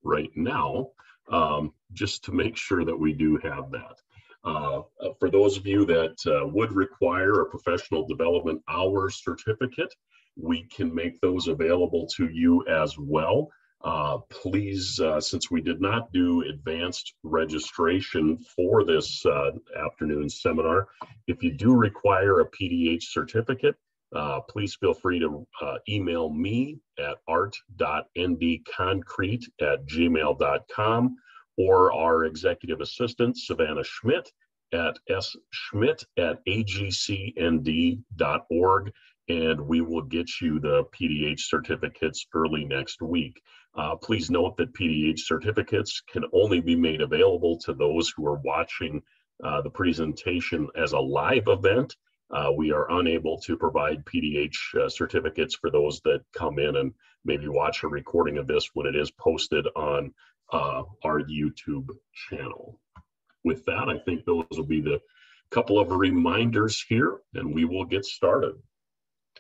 right now, just to make sure that we do have that. For those of you that would require a professional development hours certificate, we can make those available to you as well. Please, since we did not do advanced registration for this afternoon seminar, if you do require a PDH certificate, please feel free to email me at art.ndconcrete@gmail.com or our executive assistant, Savannah Schmidt, at sschmidt@agcnd.org, and we will get you the PDH certificates early next week. Please note that PDH certificates can only be made available to those who are watching the presentation as a live event. We are unable to provide PDH certificates for those that come in and maybe watch a recording of this when it is posted on our YouTube channel. With that, I think those will be the couple of reminders here, and we will get started.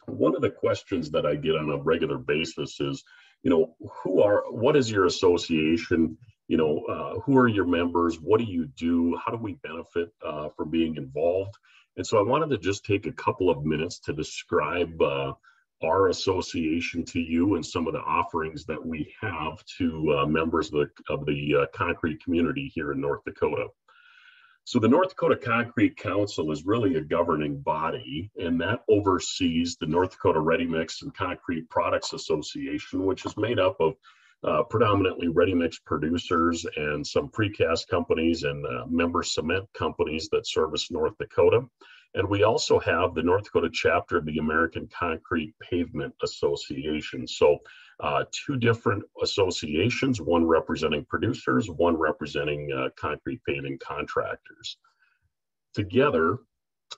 One of the questions that I get on a regular basis is, what is your association? Who are your members? What do you do? How do we benefit from being involved? And so I wanted to just take a couple of minutes to describe our association to you and some of the offerings that we have to members of the concrete community here in North Dakota. So the North Dakota Concrete Council is really a governing body, and that oversees the North Dakota Ready Mix and Concrete Products Association, which is made up of predominantly ready mix producers and some precast companies and member cement companies that service North Dakota. And we also have the North Dakota chapter of the American Concrete Pavement Association. So two different associations, one representing producers, one representing concrete paving contractors. Together,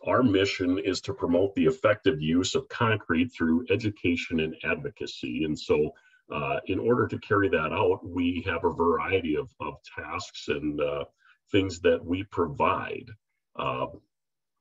our mission is to promote the effective use of concrete through education and advocacy. And so in order to carry that out, we have a variety of tasks and things that we provide.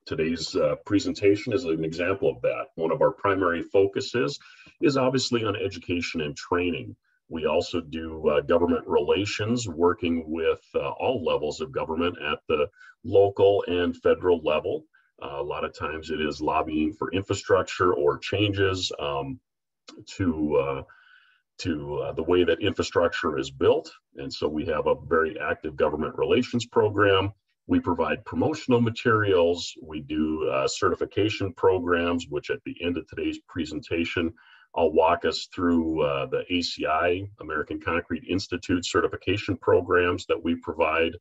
Today's presentation is an example of that. One of our primary focuses is obviously on education and training. We also do government relations, working with all levels of government at the local and federal level. A lot of times it is lobbying for infrastructure or changes to the way that infrastructure is built. And so we have a very active government relations program. We provide promotional materials. We do certification programs, which at the end of today's presentation, I'll walk us through the ACI, American Concrete Institute certification programs that we provide.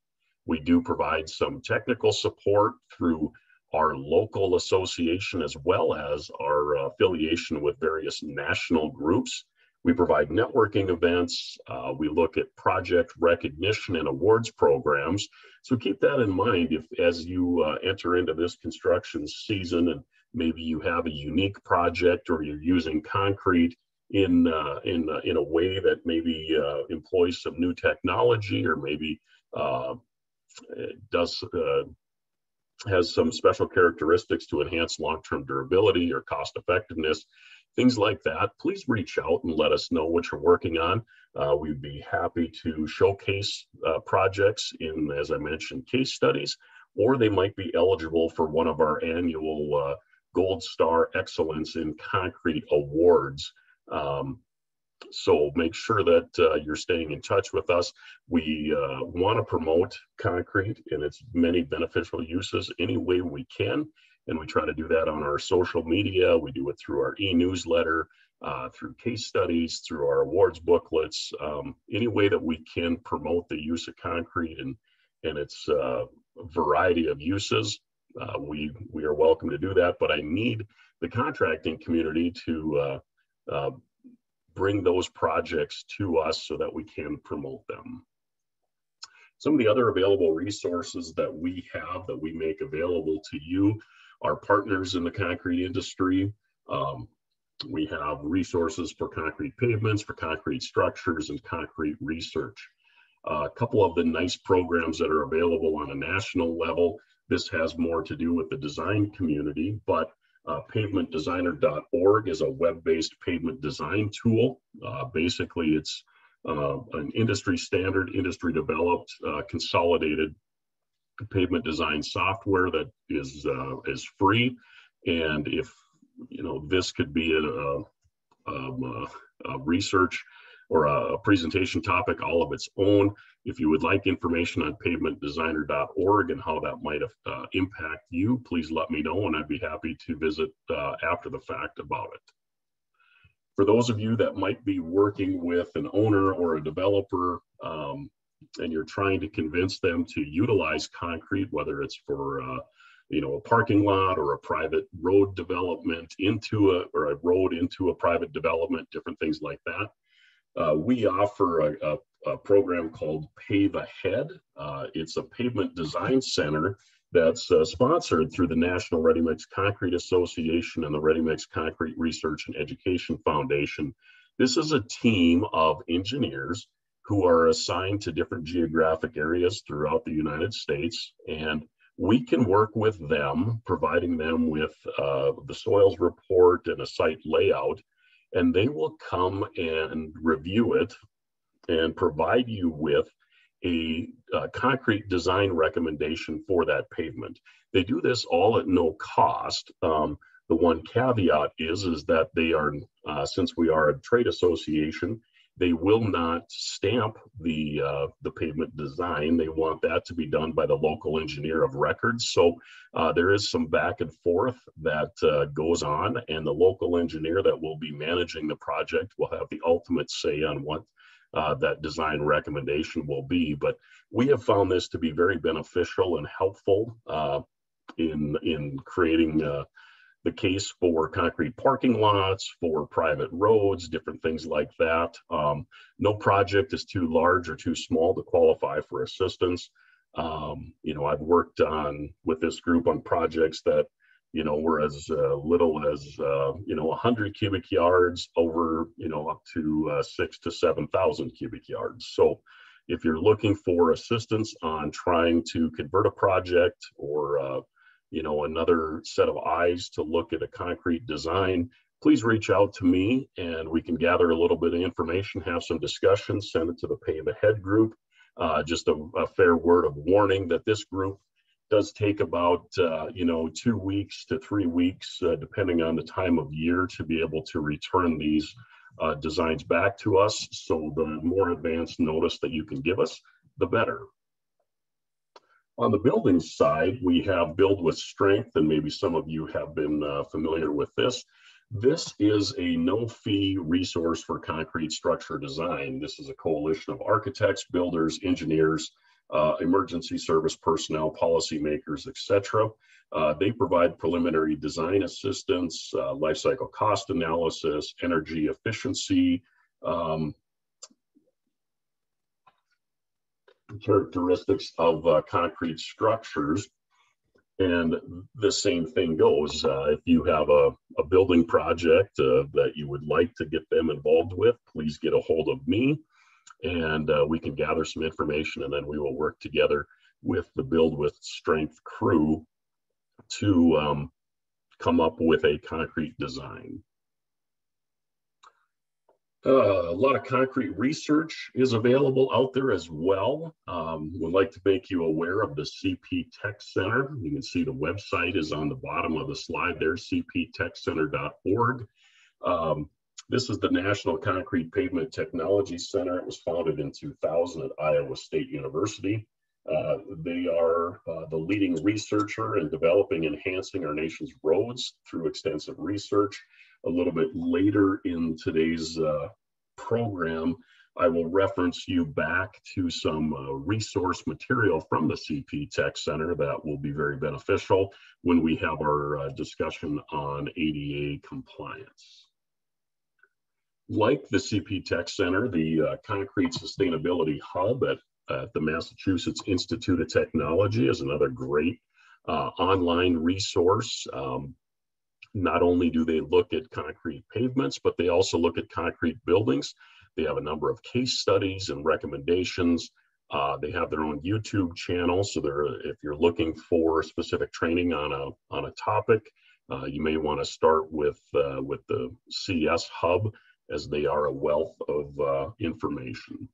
We do provide some technical support through our local association, as well as our affiliation with various national groups. We provide networking events. We look at project recognition and awards programs. So keep that in mind as you enter into this construction season, and maybe you have a unique project or you're using concrete in a way that maybe employs some new technology, or maybe has some special characteristics to enhance long-term durability or cost effectiveness. Things like that, please reach out and let us know what you're working on. We'd be happy to showcase projects in, as I mentioned, case studies, or they might be eligible for one of our annual Gold Star Excellence in Concrete Awards. So make sure that you're staying in touch with us. We want to promote concrete and its many beneficial uses any way we can. And we try to do that on our social media. We do it through our e-newsletter, through case studies, through our awards booklets, any way that we can promote the use of concrete and its variety of uses. We are welcome to do that, but I need the contracting community to bring those projects to us so that we can promote them. Some of the other available resources that we have that we make available to you are partners in the concrete industry. We have resources for concrete pavements, for concrete structures, and concrete research. A couple of the nice programs that are available on a national level. This has more to do with the design community, but pavementdesigner.org is a web-based pavement design tool. Basically, it's an industry standard, industry developed, consolidated pavement design software that is free. And if this could be a research or a presentation topic all of its own. If you would like information on pavementdesigner.org and how that might impact you, please let me know, and I'd be happy to visit after the fact about it. For those of you that might be working with an owner or a developer, and you're trying to convince them to utilize concrete, whether it's for a parking lot or a private road development or a road into a private development, different things like that. We offer a program called Pave Ahead. It's a pavement design center that's sponsored through the National Ready Mix Concrete Association and the Ready Mix Concrete Research and Education Foundation. This is a team of engineers who are assigned to different geographic areas throughout the United States, and we can work with them, providing them with the soils report and a site layout, and they will come and review it and provide you with a concrete design recommendation for that pavement. They do this all at no cost. The one caveat is that they are, since we are a trade association, they will not stamp the pavement design. They want that to be done by the local engineer of record. So there is some back and forth that goes on, and the local engineer that will be managing the project will have the ultimate say on what that design recommendation will be. But we have found this to be very beneficial and helpful in creating the case for concrete parking lots, for private roads, different things like that. No project is too large or too small to qualify for assistance. I've worked with this group on projects that, were as little as, 100 cubic yards over, up to 6,000 to 7,000 cubic yards. So if you're looking for assistance on trying to convert a project or another set of eyes to look at a concrete design, please reach out to me and we can gather a little bit of information, have some discussions, send it to the Pave Ahead group. Just a fair word of warning that this group does take about 2 weeks to 3 weeks, depending on the time of year, to be able to return these designs back to us. So the more advanced notice that you can give us, the better. On the building side, we have Build with Strength, and maybe some of you have been familiar with this. This is a no-fee resource for concrete structure design. This is a coalition of architects, builders, engineers, emergency service personnel, policymakers, etc. They provide preliminary design assistance, life cycle cost analysis, energy efficiency, characteristics of concrete structures. And the same thing goes. If you have a building project that you would like to get them involved with, please get a hold of me and we can gather some information, and then we will work together with the Build with Strength crew to come up with a concrete design. A lot of concrete research is available out there as well. We'd like to make you aware of the CP Tech Center. You can see the website is on the bottom of the slide there, cptechcenter.org. This is the National Concrete Pavement Technology Center. It was founded in 2000 at Iowa State University. They are the leading researcher in developing and enhancing our nation's roads through extensive research. A little bit later in today's program, I will reference you back to some resource material from the CP Tech Center that will be very beneficial when we have our discussion on ADA compliance. Like the CP Tech Center, the Concrete Sustainability Hub at the Massachusetts Institute of Technology is another great online resource. Not only do they look at concrete pavements, but they also look at concrete buildings. They have a number of case studies and recommendations. They have their own YouTube channel, so if you're looking for specific training on a topic, you may want to start with the CS Hub. as they are a wealth of information.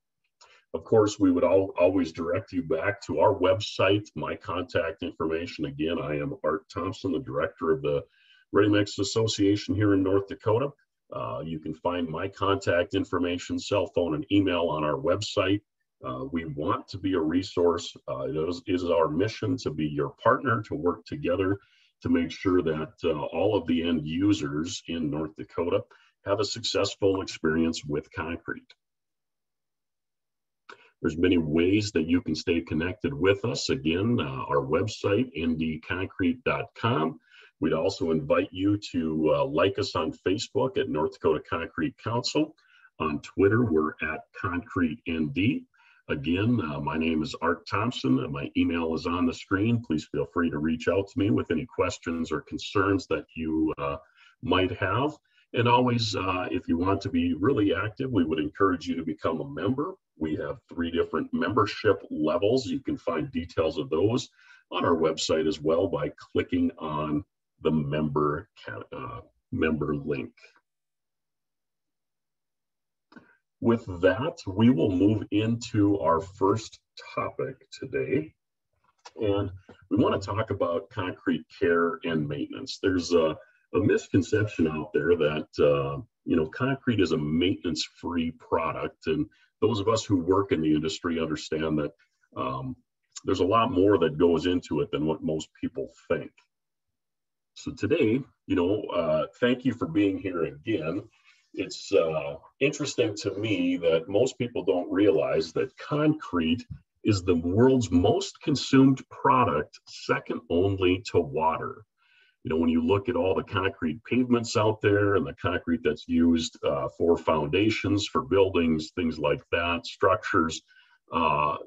Of course, we would always direct you back to our website, my contact information. Again, I am Art Thompson, the director of the Ready Mix Association here in North Dakota. You can find my contact information, cell phone, and email on our website. We want to be a resource. It is our mission to be your partner, to work together to make sure that all of the end users in North Dakota have a successful experience with concrete. There's many ways that you can stay connected with us. Again, our website, ndconcrete.com. We'd also invite you to like us on Facebook at North Dakota Concrete Council. On Twitter, we're at ConcreteND. Again, my name is Art Thompson. My email is on the screen. Please feel free to reach out to me with any questions or concerns that you might have. And always, if you want to be really active, we would encourage you to become a member. We have 3 different membership levels. You can find details of those on our website as well by clicking on the member link. With that, we will move into our first topic today. And we want to talk about concrete care and maintenance. There's a misconception out there that, concrete is a maintenance-free product. And those of us who work in the industry understand that there's a lot more that goes into it than what most people think. So today, thank you for being here again. It's interesting to me that most people don't realize that concrete is the world's most consumed product, second only to water. When you look at all the concrete pavements out there and the concrete that's used for foundations, for buildings, things like that, structures, unless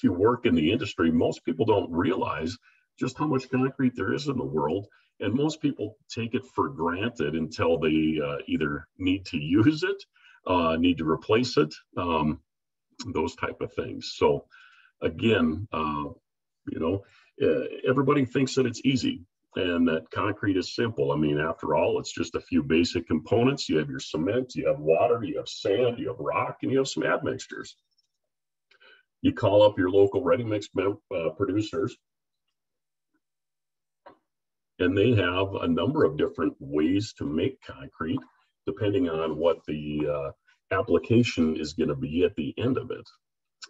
you work in the industry, most people don't realize just how much concrete there is in the world. And most people take it for granted until they either need to use it, need to replace it, those type of things. So again, everybody thinks that it's easy and that concrete is simple. I mean, after all, it's just a few basic components. You have your cement, you have water, you have sand, you have rock, and you have some admixtures. You call up your local ready mix producers, and they have a number of different ways to make concrete, depending on what the application is going to be at the end of it.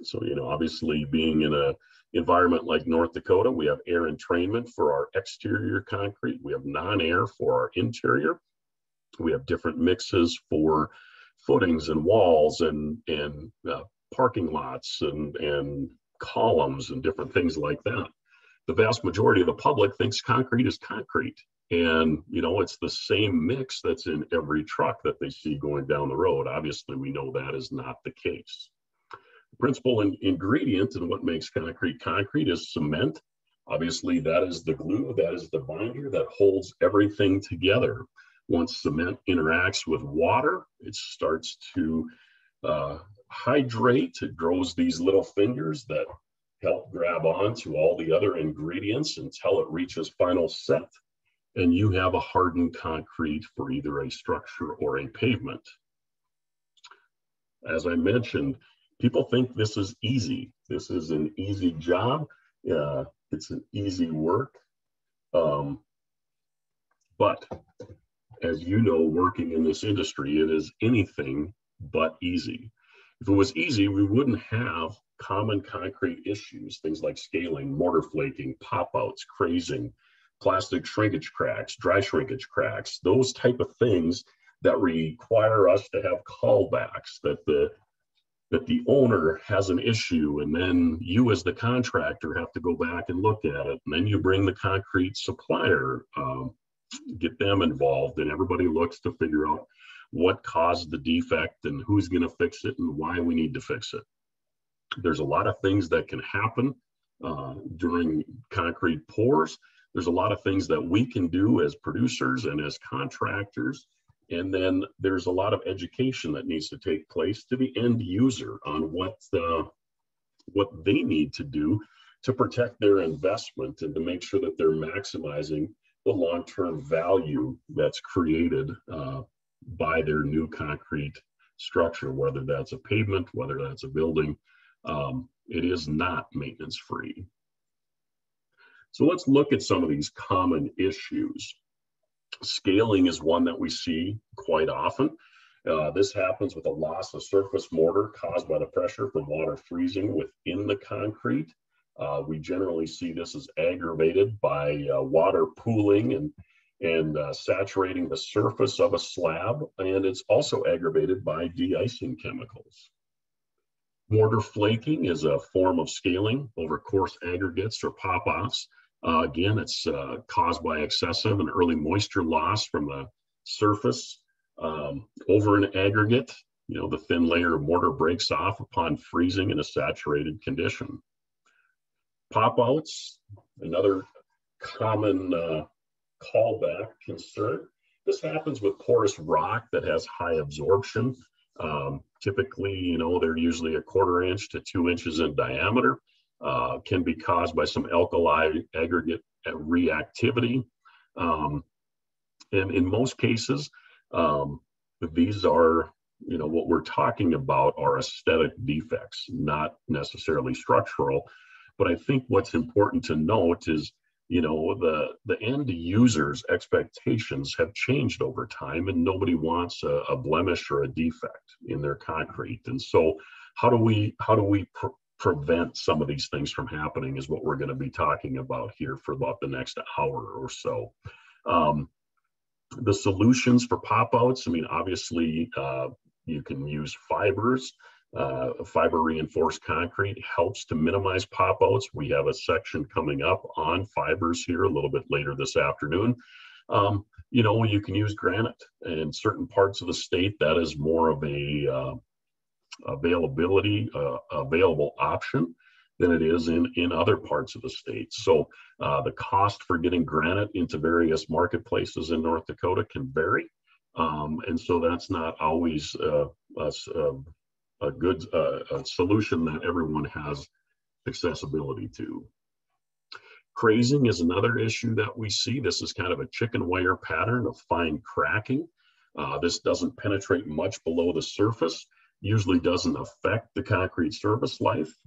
So, obviously being in an environment like North Dakota, we have air entrainment for our exterior concrete. We have non-air for our interior. We have different mixes for footings and walls and parking lots and columns and different things like that. The vast majority of the public thinks concrete is concrete. And, it's the same mix that's in every truck that they see going down the road. Obviously, we know that is not the case. The principal ingredient in what makes concrete concrete is cement. Obviously, that is the glue, that is the binder that holds everything together. Once cement interacts with water, it starts to hydrate. It grows these little fingers that help grab on to all the other ingredients until it reaches final set, and you have a hardened concrete for either a structure or a pavement. As I mentioned, people think this is easy. This is an easy job. It's an easy work. But as you know, working in this industry, it is anything but easy. If it was easy, we wouldn't have common concrete issues, things like scaling, mortar flaking, pop-outs, crazing, plastic shrinkage cracks, dry shrinkage cracks, those type of things that require us to have callbacks, that the owner has an issue, and then you as the contractor have to go back and look at it, and then you bring the concrete supplier, get them involved, and everybody looks to figure out what caused the defect and who's going to fix it and why we need to fix it. There's a lot of things that can happen during concrete pours. There's a lot of things that we can do as producers and as contractors. And then there's a lot of education that needs to take place to the end user on what they need to do to protect their investment and to make sure that they're maximizing the long-term value that's created by their new concrete structure, whether that's a pavement, whether that's a building. It is not maintenance free. So let's look at some of these common issues. Scaling is one that we see quite often. This happens with a loss of surface mortar caused by the pressure from water freezing within the concrete. We generally see this as aggravated by water pooling and saturating the surface of a slab, and it's also aggravated by de-icing chemicals. Mortar flaking is a form of scaling over coarse aggregates or pop-offs. Again, it's caused by excessive and early moisture loss from the surface over an aggregate. You know, the thin layer of mortar breaks off upon freezing in a saturated condition. Pop-outs, another common callback concern. This happens with porous rock that has high absorption. Typically, you know, they're usually 1/4 inch to 2 inches in diameter. Can be caused by some alkali aggregate reactivity. And in most cases, these are, you know, what we're talking about are aesthetic defects, not necessarily structural. But I think what's important to note is, you know, the end user's expectations have changed over time, and nobody wants a blemish or a defect in their concrete. And so how do we prevent some of these things from happening is what we're going to be talking about here for about the next hour or so. The solutions for pop-outs, I mean, obviously you can use fibers. Fiber reinforced concrete helps to minimize pop-outs. We have a section coming up on fibers here a little bit later this afternoon. You know, you can use granite. In certain parts of the state, that is more of a available option than it is in other parts of the state. So the cost for getting granite into various marketplaces in North Dakota can vary. And so that's not always a good solution that everyone has accessibility to. Crazing is another issue that we see. This is kind of a chicken wire pattern of fine cracking. This doesn't penetrate much below the surface, usually doesn't affect the concrete surface life.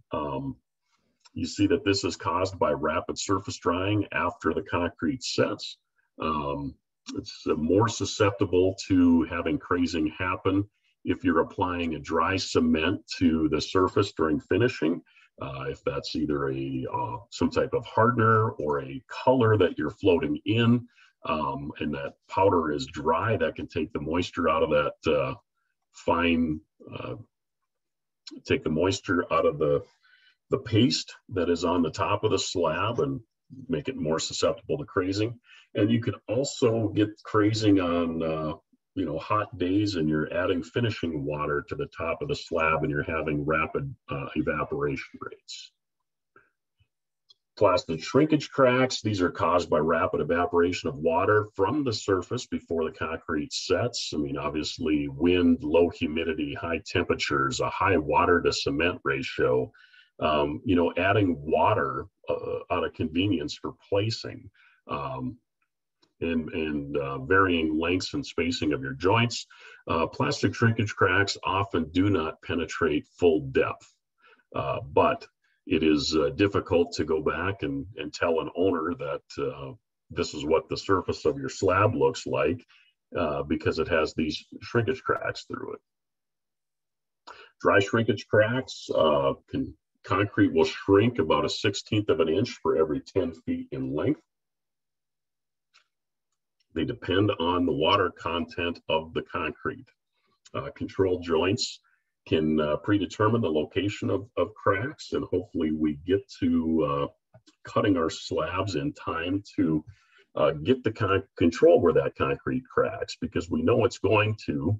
You see that this is caused by rapid surface drying after the concrete sets. It's more susceptible to having crazing happen if you're applying a dry cement to the surface during finishing. If that's either some type of hardener or a color that you're floating in, and that powder is dry, that can take the moisture out of that take the moisture out of the paste that is on the top of the slab and make it more susceptible to crazing. And you can also get crazing on you know, hot days and you're adding finishing water to the top of the slab and you're having rapid evaporation rates. Plastic shrinkage cracks, these are caused by rapid evaporation of water from the surface before the concrete sets. I mean, obviously wind, low humidity, high temperatures, a high water to cement ratio, you know, adding water out of convenience for placing. And varying lengths and spacing of your joints. Plastic shrinkage cracks often do not penetrate full depth, but it is difficult to go back and tell an owner that this is what the surface of your slab looks like because it has these shrinkage cracks through it. Dry shrinkage cracks, concrete will shrink about 1/16 of an inch for every 10 feet in length. They depend on the water content of the concrete. Control joints can predetermine the location of cracks, and hopefully we get to cutting our slabs in time to get the control where that concrete cracks, because we know it's going to.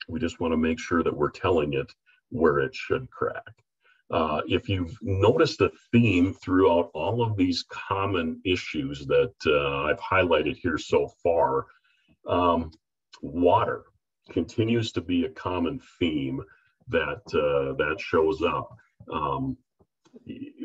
We just want to make sure that we're telling it where it should crack. If you've noticed a theme throughout all of these common issues that I've highlighted here so far, water continues to be a common theme that shows up.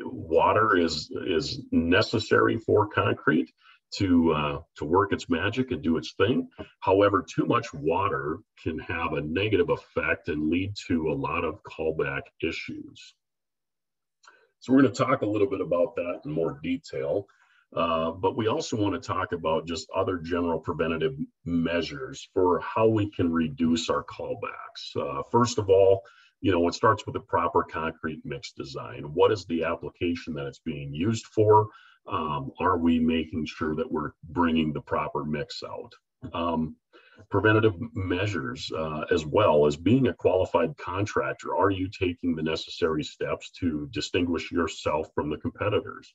Water is necessary for concrete to work its magic and do its thing. However, too much water can have a negative effect and lead to a lot of callback issues. So we're going to talk a little bit about that in more detail, but we also want to talk about just other general preventative measures for how we can reduce our callbacks. First of all, it starts with the proper concrete mix design. What is the application that it's being used for? Are we making sure that we're bringing the proper mix out? Preventative measures, as well as being a qualified contractor. Are you taking the necessary steps to distinguish yourself from the competitors?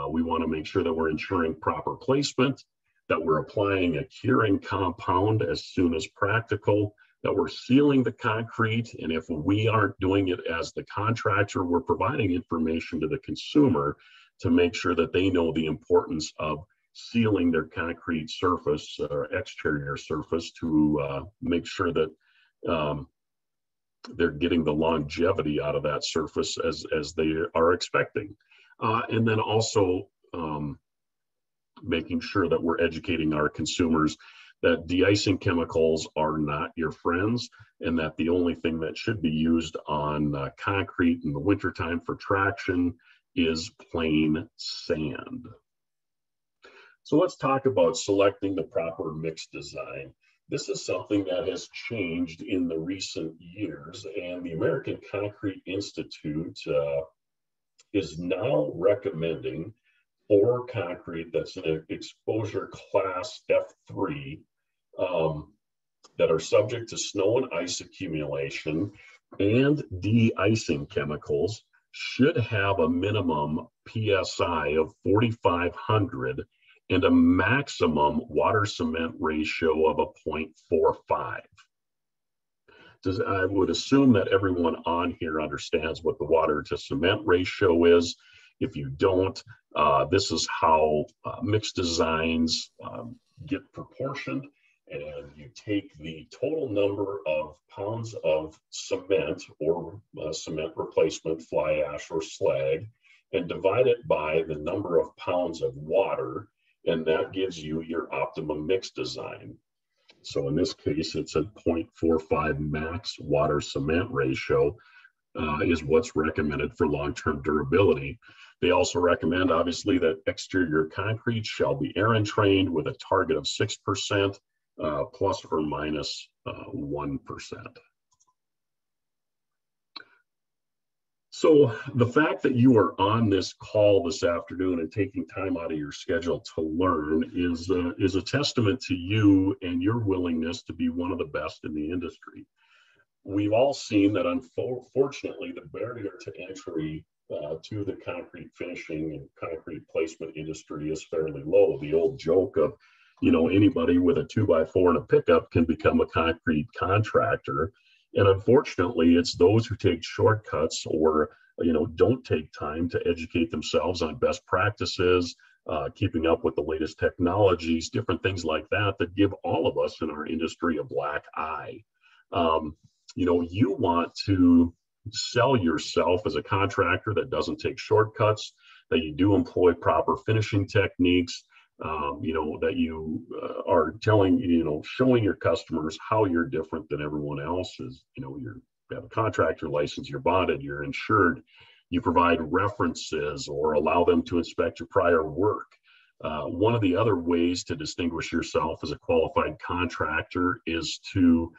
We want to make sure that we're ensuring proper placement, that we're applying a curing compound as soon as practical, that we're sealing the concrete, and if we aren't doing it as the contractor, we're providing information to the consumer to make sure that they know the importance of sealing their concrete surface or exterior surface to make sure that they're getting the longevity out of that surface as they are expecting. And then also making sure that we're educating our consumers that de-icing chemicals are not your friends, and that the only thing that should be used on concrete in the wintertime for traction is plain sand. So let's talk about selecting the proper mix design. This is something that has changed in the recent years, and the American Concrete Institute is now recommending for concrete that's in an exposure class F3 that are subject to snow and ice accumulation and de-icing chemicals should have a minimum PSI of 4,500 and a maximum water cement ratio of a 0.45. I would assume that everyone on here understands what the water to cement ratio is. If you don't, this is how mixed designs get proportioned, and you take the total number of pounds of cement or cement replacement, fly ash or slag, and divide it by the number of pounds of water, and that gives you your optimum mix design. So in this case, it's a 0.45 max water cement ratio is what's recommended for long-term durability. They also recommend, obviously, that exterior concrete shall be air entrained with a target of 6%, plus or minus 1%. So the fact that you are on this call this afternoon and taking time out of your schedule to learn is a testament to you and your willingness to be one of the best in the industry. We've all seen that, unfortunately, the barrier to entry to the concrete finishing and concrete placement industry is fairly low. The old joke of, anybody with a 2x4 and a pickup can become a concrete contractor. And unfortunately, it's those who take shortcuts or, don't take time to educate themselves on best practices, keeping up with the latest technologies, different things like that, that give all of us in our industry a black eye. You want to sell yourself as a contractor that doesn't take shortcuts, that you do employ proper finishing techniques, that you are showing your customers how you're different than everyone else. You have a contractor license, you're bonded, you're insured, you provide references or allow them to inspect your prior work. One of the other ways to distinguish yourself as a qualified contractor is to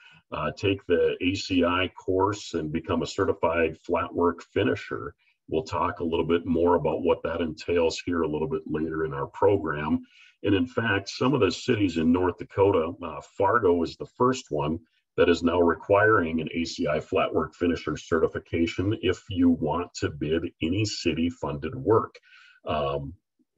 take the ACI course and become a certified flat work finisher. We'll talk a little bit more about what that entails here a little bit later in our program. And in fact, some of the cities in North Dakota, Fargo is the first one that is now requiring an ACI flat work finisher certification if you want to bid any city funded work.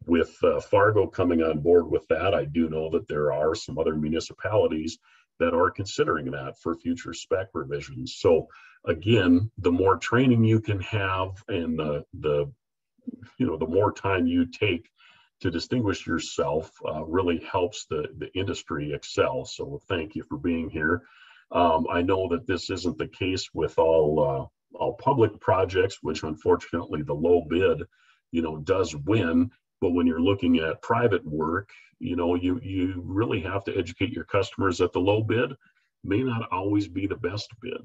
With Fargo coming on board with that, I do know that there are some other municipalities that are considering that for future spec revisions. So again, the more training you can have and the more time you take to distinguish yourself really helps the industry excel. So thank you for being here. I know that this isn't the case with all public projects, which unfortunately the low bid, does win. But when you're looking at private work, you really have to educate your customers that the low bid may not always be the best bid.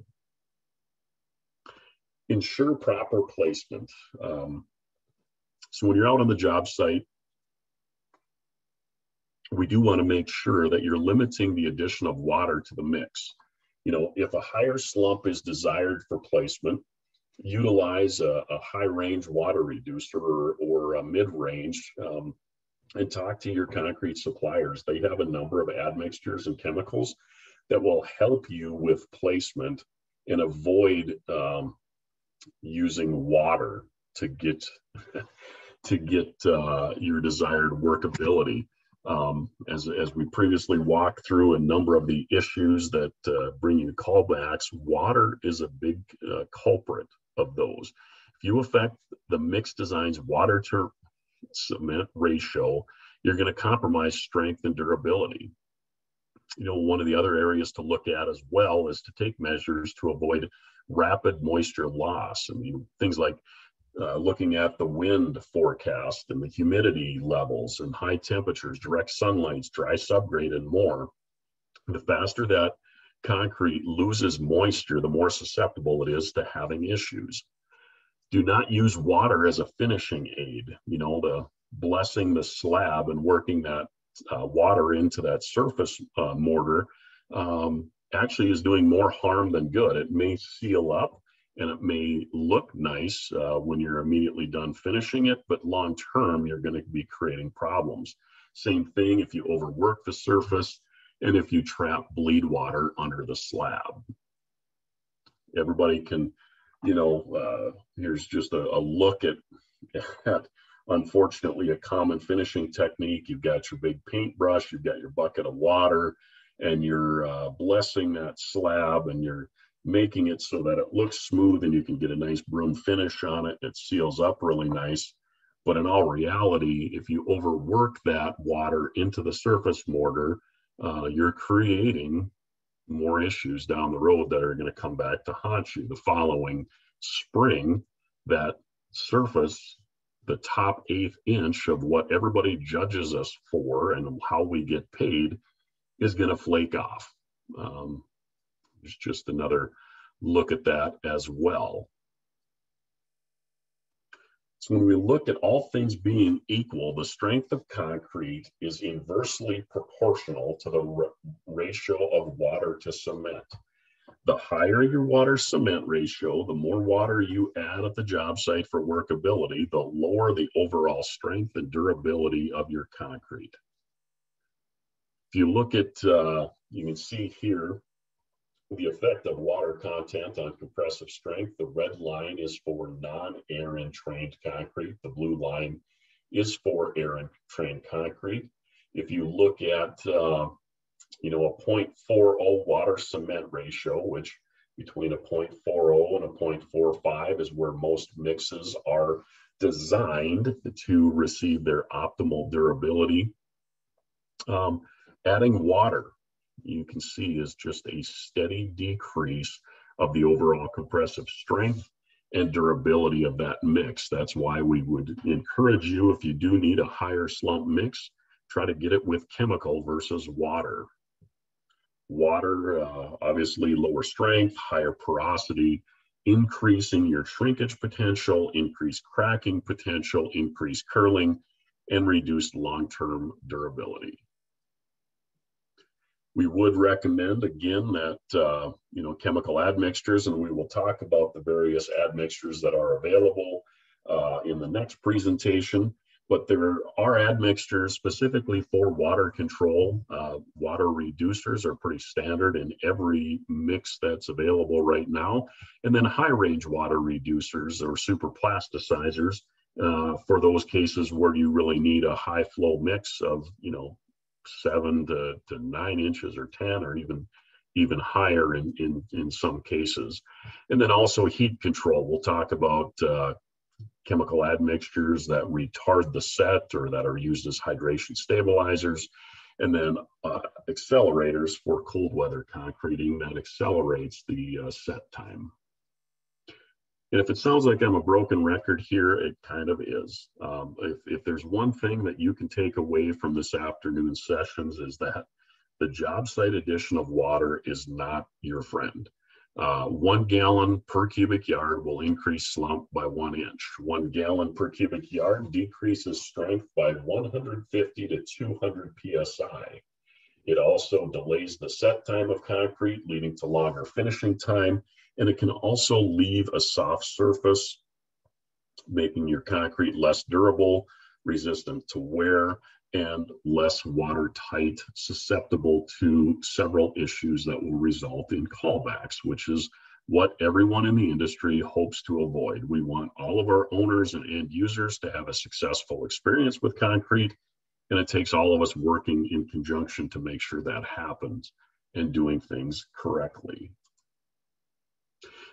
Ensure proper placement. So when you're out on the job site, we do want to make sure that you're limiting the addition of water to the mix. If a higher slump is desired for placement, utilize a high range water reducer or a mid range, and talk to your concrete suppliers. They have a number of admixtures and chemicals that will help you with placement and avoid using water to get your desired workability. As we previously walked through a number of the issues that bring you callbacks, water is a big culprit of those. If you affect the mix design's water to cement ratio, you're going to compromise strength and durability. One of the other areas to look at as well is to take measures to avoid rapid moisture loss. Things like looking at the wind forecast and the humidity levels and high temperatures, direct sunlight, dry subgrade, and more. The faster that concrete loses moisture, the more susceptible it is to having issues. Do not use water as a finishing aid. The blessing the slab and working that water into that surface mortar actually is doing more harm than good. It may seal up and it may look nice when you're immediately done finishing it, but long term, you're going to be creating problems. Same thing if you overwork the surface and if you trap bleed water under the slab. Everybody can, here's just a look at unfortunately a common finishing technique. You've got your big paintbrush, you've got your bucket of water, and you're blessing that slab, and you're making it so that it looks smooth and you can get a nice broom finish on it. It seals up really nice. But in all reality, if you overwork that water into the surface mortar, you're creating more issues down the road that are going to come back to haunt you the following spring. That surface, the top 1/8 inch of what everybody judges us for and how we get paid, is going to flake off. There's just another look at that as well. So when we look at all things being equal, the strength of concrete is inversely proportional to the ratio of water to cement. The higher your water cement ratio, the more water you add at the job site for workability, the lower the overall strength and durability of your concrete. If you look at, you can see here, the effect of water content on compressive strength. The red line is for non-air trained concrete. The blue line is for air trained concrete. If you look at, a 0.40 water cement ratio, which between a 0.40 and a 0.45 is where most mixes are designed to receive their optimal durability. Adding water, you can see, is just a steady decrease of the overall compressive strength and durability of that mix. That's why we would encourage you, if you do need a higher slump mix, try to get it with chemical versus water. Water, obviously lower strength, higher porosity, increasing your shrinkage potential, increased cracking potential, increased curling, and reduced long-term durability. We would recommend, again, that chemical admixtures, and we will talk about the various admixtures that are available in the next presentation, but there are admixtures specifically for water control. Water reducers are pretty standard in every mix that's available right now. And then high range water reducers or super plasticizers for those cases where you really need a high flow mix of, 7 to 9 inches or 10 or even higher in some cases. And then also heat control. We'll talk about chemical admixtures that retard the set or that are used as hydration stabilizers, and then accelerators for cold weather concreting that accelerates the set time. And if it sounds like I'm a broken record here, it kind of is. If there's one thing that you can take away from this afternoon's sessions is that the job site addition of water is not your friend. 1 gallon per cubic yard will increase slump by 1 inch. 1 gallon per cubic yard decreases strength by 150 to 200 psi. It also delays the set time of concrete, leading to longer finishing time, and it can also leave a soft surface, making your concrete less durable, resistant to wear, and less watertight, susceptible to several issues that will result in callbacks, which is what everyone in the industry hopes to avoid. We want all of our owners and end users to have a successful experience with concrete, and it takes all of us working in conjunction to make sure that happens and doing things correctly.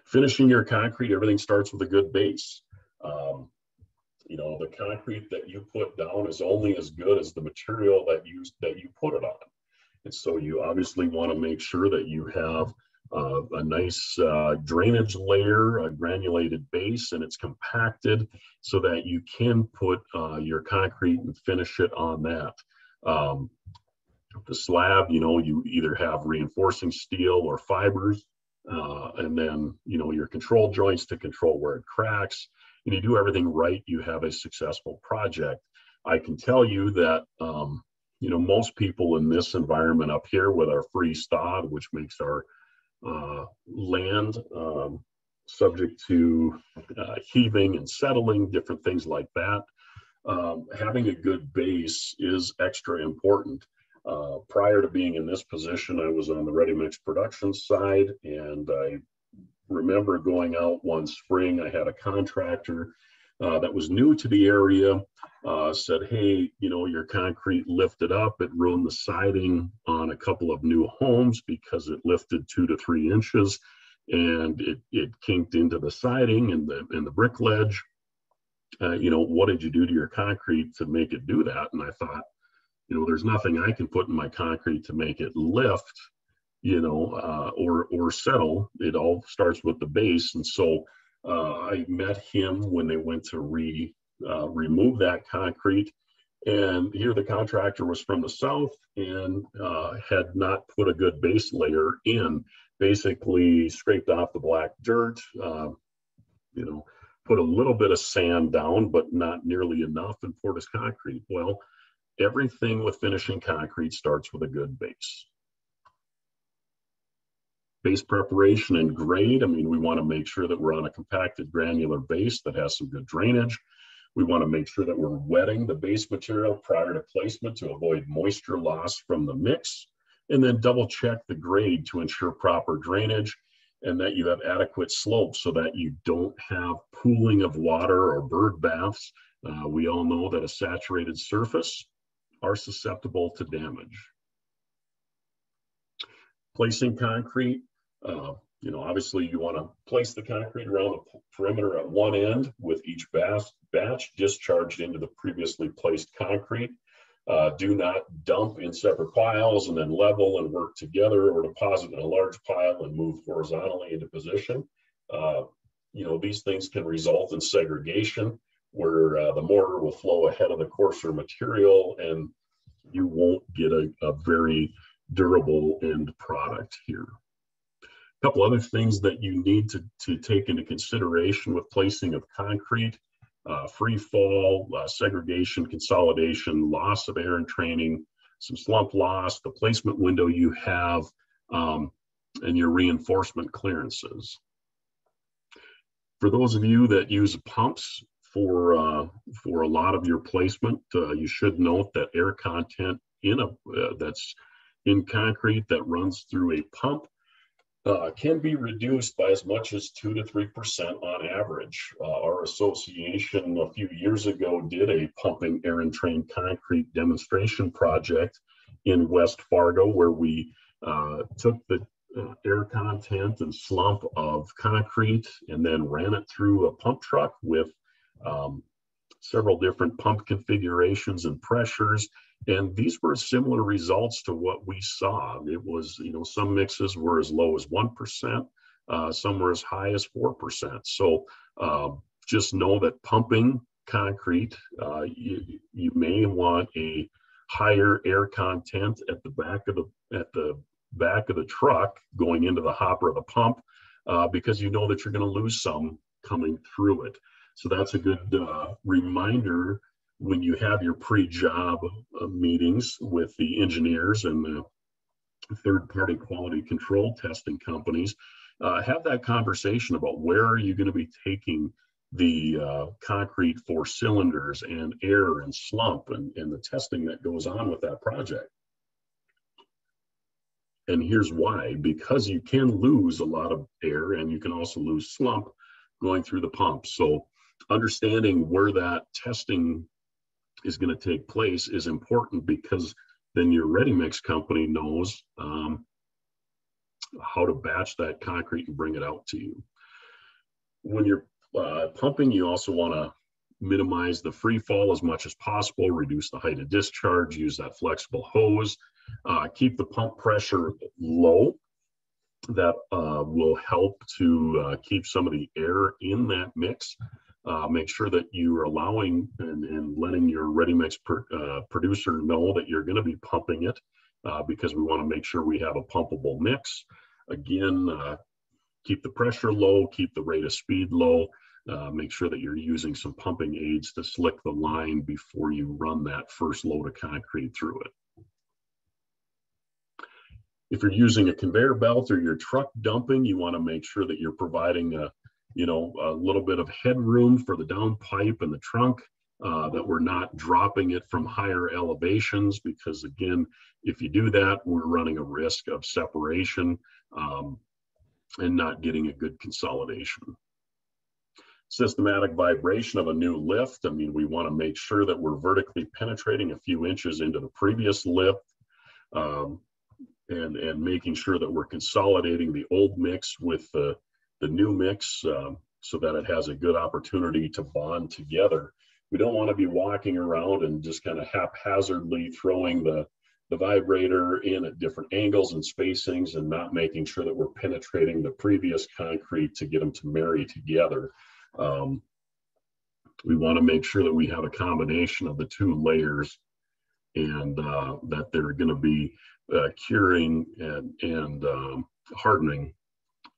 Finishing your concrete, everything starts with a good base. You know, the concrete that you put down is only as good as the material that you put it on. And so you obviously want to make sure that you have a nice drainage layer, a granulated base, and it's compacted so that you can put your concrete and finish it on that. The slab, you know, you either have reinforcing steel or fibers, and then, you know, your control joints to control where it cracks. And you do everything right, you have a successful project. I can tell you that, you know, most people in this environment up here with our free sod, which makes our land subject to heaving and settling, different things like that. Having a good base is extra important. Prior to being in this position, I was on the ready mix production side, and I remember going out one spring. I had a contractor that was new to the area, said, hey, you know, your concrete lifted up. It ruined the siding on a couple of new homes because it lifted 2 to 3 inches, and it kinked into the siding and the brick ledge. You know, what did you do to your concrete to make it do that? And I thought, you know, there's nothing I can put in my concrete to make it lift, you know, or settle. It all starts with the base. And so I met him when they went to remove that concrete. And here the contractor was from the south and had not put a good base layer in, basically scraped off the black dirt, you know, put a little bit of sand down, but not nearly enough, and poured his concrete. Well, everything with finishing concrete starts with a good base. Base preparation and grade. I mean, we want to make sure that we're on a compacted granular base that has some good drainage. We want to make sure that we're wetting the base material prior to placement to avoid moisture loss from the mix, and then double check the grade to ensure proper drainage and that you have adequate slope so that you don't have pooling of water or bird baths. We all know that a saturated surface are susceptible to damage. Placing concrete, you know, obviously you want to place the concrete around the perimeter at one end with each batch discharged into the previously placed concrete. Do not dump in separate piles and then level and work together, or deposit in a large pile and move horizontally into position. You know, these things can result in segregation, where the mortar will flow ahead of the coarser material and you won't get a very durable end product here. A couple other things that you need to take into consideration with placing of concrete: free fall, segregation, consolidation, loss of air and training, some slump loss, the placement window you have, and your reinforcement clearances. For those of you that use pumps for a lot of your placement, you should note that air content that's in concrete that runs through a pump can be reduced by as much as 2 to 3% on average. Our association a few years ago did a pumping air and train concrete demonstration project in West Fargo, where we took the air content and slump of concrete and then ran it through a pump truck with several different pump configurations and pressures. And these were similar results to what we saw. It was, you know, some mixes were as low as 1%, some are as high as 4%. So just know that pumping concrete, you may want a higher air content at the back of the truck going into the hopper of the pump, because you know that you're going to lose some coming through it. So that's a good reminder when you have your pre-job meetings with the engineers and the third-party quality control testing companies. Have that conversation about where are you going to be taking the concrete for cylinders and air and slump and the testing that goes on with that project. And here's why: because you can lose a lot of air and you can also lose slump going through the pump. So understanding where that testing is going to take place is important, because then your ready mix company knows how to batch that concrete and bring it out to you. When you're pumping, you also want to minimize the free fall as much as possible, reduce the height of discharge, use that flexible hose, keep the pump pressure low. That will help to keep some of the air in that mix. Make sure that you are allowing and letting your ready mix producer know that you're going to be pumping it, because we want to make sure we have a pumpable mix. Again, keep the pressure low, keep the rate of speed low. Make sure that you're using some pumping aids to slick the line before you run that first load of concrete through it. If you're using a conveyor belt or your truck dumping, you want to make sure that you're providing a little bit of headroom for the down pipe and the trunk, that we're not dropping it from higher elevations, because again, if you do that, we're running a risk of separation and not getting a good consolidation. Systematic vibration of a new lift. I mean, we want to make sure that we're vertically penetrating a few inches into the previous lift, and making sure that we're consolidating the old mix with the new mix, so that it has a good opportunity to bond together. We don't want to be walking around and just kind of haphazardly throwing the vibrator in at different angles and spacings, and not making sure that we're penetrating the previous concrete to get them to marry together. We want to make sure that we have a combination of the two layers, and that they're going to be curing and hardening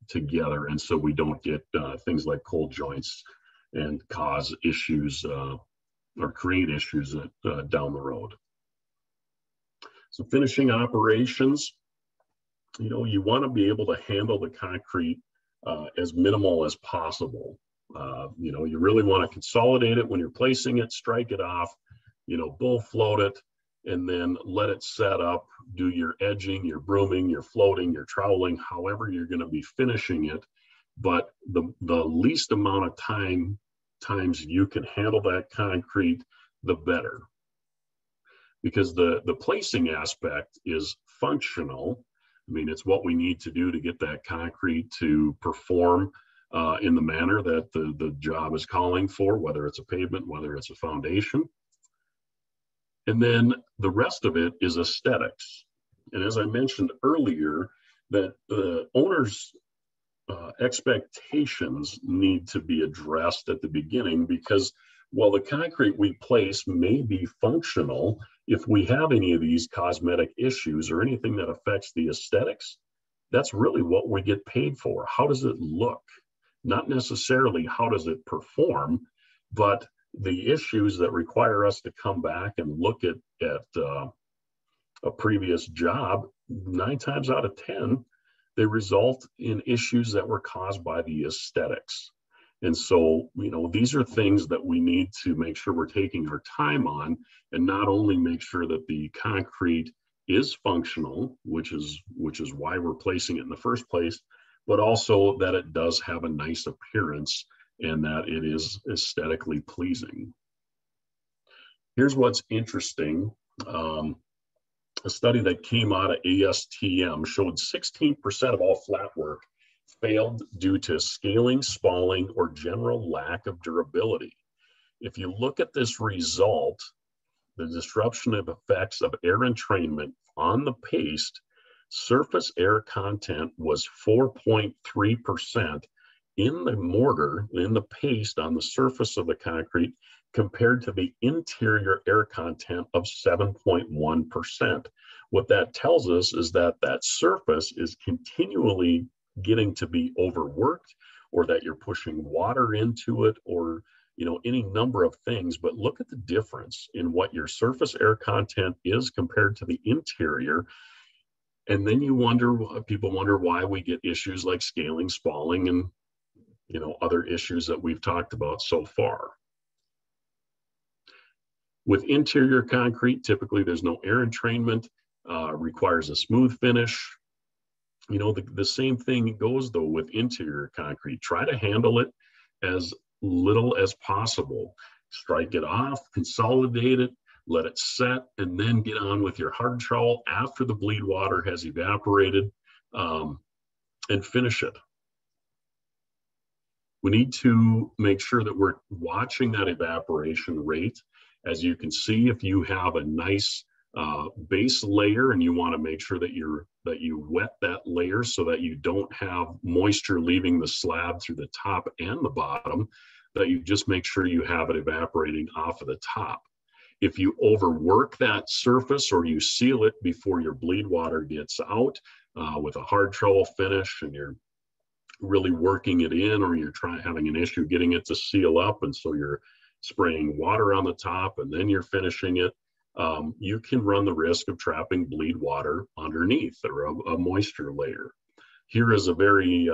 together, and so we don't get things like cold joints and cause issues or create issues down the road. So finishing operations, you want to be able to handle the concrete as minimal as possible. You really want to consolidate it when you're placing it, strike it off, bull float it, and then let it set up. Do your edging, your brooming, your floating, your troweling, however you're going to be finishing it. But the least amount of times you can handle that concrete, the better. Because the placing aspect is functional. I mean, it's what we need to do to get that concrete to perform in the manner that the job is calling for, whether it's a pavement, whether it's a foundation. And then the rest of it is aesthetics. And as I mentioned earlier, that the owner's expectations need to be addressed at the beginning, because while the concrete we place may be functional, if we have any of these cosmetic issues or anything that affects the aesthetics, that's really what we get paid for. How does it look? Not necessarily how does it perform, but the issues that require us to come back and look at a previous job, 9 times out of 10, they result in issues that were caused by the aesthetics. And so, these are things that we need to make sure we're taking our time on, and not only make sure that the concrete is functional, which is why we're placing it in the first place, but also that it does have a nice appearance and that it is aesthetically pleasing. Here's what's interesting. A study that came out of ASTM showed 16% of all flat work failed due to scaling, spalling, or general lack of durability. If you look at this result, the disruption of effects of air entrainment on the paste, surface air content was 4.3% in the mortar, in the paste on the surface of the concrete, compared to the interior air content of 7.1%. What that tells us is that that surface is continually getting to be overworked, or that you're pushing water into it, or any number of things. But look at the difference in what your surface air content is compared to the interior. And then people wonder why we get issues like scaling, spalling, and other issues that we've talked about so far. With interior concrete, typically there's no air entrainment, requires a smooth finish. The same thing goes though with interior concrete. Try to handle it as little as possible. Strike it off, consolidate it, let it set, and then get on with your hard trowel after the bleed water has evaporated, and finish it. We need to make sure that we're watching that evaporation rate. As you can see, if you have a nice base layer and you want to make sure that you wet that layer so that you don't have moisture leaving the slab through the top and the bottom, that you just make sure you have it evaporating off of the top. If you overwork that surface or you seal it before your bleed water gets out with a hard trowel finish, and you're really working it in, or you're having an issue getting it to seal up, and so you're spraying water on the top and then you're finishing it, you can run the risk of trapping bleed water underneath, or a moisture layer. Here is a very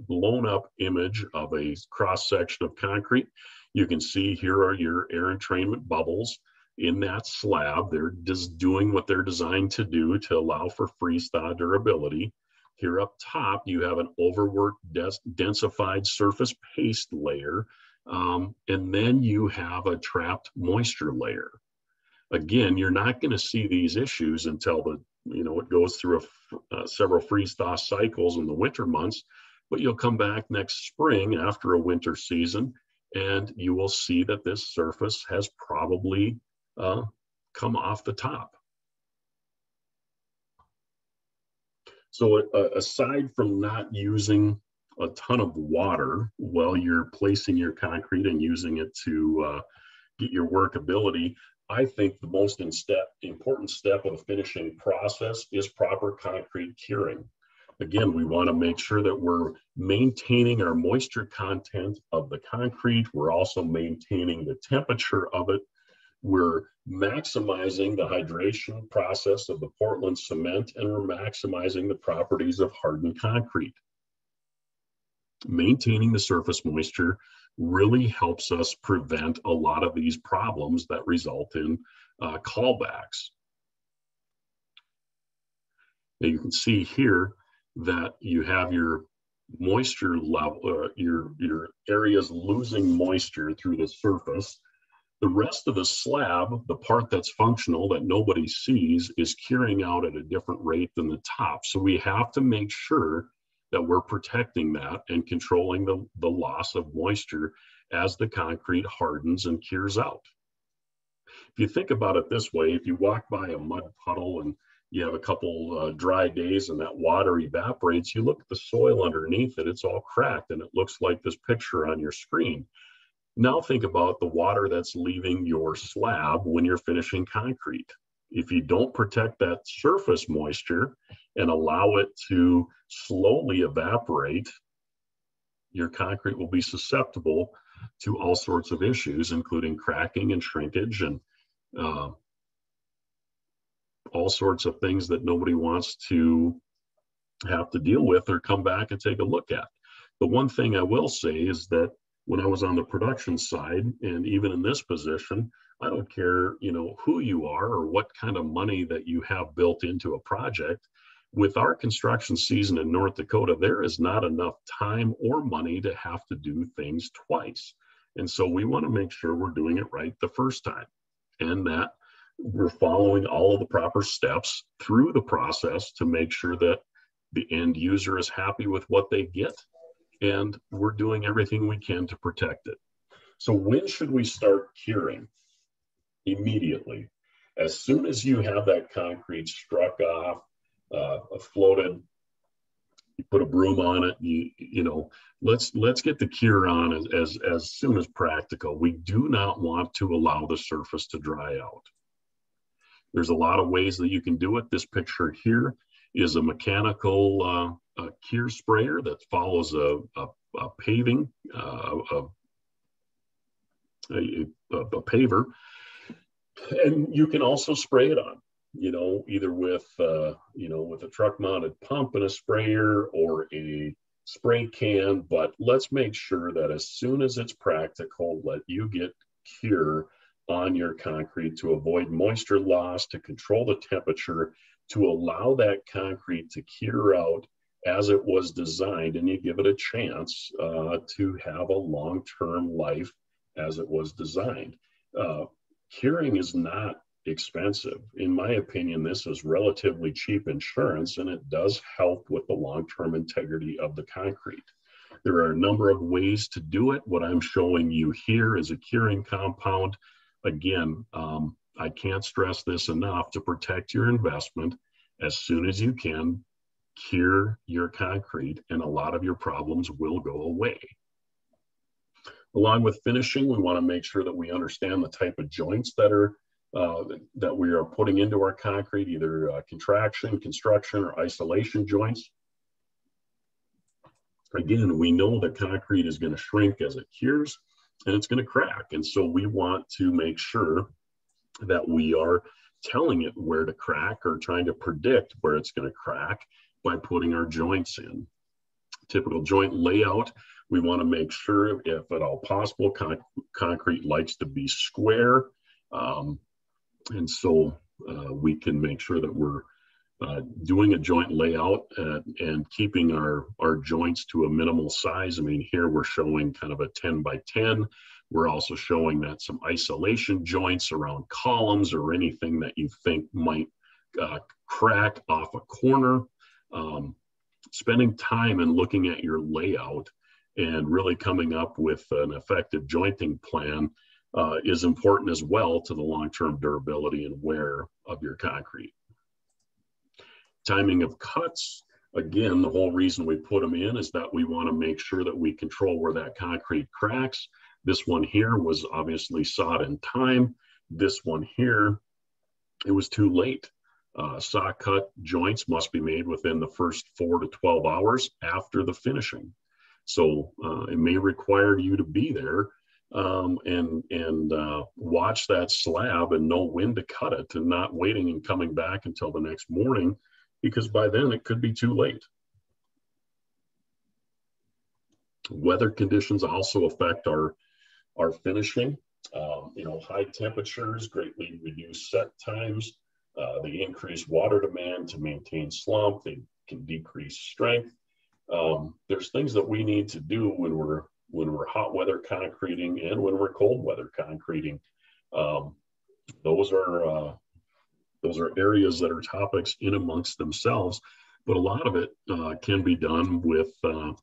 blown up image of a cross section of concrete. You can see here are your air entrainment bubbles in that slab. They're just doing what they're designed to do to allow for freeze-thaw durability. Here up top, you have an overworked densified surface paste layer, and then you have a trapped moisture layer. Again, you're not going to see these issues until it goes through several freeze-thaw cycles in the winter months, but you'll come back next spring after a winter season, and you will see that this surface has probably come off the top. So aside from not using a ton of water while you're placing your concrete and using it to get your workability, I think the most important step of the finishing process is proper concrete curing. Again, we want to make sure that we're maintaining our moisture content of the concrete. We're also maintaining the temperature of it. We're maximizing the hydration process of the Portland cement, and we're maximizing the properties of hardened concrete. Maintaining the surface moisture really helps us prevent a lot of these problems that result in callbacks. Now you can see here that you have your moisture level, your areas losing moisture through the surface. The rest of the slab, the part that's functional that nobody sees, is curing out at a different rate than the top. So we have to make sure that we're protecting that and controlling the loss of moisture as the concrete hardens and cures out. If you think about it this way, if you walk by a mud puddle and you have a couple dry days and that water evaporates, you look at the soil underneath it, it's all cracked and it looks like this picture on your screen. Now think about the water that's leaving your slab when you're finishing concrete. If you don't protect that surface moisture and allow it to slowly evaporate, your concrete will be susceptible to all sorts of issues, including cracking and shrinkage and all sorts of things that nobody wants to have to deal with or come back and take a look at. The one thing I will say is that when I was on the production side, and even in this position, I don't care, who you are or what kind of money that you have built into a project. With our construction season in North Dakota, there is not enough time or money to have to do things twice. And so we want to make sure we're doing it right the first time, and that we're following all of the proper steps through the process to make sure that the end user is happy with what they get, and we're doing everything we can to protect it. So when should we start curing? Immediately. As soon as you have that concrete struck off, floated. You put a broom on it. Let's get the cure on as soon as practical. We do not want to allow the surface to dry out. There's a lot of ways that you can do it. This picture here is a mechanical cure sprayer that follows a paving, a paver, and you can also spray it on, either with with a truck mounted pump and a sprayer or a spray can. But let's make sure that as soon as it's practical, let you get cure on your concrete to avoid moisture loss, to control the temperature, to allow that concrete to cure out as it was designed, and you give it a chance to have a long-term life as it was designed. Curing is not expensive. In my opinion, this is relatively cheap insurance, and it does help with the long-term integrity of the concrete. There are a number of ways to do it. What I'm showing you here is a curing compound. Again, I can't stress this enough: to protect your investment, as soon as you can, cure your concrete, and a lot of your problems will go away. Along with finishing, we want to make sure that we understand the type of joints that we are putting into our concrete, either contraction, construction, or isolation joints. Again, we know that concrete is going to shrink as it cures, and it's going to crack. And so we want to make sure that we are telling it where to crack, or trying to predict where it's going to crack by putting our joints in. Typical joint layout, we want to make sure, if at all possible, concrete likes to be square. And so we can make sure that we're doing a joint layout and keeping our joints to a minimal size. I mean, here we're showing kind of a 10 by 10. We're also showing that some isolation joints around columns or anything that you think might crack off a corner. Spending time and looking at your layout and really coming up with an effective jointing plan is important as well to the long-term durability and wear of your concrete. Timing of cuts, again, the whole reason we put them in is that we want to make sure that we control where that concrete cracks. This one here was obviously sawed in time. This one here, it was too late. Saw cut joints must be made within the first 4 to 12 hours after the finishing. So it may require you to be there and watch that slab and know when to cut it, and not waiting and coming back until the next morning, because by then it could be too late. Weather conditions also affect our finishing. High temperatures greatly reduce set times. They increase water demand to maintain slump. They can decrease strength. There's things that we need to do when we're hot weather concreting and when we're cold weather concreting. Those are areas that are topics in amongst themselves, but a lot of it can be done with the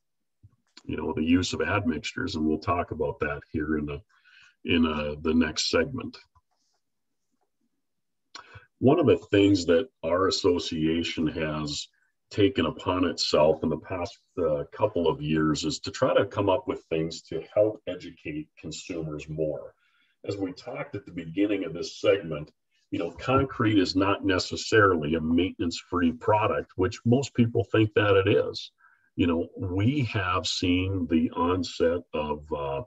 use of admixtures, and we'll talk about that here in the next segment. One of the things that our association has taken upon itself in the past couple of years is to try to come up with things to help educate consumers more. As we talked at the beginning of this segment, concrete is not necessarily a maintenance-free product, which most people think that it is. We have seen the onset of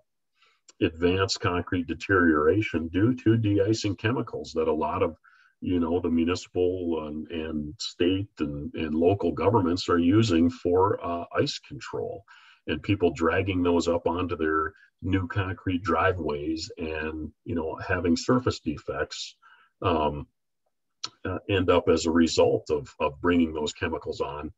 advanced concrete deterioration due to de-icing chemicals that a lot of the municipal and state and local governments are using for ice control, and people dragging those up onto their new concrete driveways and having surface defects end up as a result of bringing those chemicals on.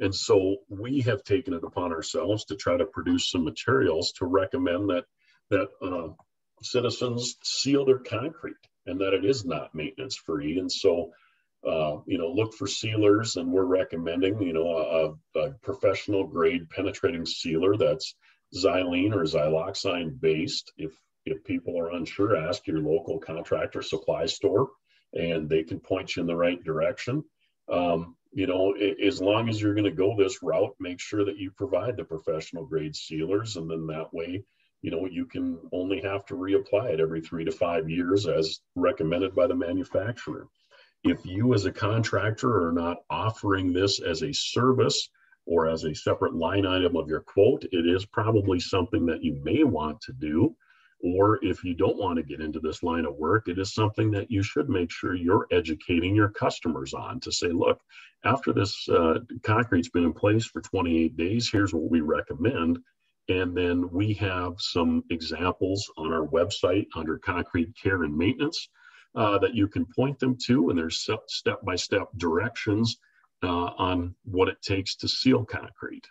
And so we have taken it upon ourselves to try to produce some materials to recommend that citizens seal their concrete, and that it is not maintenance free. And so, look for sealers, and we're recommending, a professional grade penetrating sealer that's xylene or xyloxime based. If people are unsure, ask your local contractor supply store, and they can point you in the right direction. you know, as long as you're going to go this route, make sure that you provide the professional grade sealers, and then that way, you know, you can only have to reapply it every 3 to 5 years as recommended by the manufacturer. If you as a contractor are not offering this as a service or as a separate line item of your quote, it is probably something that you may want to do. Or if you don't want to get into this line of work, it is something that you should make sure you're educating your customers on, to say, look, after this concrete's been in place for 28 days, here's what we recommend. And then we have some examples on our website under concrete care and maintenance that you can point them to. And there's step-by-step directions on what it takes to seal concrete.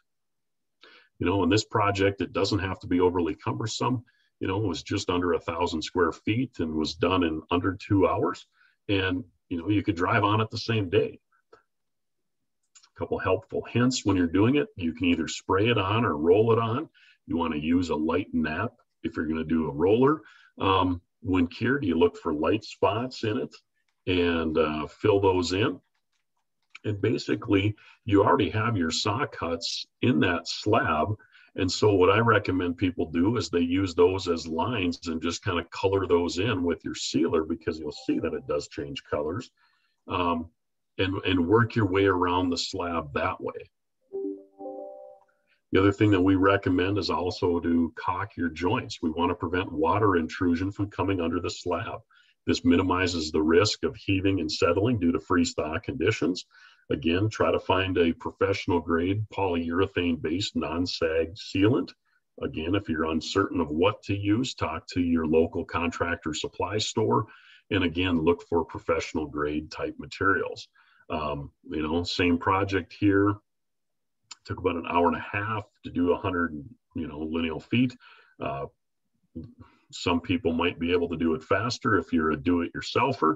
You know, in this project, it doesn't have to be overly cumbersome. You know, it was just under 1,000 square feet and was done in under 2 hours. And, you know, you could drive on it the same day. A couple helpful hints when you're doing it: you can either spray it on or roll it on. You want to use a light nap if you're going to do a roller. When cured, you look for light spots in it and fill those in. And basically, you already have your saw cuts in that slab. And so what I recommend people do is they use those as lines and just kind of color those in with your sealer, because you'll see that it does change colors, and work your way around the slab that way. The other thing that we recommend is also to caulk your joints. We want to prevent water intrusion from coming under the slab. This minimizes the risk of heaving and settling due to freeze-thaw conditions. Again, try to find a professional grade polyurethane-based non-sag sealant. Again, if you're uncertain of what to use, talk to your local contractor supply store. And again, look for professional grade type materials. You know, same project here. Took about an hour and a half to do 100, you know, lineal feet. Some people might be able to do it faster if you're a do-it-yourselfer.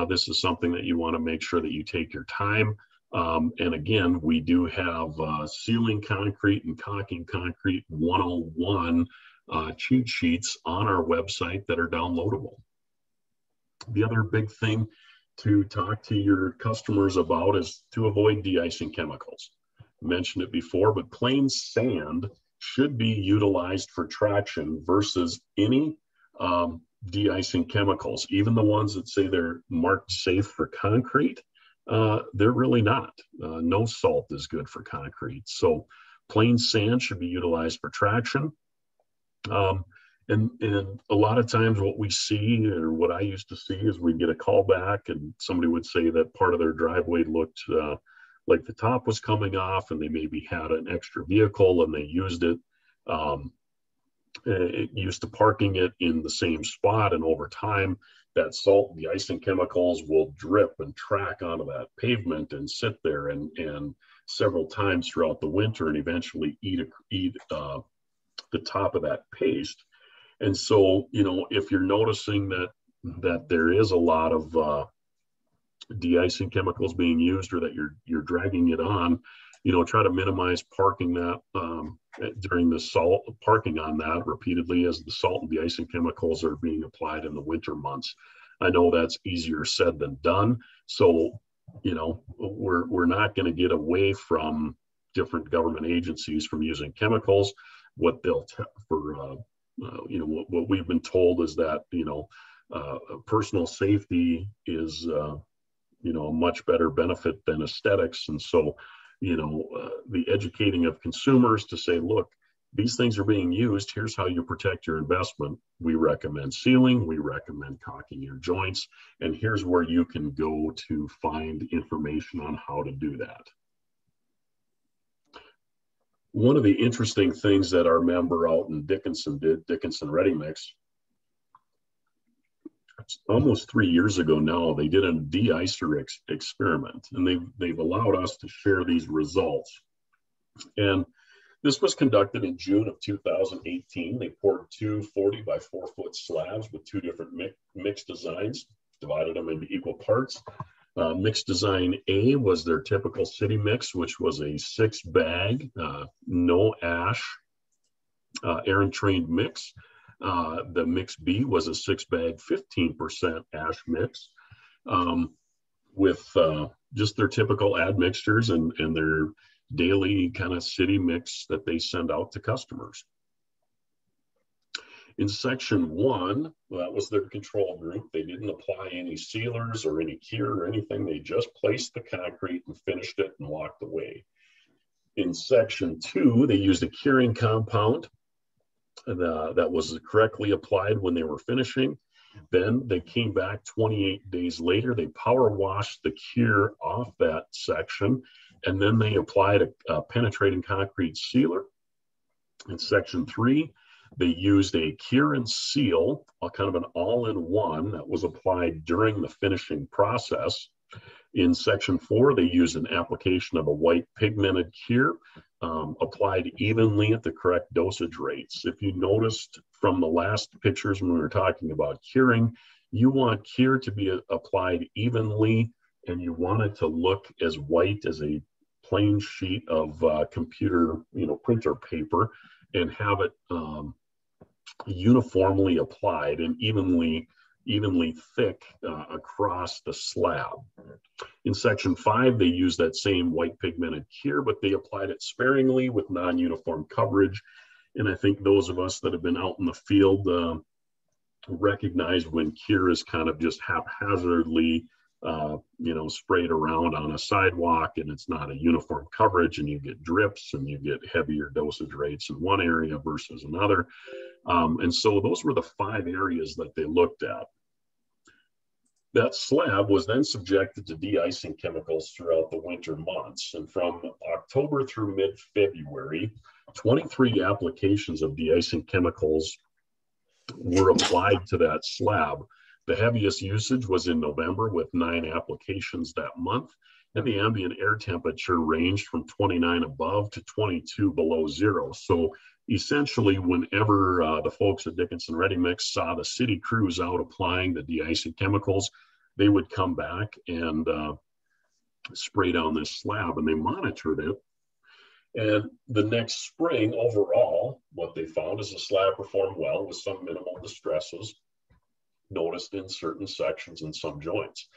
This is something that you want to make sure that you take your time. And again, we do have sealing concrete and caulking concrete 101 cheat sheets on our website that are downloadable. The other big thing to talk to your customers about is to avoid de-icing chemicals. I mentioned it before, but plain sand should be utilized for traction versus any de-icing chemicals. Even the ones that say they're marked safe for concrete, they're really not. No salt is good for concrete. So plain sand should be utilized for traction. And a lot of times what we see, or what I used to see, is we'd get a call back and somebody would say that part of their driveway looked like the top was coming off, and they maybe had an extra vehicle and they used it. Used to parking it in the same spot, and over time that salt and the icing chemicals will drip and track onto that pavement and sit there and several times throughout the winter, and eventually eat the top of that paste. And so, you know, if you're noticing that there is a lot of de-icing chemicals being used, or that you're dragging it on, you know, try to minimize parking that during the parking on that repeatedly, as the salt and de-icing chemicals are being applied in the winter months. I know that's easier said than done. So, you know, we're not going to get away from different government agencies from using chemicals. What they'll you know, what we've been told is that, you know, personal safety is you know, a much better benefit than aesthetics. And so, you know, the educating of consumers to say, look, these things are being used. Here's how you protect your investment. We recommend sealing. We recommend caulking your joints. And here's where you can go to find information on how to do that. One of the interesting things that our member out in Dickinson did, Dickinson Ready Mix, almost 3 years ago now, they did a de-icer experiment, and they've allowed us to share these results. And this was conducted in June of 2018. They poured two 40 by 4 foot slabs with two different mix designs, divided them into equal parts. Mix design A was their typical city mix, which was a 6-bag, no ash, air trained mix. The mix B was a 6-bag, 15% ash mix with just their typical admixtures and their daily kind of city mix that they send out to customers. In section 1, well, that was their control group. They didn't apply any sealers or any cure or anything. They just placed the concrete and finished it and walked away. In section 2, they used a curing compound that was correctly applied when they were finishing. Then they came back 28 days later. They power washed the cure off that section, and then they applied a penetrating concrete sealer. In section 3, they used a cure and seal, kind of an all-in-one that was applied during the finishing process. In section 4, they used an application of a white pigmented cure, applied evenly at the correct dosage rates. If you noticed from the last pictures when we were talking about curing, you want cure to be applied evenly, and you want it to look as white as a plain sheet of computer, printer paper, and have it uniformly applied and evenly thick across the slab. In section 5, they used that same white pigmented cure, but they applied it sparingly with non-uniform coverage. And I think those of us that have been out in the field recognize when cure is kind of just haphazardly sprayed around on a sidewalk, and it's not a uniform coverage, and you get drips and you get heavier dosage rates in one area versus another. And so those were the 5 areas that they looked at. That slab was then subjected to de-icing chemicals throughout the winter months. And from October through mid-February, 23 applications of de-icing chemicals were applied to that slab. The heaviest usage was in November with 9 applications that month, and the ambient air temperature ranged from 29 above to 22 below zero. So essentially, whenever the folks at Dickinson Ready Mix saw the city crews out applying the de-icing chemicals, they would come back and spray down this slab, and they monitored it. And the next spring, overall, what they found is the slab performed well with some minimal distresses noticed in certain sections and some joints.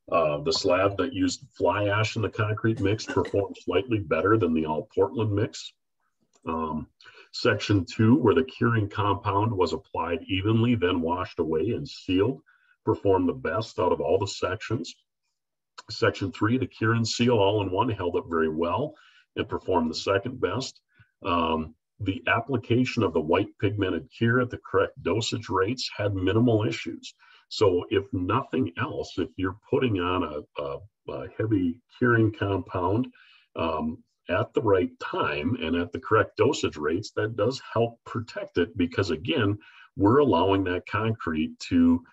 The slab that used fly ash in the concrete mix performed slightly better than the all Portland mix. Section 2, where the curing compound was applied evenly, then washed away and sealed, performed the best out of all the sections. Section 3, the cure and seal all-in-one held up very well and performed the second best. The application of the white pigmented cure at the correct dosage rates had minimal issues. So if nothing else, if you're putting on a heavy curing compound at the right time and at the correct dosage rates, that does help protect it, because again, we're allowing that concrete to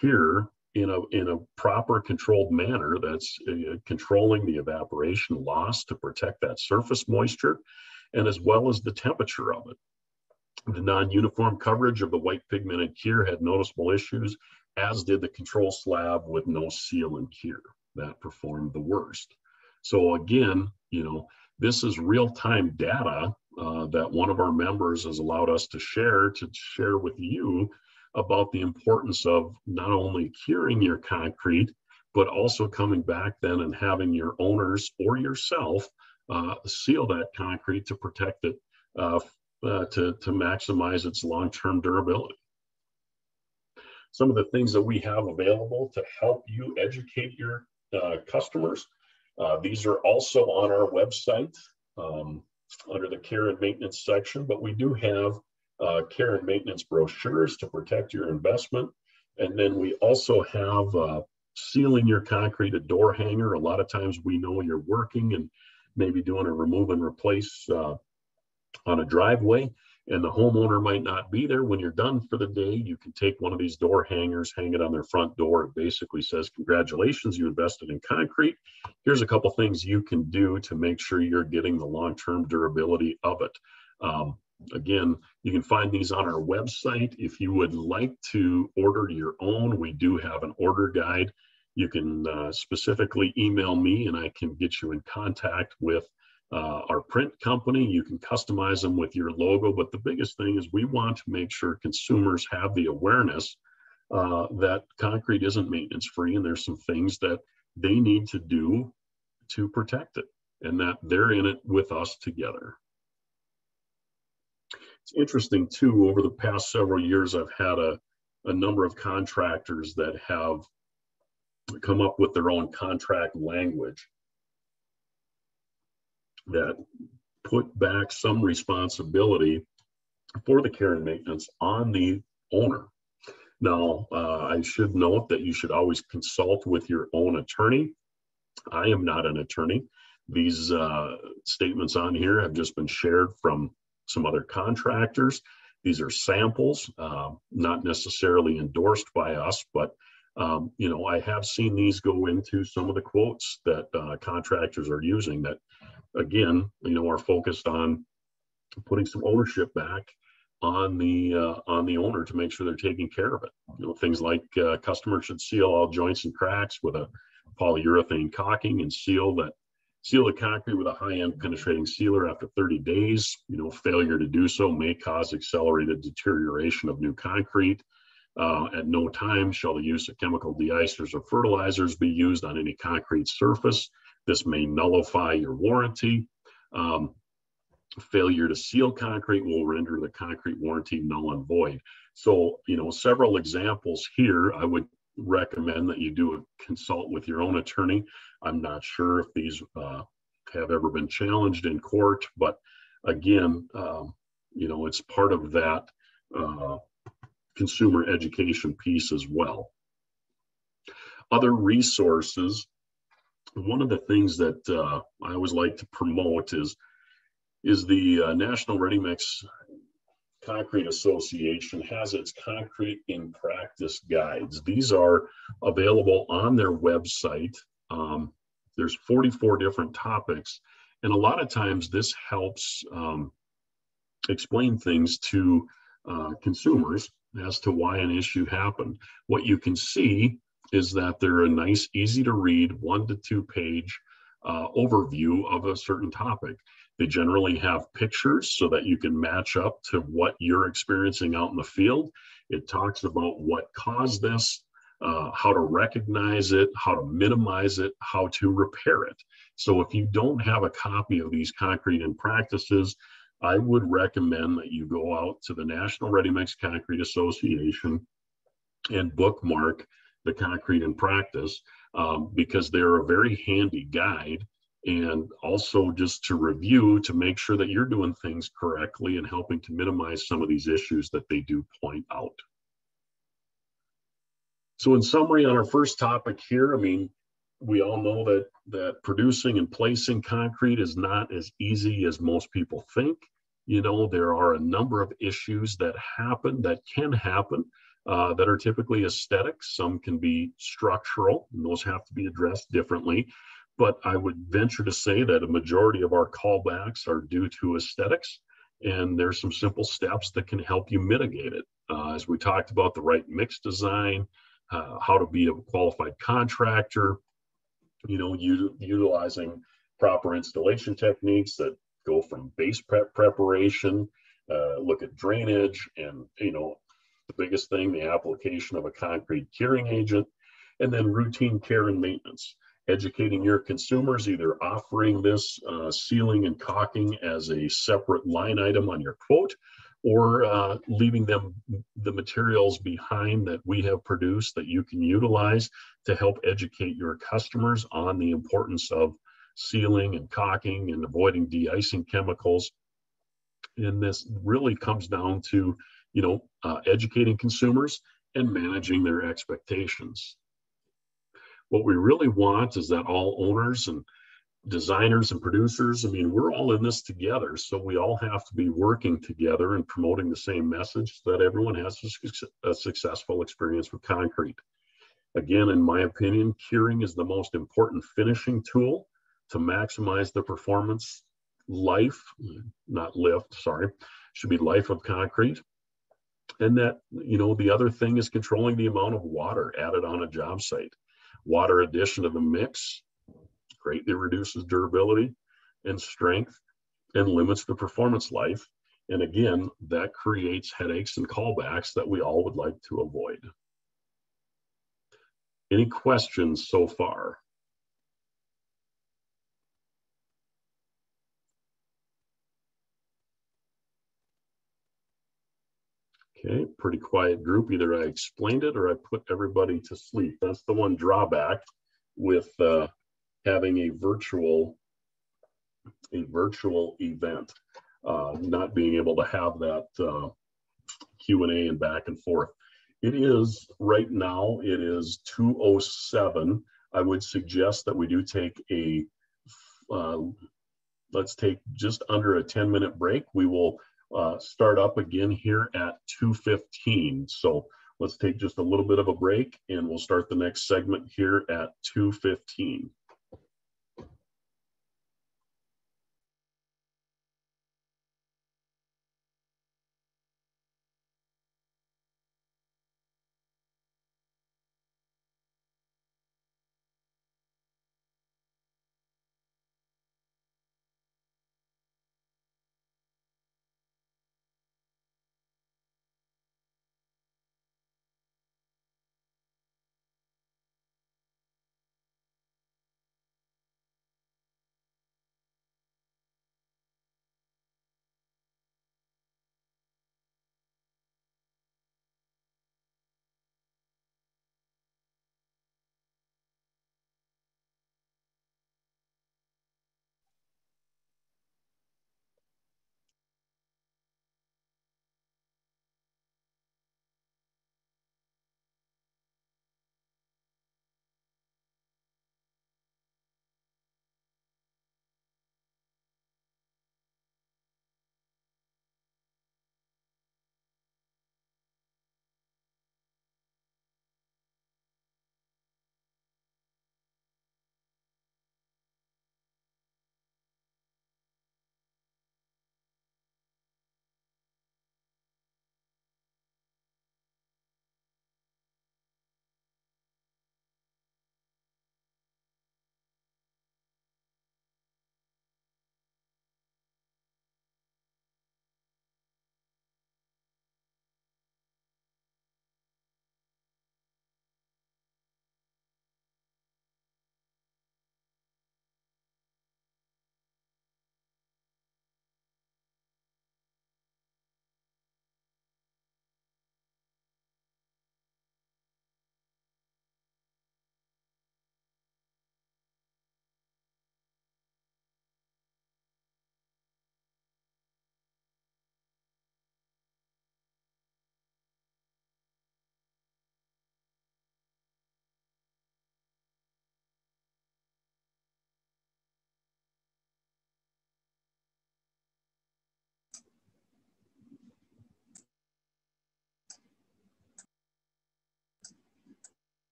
cure in a proper controlled manner that's controlling the evaporation loss to protect that surface moisture, and as well as the temperature of it. The non-uniform coverage of the white pigmented cure had noticeable issues, as did the control slab with no seal and cure. That performed the worst. So again, this is real-time data that one of our members has allowed us to share with you about the importance of not only curing your concrete, but also coming back then and having your owners or yourself seal that concrete to protect it, to maximize its long-term durability. Some of the things that we have available to help you educate your customers, these are also on our website under the care and maintenance section, but we do have care and maintenance brochures to protect your investment. And then we also have sealing your concrete, a door hanger. A lot of times we know you're working and maybe doing a remove and replace on a driveway, and the homeowner might not be there when you're done for the day. You can take one of these door hangers, hang it on their front door. It basically says, congratulations, you invested in concrete. Here's a couple things you can do to make sure you're getting the long-term durability of it. Again, you can find these on our website. If you would like to order your own, we do have an order guide. You can specifically email me and I can get you in contact with our print company. You can customize them with your logo, but the biggest thing is we want to make sure consumers have the awareness that concrete isn't maintenance free, and there's some things that they need to do to protect it, and that they're in it with us together. It's interesting too, over the past several years, I've had a number of contractors that have come up with their own contract language that put back some responsibility for the care and maintenance on the owner. Now, I should note that you should always consult with your own attorney. I am not an attorney. These statements on here have just been shared from some other contractors. These are samples, not necessarily endorsed by us, but you know, I have seen these go into some of the quotes that contractors are using that, again, you know, are focused on putting some ownership back on the owner to make sure they're taking care of it. You know, things like customers should seal all joints and cracks with a polyurethane caulking and seal the concrete with a high-end penetrating sealer after 30 days. You know, failure to do so may cause accelerated deterioration of new concrete. At no time shall the use of chemical deicers or fertilizers be used on any concrete surface. This may nullify your warranty. Failure to seal concrete will render the concrete warranty null and void. So, you know, several examples here. I would recommend that you do a consult with your own attorney. I'm not sure if these have ever been challenged in court, but again, you know, it's part of that consumer education piece as well. Other resources. One of the things that I always like to promote is the National Ready Mix Concrete Association has its concrete in practice guides. These are available on their website. There's 44 different topics, and a lot of times this helps explain things to consumers as to why an issue happened. What you can see is that they're a nice, easy to read 1 to 2 page overview of a certain topic. They generally have pictures so that you can match up to what you're experiencing out in the field. It talks about what caused this, how to recognize it, how to minimize it, how to repair it. So if you don't have a copy of these concrete in practices, I would recommend that you go out to the National Ready Mix Concrete Association and bookmark the concrete in practice because they're a very handy guide, and also just to review to make sure that you're doing things correctly and helping to minimize some of these issues that they do point out. So in summary, on our first topic here, I mean, we all know that producing and placing concrete is not as easy as most people think. You know, there are a number of issues that can happen, that are typically aesthetic. Some can be structural, and those have to be addressed differently. But I would venture to say that a majority of our callbacks are due to aesthetics, and there's some simple steps that can help you mitigate it. As we talked about, the right mix design, how to be a qualified contractor, you know, utilizing proper installation techniques that go from base preparation, look at drainage, and, you know, the biggest thing, the application of a concrete curing agent, and then routine care and maintenance. Educating your consumers, either offering this sealing and caulking as a separate line item on your quote, or leaving them the materials behind that we have produced that you can utilize to help educate your customers on the importance of sealing and caulking and avoiding de-icing chemicals. And this really comes down to, you know, educating consumers and managing their expectations. What we really want is that all owners and designers and producers, I mean, we're all in this together. So we all have to be working together and promoting the same message so that everyone has a successful experience with concrete. Again, in my opinion, curing is the most important finishing tool to maximize the performance life, not lift, sorry, should be life of concrete. And that, you know, the other thing is controlling the amount of water added on a job site. Water addition to the mix greatly reduces durability and strength and limits the performance life. And again, that creates headaches and callbacks that we all would like to avoid. Any questions so far? Okay, pretty quiet group. Either I explained it or I put everybody to sleep. That's the one drawback with having a virtual event, not being able to have that Q&A and back and forth. It is right now, it is 2:07. I would suggest that we do take a, let's take just under a 10-minute break. We will start up again here at 2:15. So let's take just a little bit of a break and we'll start the next segment here at 2:15.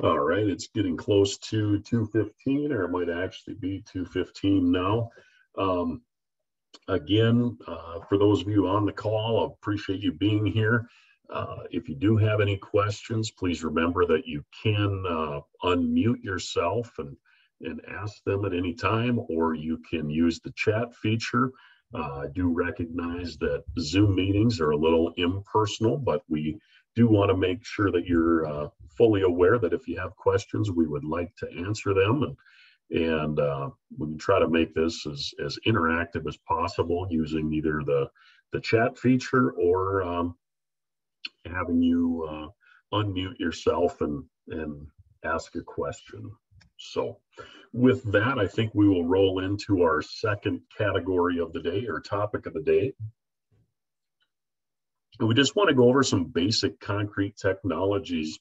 All right, it's getting close to 2:15, or it might actually be 2:15 now. Um, Again, for those of you on the call, I appreciate you being here. If you do have any questions, please remember that you can unmute yourself and ask them at any time, or you can use the chat feature. I do recognize that Zoom meetings are a little impersonal, but we do want to make sure that you're fully aware that if you have questions, we would like to answer them. And we can try to make this as interactive as possible using either the chat feature or having you unmute yourself and ask a question. So with that, I think we will roll into our second category of the day, or topic of the day. And we just want to go over some basic concrete technologies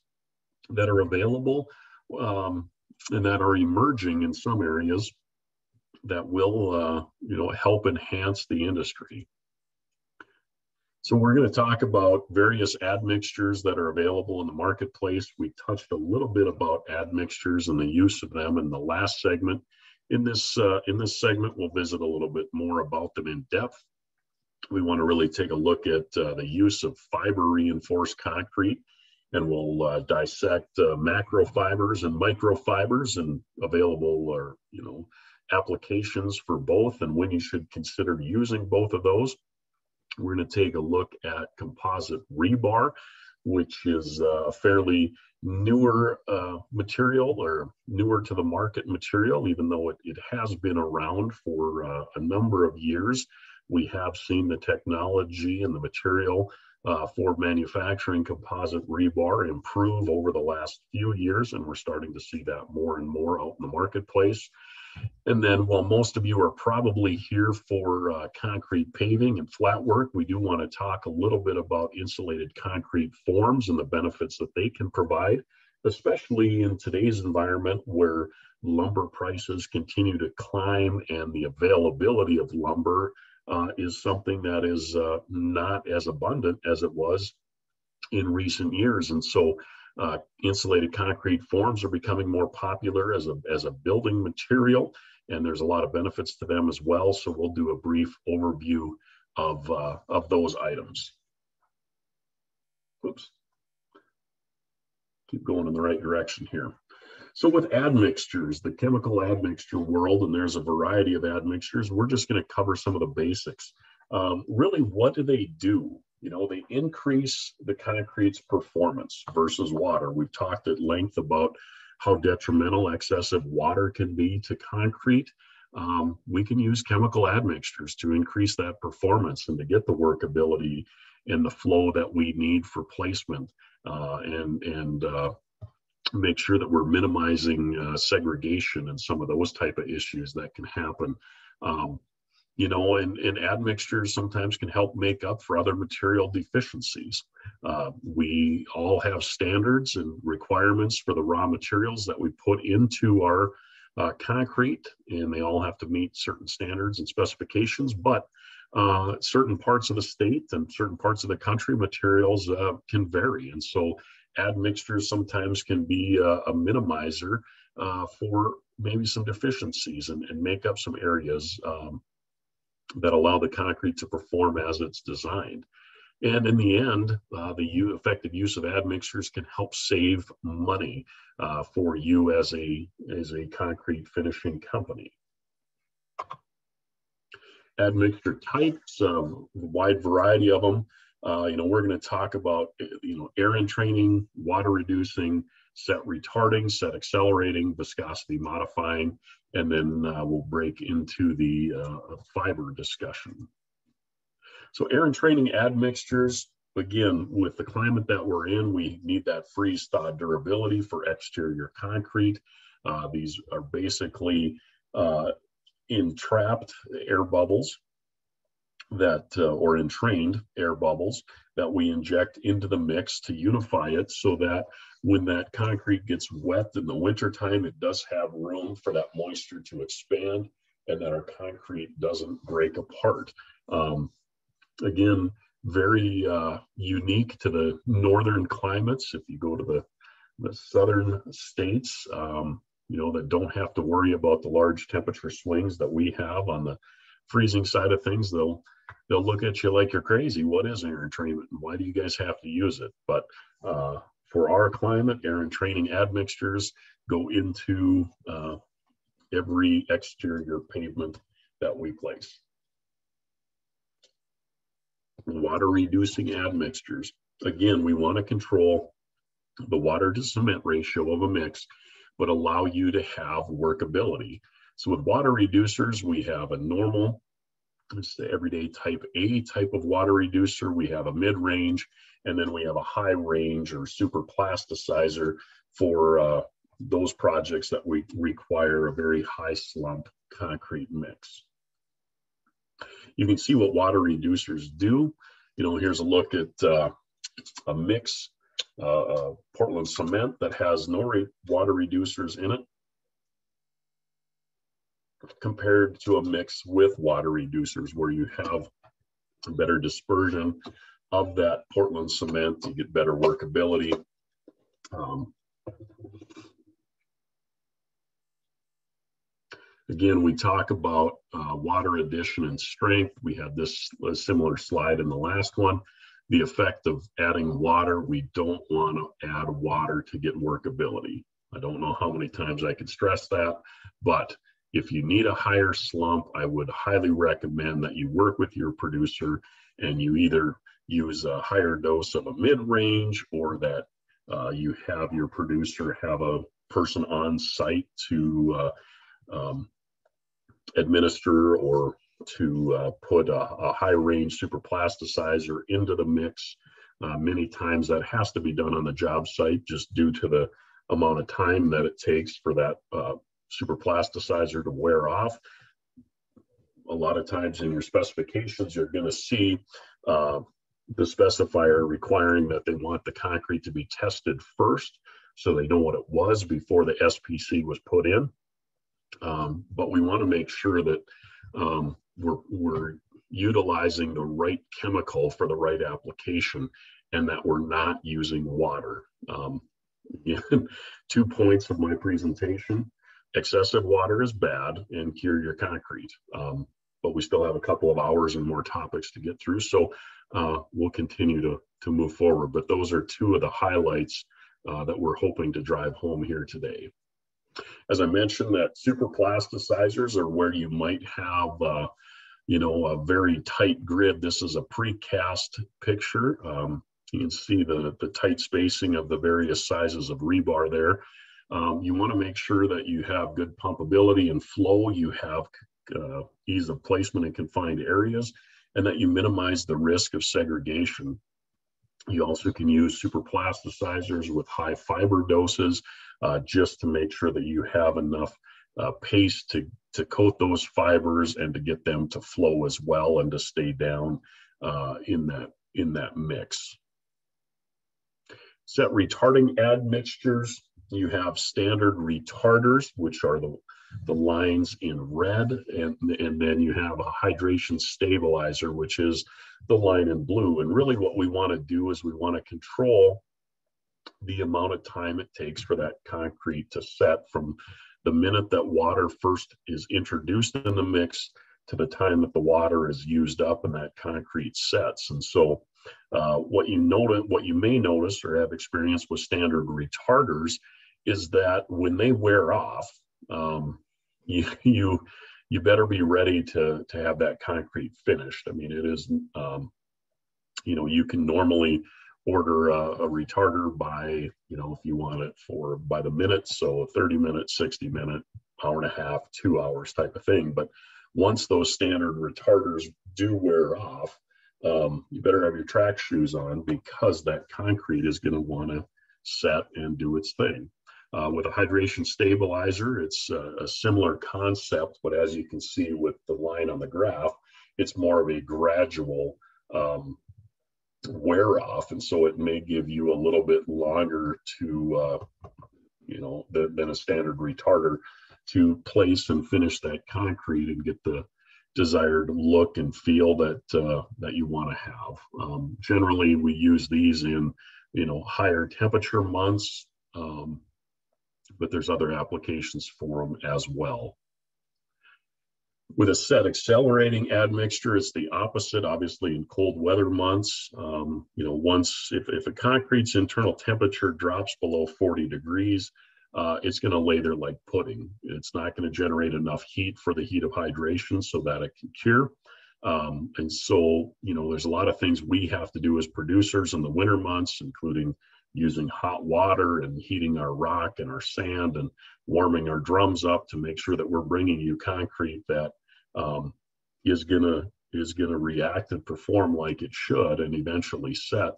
that are available and that are emerging in some areas that will help enhance the industry. So we're going to talk about various admixtures that are available in the marketplace. We touched a little bit about admixtures and the use of them in the last segment. In this segment, we'll visit a little bit more about them in depth. We want to really take a look at the use of fiber reinforced concrete, and we'll dissect macro fibers and microfibers and available applications for both and when you should consider using both of those. We're going to take a look at composite rebar, which is a fairly newer material, or newer to the market material, even though it has been around for a number of years. We have seen the technology and the material for manufacturing composite rebar improve over the last few years, and we're starting to see that more and more out in the marketplace. And then while most of you are probably here for concrete paving and flat work, we do want to talk a little bit about insulated concrete forms and the benefits that they can provide, especially in today's environment where lumber prices continue to climb and the availability of lumber is something that is not as abundant as it was in recent years. And so insulated concrete forms are becoming more popular as a building material, and there's a lot of benefits to them as well. So we'll do a brief overview of those items. Oops. Keep going in the right direction here. So with admixtures, the chemical admixture world, and there's a variety of admixtures, we're just going to cover some of the basics. Really, what do they do? They increase the concrete's performance versus water. We've talked at length about how detrimental excessive water can be to concrete. We can use chemical admixtures to increase that performance and to get the workability and the flow that we need for placement and make sure that we're minimizing segregation and some of those type of issues that can happen. And admixtures sometimes can help make up for other material deficiencies. We all have standards and requirements for the raw materials that we put into our concrete, and they all have to meet certain standards and specifications, but certain parts of the state and certain parts of the country, materials can vary. And so admixtures sometimes can be a minimizer for maybe some deficiencies and make up some areas that allow the concrete to perform as it's designed. And in the end, the effective use of admixtures can help save money for you as a concrete finishing company. Admixture types, a wide variety of them. We're going to talk about, air entraining, water reducing, set retarding, set accelerating, viscosity modifying, and then we'll break into the fiber discussion. So air entraining admixtures, again, with the climate that we're in, we need that freeze-thaw durability for exterior concrete. These are basically entrapped air bubbles that, or entrained air bubbles that we inject into the mix to unify it so that when that concrete gets wet in the wintertime, it does have room for that moisture to expand and that our concrete doesn't break apart. Again, very unique to the northern climates. If you go to the southern states, that don't have to worry about the large temperature swings that we have on the freezing side of things, they'll look at you like you're crazy. What is air entrainment, and why do you guys have to use it? But for our climate, air entraining admixtures go into every exterior pavement that we place. Water reducing admixtures. Again, we want to control the water to cement ratio of a mix, but allow you to have workability. So with water reducers, we have a normal, it's the everyday type A type of water reducer. We have a mid-range, and then we have a high range or super plasticizer for those projects that we require a very high slump concrete mix. You can see what water reducers do. Here's a look at a mix, Portland cement that has no water reducers in it, compared to a mix with water reducers where you have better dispersion of that Portland cement. You get better workability. Again, we talk about water addition and strength. We had this similar slide in the last one. The effect of adding water, we don't want to add water to get workability. I don't know how many times I could stress that, but if you need a higher slump, I would highly recommend that you work with your producer and you either use a higher dose of a mid-range, or that you have your producer have a person on site to administer or to put a high range super plasticizer into the mix. Many times that has to be done on the job site just due to the amount of time that it takes for that super plasticizer to wear off. A lot of times in your specifications, you're going to see the specifier requiring that they want the concrete to be tested first, so they know what it was before the SPC was put in. But we want to make sure that we're utilizing the right chemical for the right application, and that we're not using water. 2 points of my presentation: excessive water is bad, and cure your concrete. But we still have a couple of hours and more topics to get through, so we'll continue to move forward. But those are two of the highlights that we're hoping to drive home here today. As I mentioned, that super plasticizers are where you might have a very tight grid. This is a precast picture. You can see the tight spacing of the various sizes of rebar there. You want to make sure that you have good pumpability and flow, you have ease of placement in confined areas, and that you minimize the risk of segregation. You also can use super plasticizers with high fiber doses just to make sure that you have enough paste to coat those fibers and to get them to flow as well and to stay down in that mix. Set retarding admixtures. You have standard retarders, which are the lines in red, and then you have a hydration stabilizer, which is the line in blue. And really what we want to do is we want to control the amount of time it takes for that concrete to set from the minute that water first is introduced in the mix to the time that the water is used up and that concrete sets. And so what you may notice or have experienced with standard retarders is that when they wear off, you better be ready to have that concrete finished. I mean, it is, you can normally order a retarder by, if you want it by the minute, so a 30-minute, 60-minute, hour and a half, 2 hours type of thing. But once those standard retarders do wear off, you better have your track shoes on, because that concrete is going to want to set and do its thing. With a hydration stabilizer, it's a similar concept, but as you can see with the line on the graph, it's more of a gradual wear off, and so it may give you a little bit longer to than a standard retarder to place and finish that concrete and get the desired look and feel that you want to have. Generally, we use these in higher temperature months, but there's other applications for them as well. With a set accelerating admixture, it's the opposite, obviously in cold weather months. Once if a concrete's internal temperature drops below 40 degrees, it's going to lay there like pudding. It's not going to generate enough heat for the heat of hydration so that it can cure. And so, there's a lot of things we have to do as producers in the winter months, including using hot water and heating our rock and our sand and warming our drums up to make sure that we're bringing you concrete that is gonna react and perform like it should and eventually set.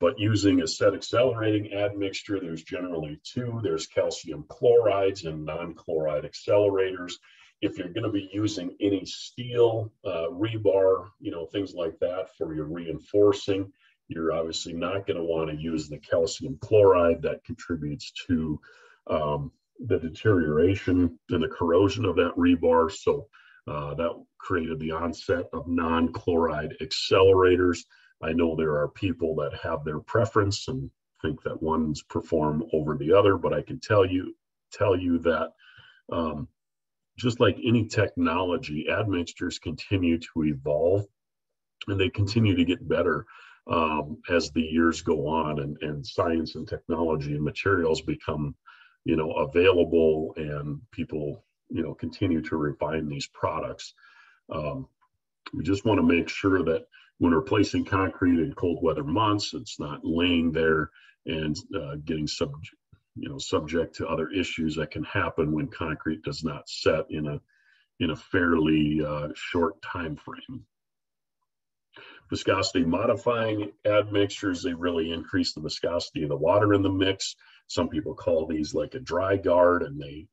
But using a set accelerating admixture, there's generally two. There's calcium chlorides and non-chloride accelerators. If you're going to be using any steel, rebar, things like that for your reinforcing, you're obviously not going to want to use the calcium chloride that contributes to the deterioration and the corrosion of that rebar. So that created the onset of non-chloride accelerators. I know there are people that have their preference and think that one's perform over the other, but I can tell you that just like any technology, admixtures continue to evolve and they continue to get better as the years go on and science and technology and materials become, available, and people, continue to refine these products. We just want to make sure that when we're placing concrete in cold weather months, it's not laying there and getting subject to other issues that can happen when concrete does not set in a fairly short time frame. Viscosity modifying admixtures, they really increase the viscosity of the water in the mix. Some people call these like a dry guard, and they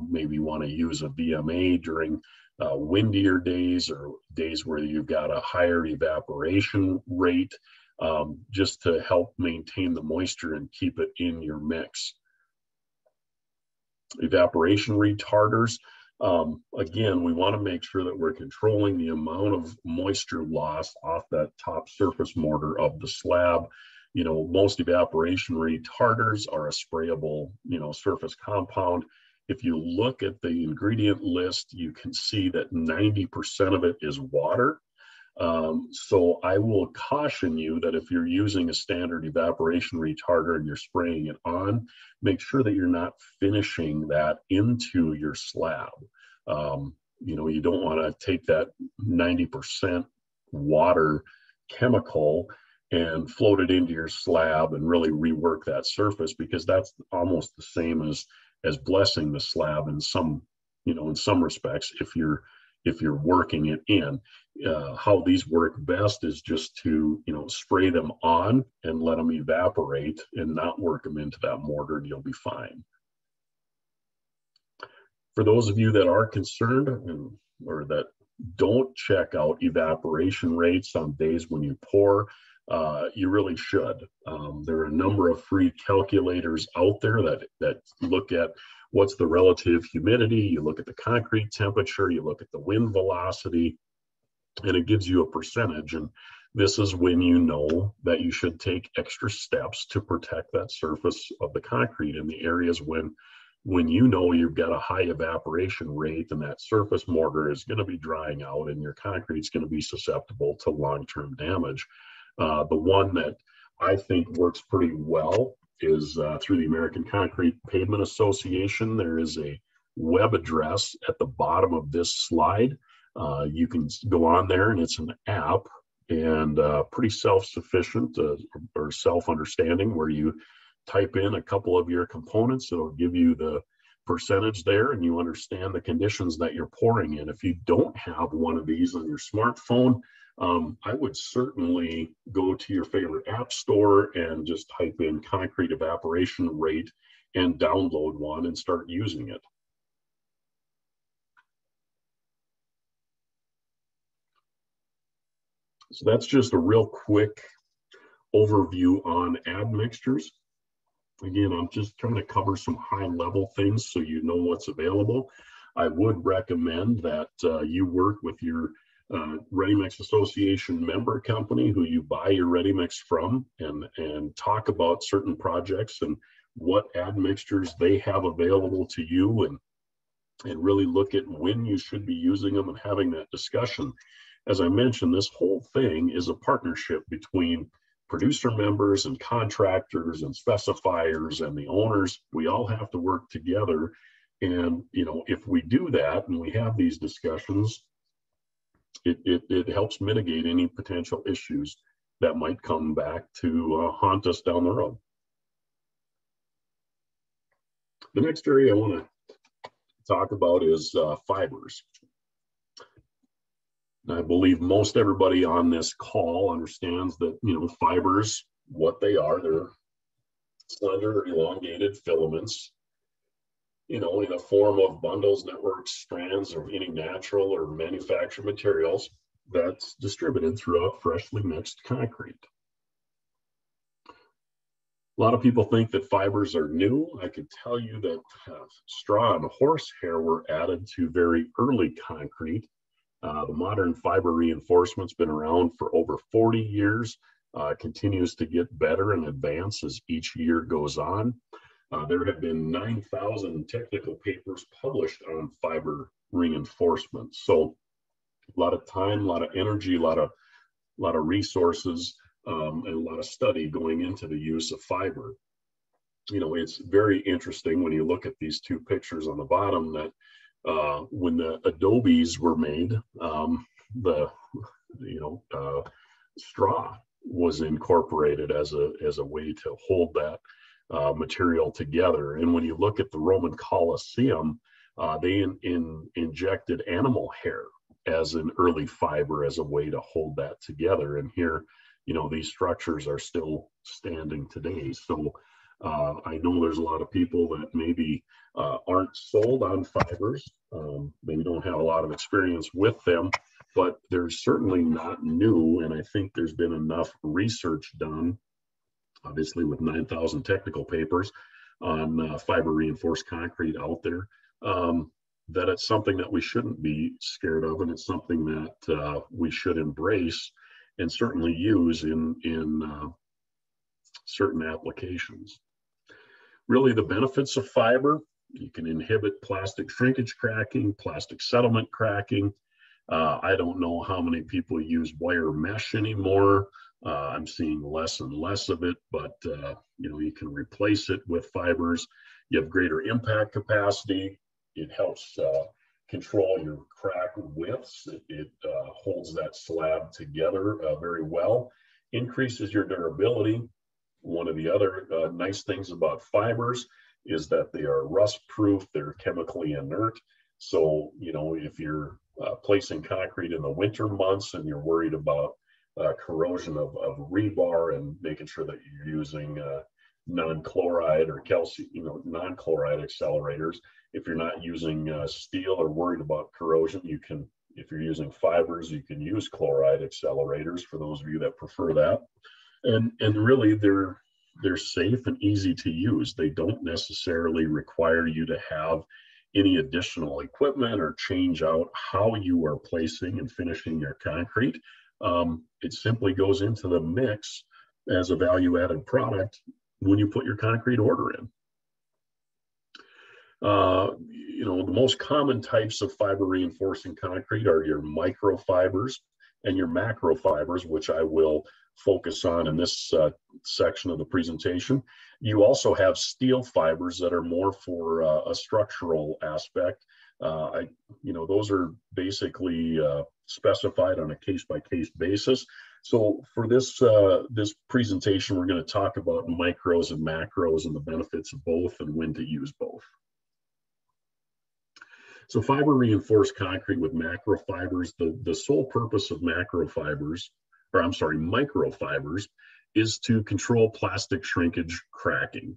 maybe want to use a VMA during windier days or days where you've got a higher evaporation rate, just to help maintain the moisture and keep it in your mix. Evaporation retarders, again, we want to make sure that we're controlling the amount of moisture loss off that top surface mortar of the slab. Most evaporation retarders are a sprayable, surface compound. If you look at the ingredient list, you can see that 90% of it is water. So I will caution you that if you're using a standard evaporation retarder and you're spraying it on, make sure that you're not finishing that into your slab. You don't want to take that 90% water chemical and float it into your slab and really rework that surface, because that's almost the same as blessing the slab in some respects if you're working it in. How these work best is just to spray them on and let them evaporate and not work them into that mortar, and you'll be fine. For those of you that are concerned or that don't check out evaporation rates on days when you pour, you really should. There are a number of free calculators out there that look at what's the relative humidity, you look at the concrete temperature, you look at the wind velocity, and it gives you a percentage. And this is when you know that you should take extra steps to protect that surface of the concrete in the areas when you've got a high evaporation rate and that surface mortar is going to be drying out and your concrete's going to be susceptible to long-term damage. The one that I think works pretty well is through the American Concrete Pavement Association. There is a web address at the bottom of this slide. You can go on there, and it's an app, and pretty self-sufficient or self-understanding, where you type in a couple of your components. It'll give you the percentage there, and you understand the conditions that you're pouring in. If you don't have one of these on your smartphone, I would certainly go to your favorite app store and just type in concrete evaporation rate and download one and start using it. So that's just a real quick overview on admixtures. Again, I'm just trying to cover some high-level things so you know what's available. I would recommend that you work with your Ready Mix Association member company who you buy your ready mix from, and talk about certain projects and what admixtures they have available to you, and really look at when you should be using them and having that discussion. As I mentioned, this whole thing is a partnership between producer members and contractors and specifiers and the owners. We all have to work together. And, you know, if we do that and we have these discussions, it helps mitigate any potential issues that might come back to haunt us down the road. The next area I want to talk about is fibers. I believe most everybody on this call understands that, you know, fibers, what they are, they're slender, elongated filaments, you know, in the form of bundles, networks, strands, or any natural or manufactured materials that's distributed throughout freshly mixed concrete. A lot of people think that fibers are new. I could tell you that straw and horsehair were added to very early concrete. The modern fiber reinforcement's been around for over 40 years, continues to get better and advance as each year goes on. There have been 9,000 technical papers published on fiber reinforcement. So a lot of time, a lot of energy, a lot of resources, and a lot of study going into the use of fiber. You know, it's very interesting when you look at these two pictures on the bottom that when the adobes were made, straw was incorporated as a way to hold that material together. And when you look at the Roman Colosseum, they injected animal hair as an early fiber as a way to hold that together. And here, you know, these structures are still standing today. So I know there's a lot of people that maybe aren't sold on fibers. Maybe don't have a lot of experience with them, but they're certainly not new. And I think there's been enough research done, obviously with 9,000 technical papers on fiber reinforced concrete out there, that it's something that we shouldn't be scared of. And it's something that we should embrace and certainly use in certain applications. Really, the benefits of fiber: you can inhibit plastic shrinkage cracking, plastic settlement cracking. I don't know how many people use wire mesh anymore. I'm seeing less and less of it, but you know, you can replace it with fibers. You have greater impact capacity. It helps control your crack widths. It holds that slab together very well. Increases your durability. One of the other nice things about fibers is that they are rust proof, they're chemically inert. So, you know, if you're placing concrete in the winter months and you're worried about corrosion of rebar and making sure that you're using non-chloride or calcium, you know, non-chloride accelerators. If you're not using steel or worried about corrosion, you can, if you're using fibers, you can use chloride accelerators for those of you that prefer that. And really, they're safe and easy to use. They don't necessarily require you to have any additional equipment or change out how you are placing and finishing your concrete. It simply goes into the mix as a value-added product when you put your concrete order in. You know, the most common types of fiber reinforcing concrete are your microfibers and your macrofibers, which I will focus on in this section of the presentation. You also have steel fibers that are more for a structural aspect. You know, those are basically specified on a case-by-case basis. So for this this presentation, we're going to talk about micros and macros and the benefits of both and when to use both. So fiber reinforced concrete with macrofibers, the sole purpose of microfibers is to control plastic shrinkage cracking.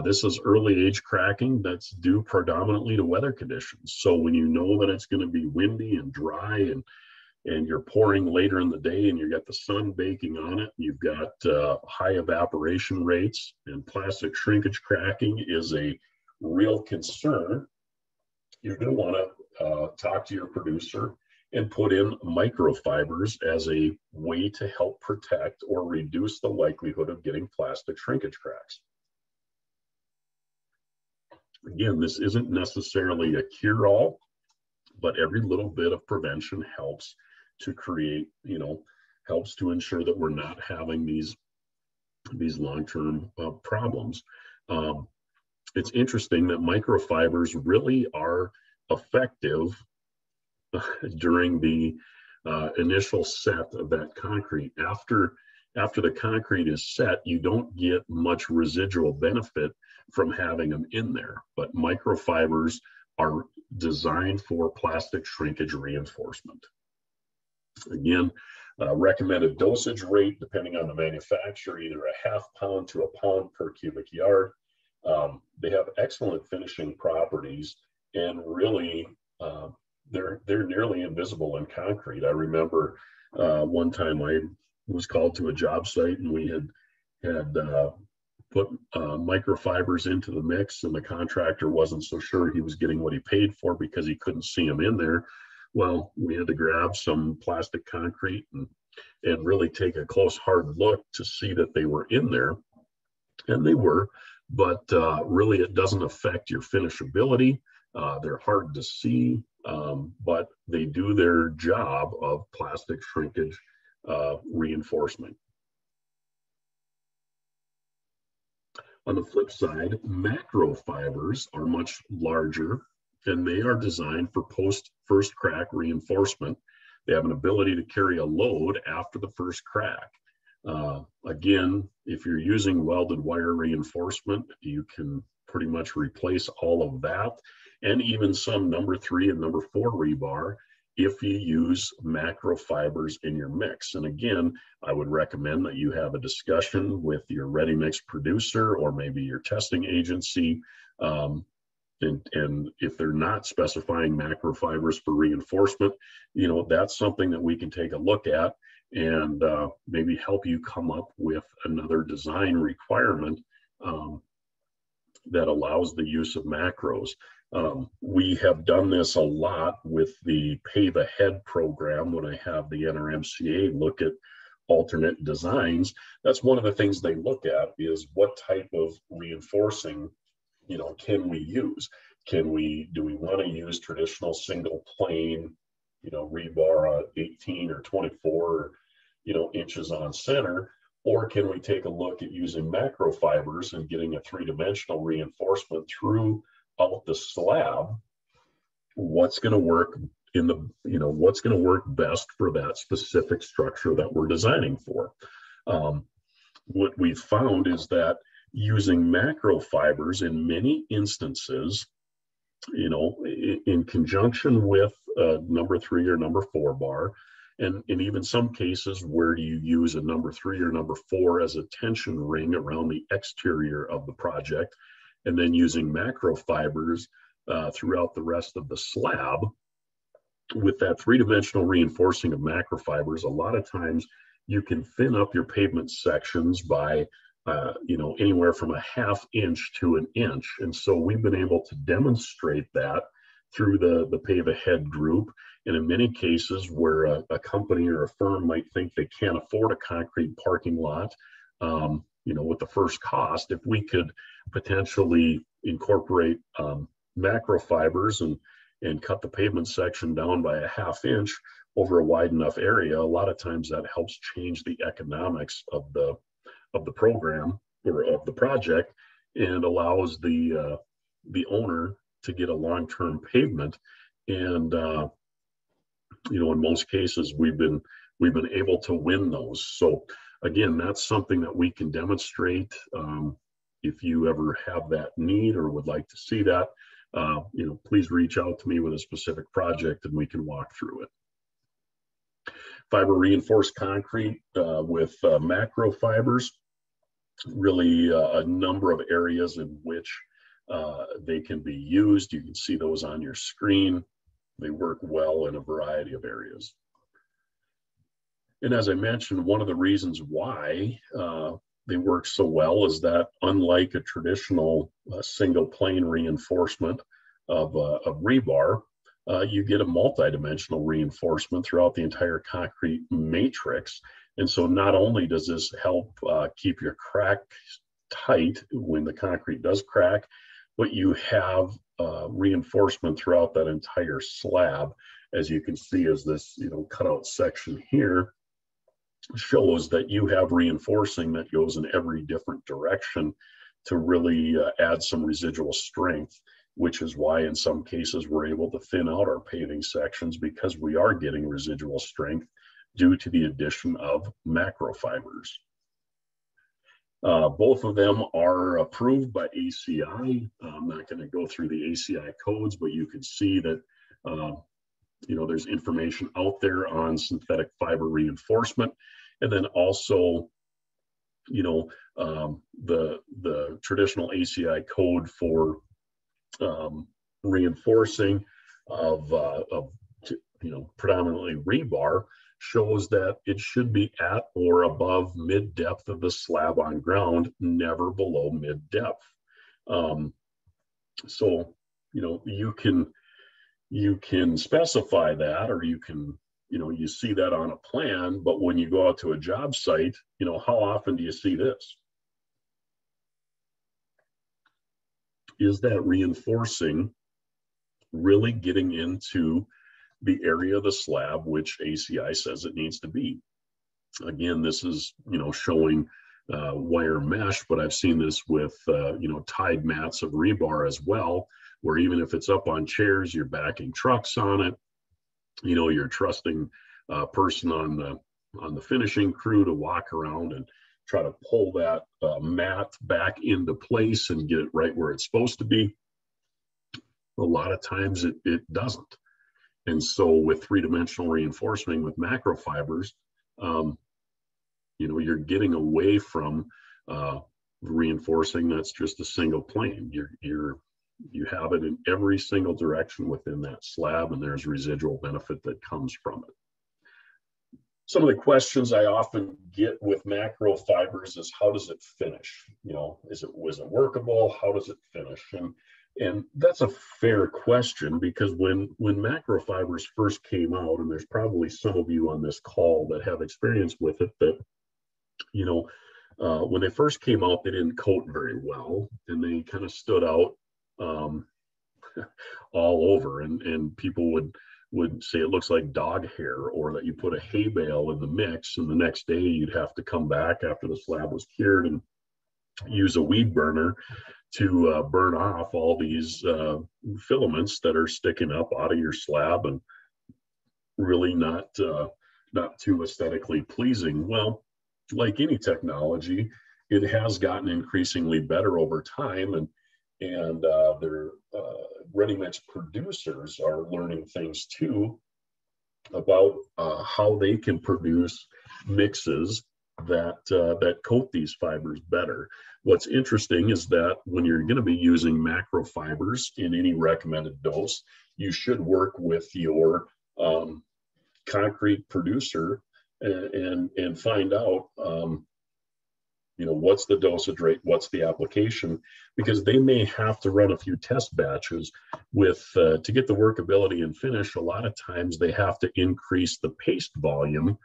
This is early age cracking that's due predominantly to weather conditions. So when you know that it's going to be windy and dry and you're pouring later in the day and you've got the sun baking on it, you've got high evaporation rates, and plastic shrinkage cracking is a real concern, you're going to want to talk to your producer and put in microfibers as a way to help protect or reduce the likelihood of getting plastic shrinkage cracks. Again, this isn't necessarily a cure-all, but every little bit of prevention helps to create, helps to ensure that we're not having these long-term problems. It's interesting that microfibers really are effective during the initial set of that concrete. After the concrete is set, you don't get much residual benefit from having them in there, but microfibers are designed for plastic shrinkage reinforcement. Again, recommended dosage rate, depending on the manufacturer, either a ½ pound to a pound per cubic yard. They have excellent finishing properties, and really, they're nearly invisible in concrete. I remember one time I was called to a job site, and we had put microfibers into the mix, and the contractor wasn't so sure he was getting what he paid for because he couldn't see them in there. Well, we had to grab some plastic concrete and really take a close, hard look to see that they were in there, and they were. But really, it doesn't affect your finishability. They're hard to see, but they do their job of plastic shrinkage reinforcement. On the flip side, macro fibers are much larger, and they are designed for first crack reinforcement. They have an ability to carry a load after the first crack. Again, if you're using welded wire reinforcement, you can pretty much replace all of that, and even some number 3 and number 4 rebar if you use macro fibers in your mix. And again, I would recommend that you have a discussion with your ready mix producer or maybe your testing agency. And if they're not specifying macro fibers for reinforcement, that's something that we can take a look at and maybe help you come up with another design requirement that allows the use of macros. We have done this a lot with the Pave Ahead program. When I have the NDRM&CPA look at alternate designs, that's one of the things they look at is what type of reinforcing can we use? Do we want to use traditional single plane, rebar 18 or 24, inches on center, or can we take a look at using macro fibers and getting a 3-dimensional reinforcement throughout the slab? What's going to work what's going to work best for that specific structure that we're designing for? What we've found is that using macro fibers in many instances, in conjunction with number 3 or number 4 bar, and in even some cases where you use a number 3 or number 4 as a tension ring around the exterior of the project, and then using macro fibers throughout the rest of the slab, with that 3-dimensional reinforcing of macro fibers, a lot of times you can thin up your pavement sections by anywhere from a ½ inch to an inch. And so we've been able to demonstrate that through the Pave Ahead group. And in many cases where a company or a firm might think they can't afford a concrete parking lot, with the first cost, if we could potentially incorporate macro fibers and cut the pavement section down by a ½ inch over a wide enough area, a lot of times that helps change the economics of the program or of the project, and allows the owner to get a long-term pavement. And in most cases we've been able to win those. So again, that's something that we can demonstrate. If you ever have that need or would like to see that, please reach out to me with a specific project and we can walk through it. Fiber reinforced concrete with macro fibers, really a number of areas in which they can be used. You can see those on your screen. They work well in a variety of areas. And as I mentioned, one of the reasons why they work so well is that, unlike a traditional single plane reinforcement of rebar, you get a multi-dimensional reinforcement throughout the entire concrete matrix. And so not only does this help keep your crack tight when the concrete does crack, but you have reinforcement throughout that entire slab. As you can see, as this cutout section here shows that you have reinforcing that goes in every different direction to really add some residual strength, which is why in some cases we're able to thin out our paving sections, because we are getting residual strength due to the addition of macro fibers. Both of them are approved by ACI. I'm not going to go through the ACI codes, but you can see that there's information out there on synthetic fiber reinforcement, and then also the traditional ACI code for reinforcing of predominantly rebar shows that it should be at or above mid depth of the slab on ground, never below mid depth. So you can specify that, or you can you see that on a plan, but when you go out to a job site, how often do you see this? Is that reinforcing really getting into the area of the slab which ACI says it needs to be? Again, this is showing wire mesh, but I've seen this with tied mats of rebar as well, where even if it's up on chairs, you're backing trucks on it. You're trusting a person on the finishing crew to walk around and try to pull that mat back into place and get it right where it's supposed to be. A lot of times it doesn't. And so with three-dimensional reinforcement with macro fibers, you're getting away from reinforcing that's just a single plane. You have it in every single direction within that slab, and there's residual benefit that comes from it. Some of the questions I often get with macro fibers is, how does it finish? Was it workable? How does it finish? And that's a fair question, because when macro fibers first came out, and there's probably some of you on this call that have experience with it, that when they first came out, they didn't coat very well, and they kind of stood out all over, and people would say it looks like dog hair, or that you put a hay bale in the mix, and the next day you'd have to come back after the slab was cured and use a weed burner to burn off all these filaments that are sticking up out of your slab, and really not too aesthetically pleasing. Well, like any technology, it has gotten increasingly better over time, and their ready-mix producers are learning things too about how they can produce mixes that coat these fibers better. What's interesting is that when you're going to be using macro fibers in any recommended dose, you should work with your concrete producer and find out what's the dosage rate, what's the application, because they may have to run a few test batches with to get the workability and finish. A lot of times they have to increase the paste volume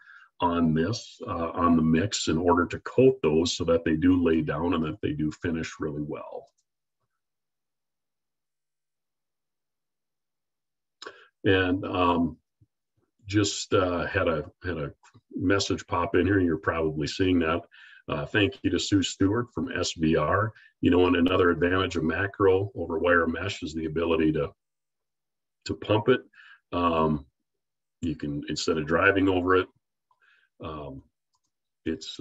on the mix in order to coat those, so that they do lay down and that they do finish really well. And just had a message pop in here, and you're probably seeing that. Thank you to Sue Stewart from SVR. And another advantage of macro over wire mesh is the ability to pump it. You can, instead of driving over it, it's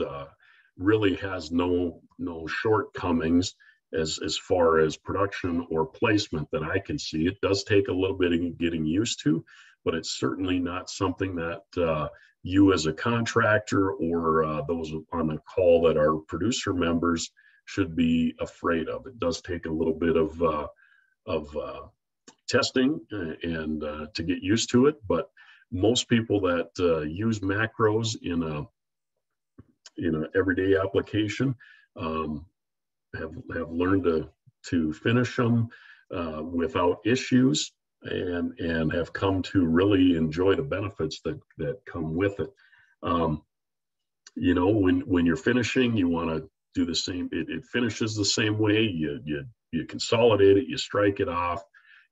really has no shortcomings as far as production or placement that I can see. It does take a little bit of getting used to, but it's certainly not something that you as a contractor or those on the call that are producer members should be afraid of. It does take a little bit of testing and to get used to it, but most people that use macros in a everyday application have learned to finish them without issues, and have come to really enjoy the benefits that come with it. When you're finishing, you want to do the same. It finishes the same way. You you consolidate it, you strike it off,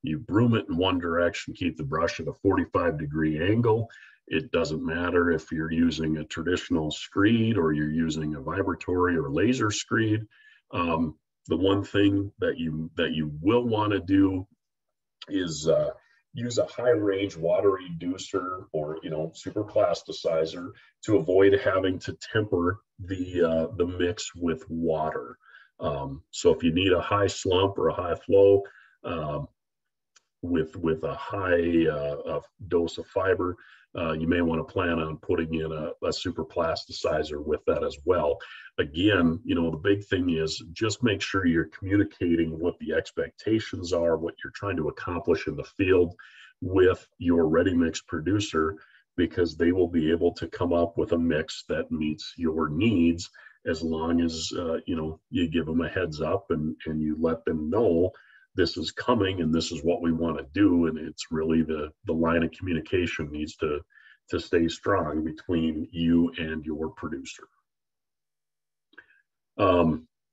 you broom it in one direction, keep the brush at a 45-degree angle. It doesn't matter if you're using a traditional screed or you're using a vibratory or laser screed. The one thing that you will want to do is use a high range water reducer or super plasticizer to avoid having to temper the mix with water. So if you need a high slump or a high flow with a high dose of fiber, you may want to plan on putting in a super plasticizer with that as well. Again, the big thing is just make sure you're communicating what the expectations are, what you're trying to accomplish in the field with your ready mix producer, because they will be able to come up with a mix that meets your needs, as long as you give them a heads up and you let them know this is coming and this is what we want to do. And it's really the line of communication needs to stay strong between you and your producer.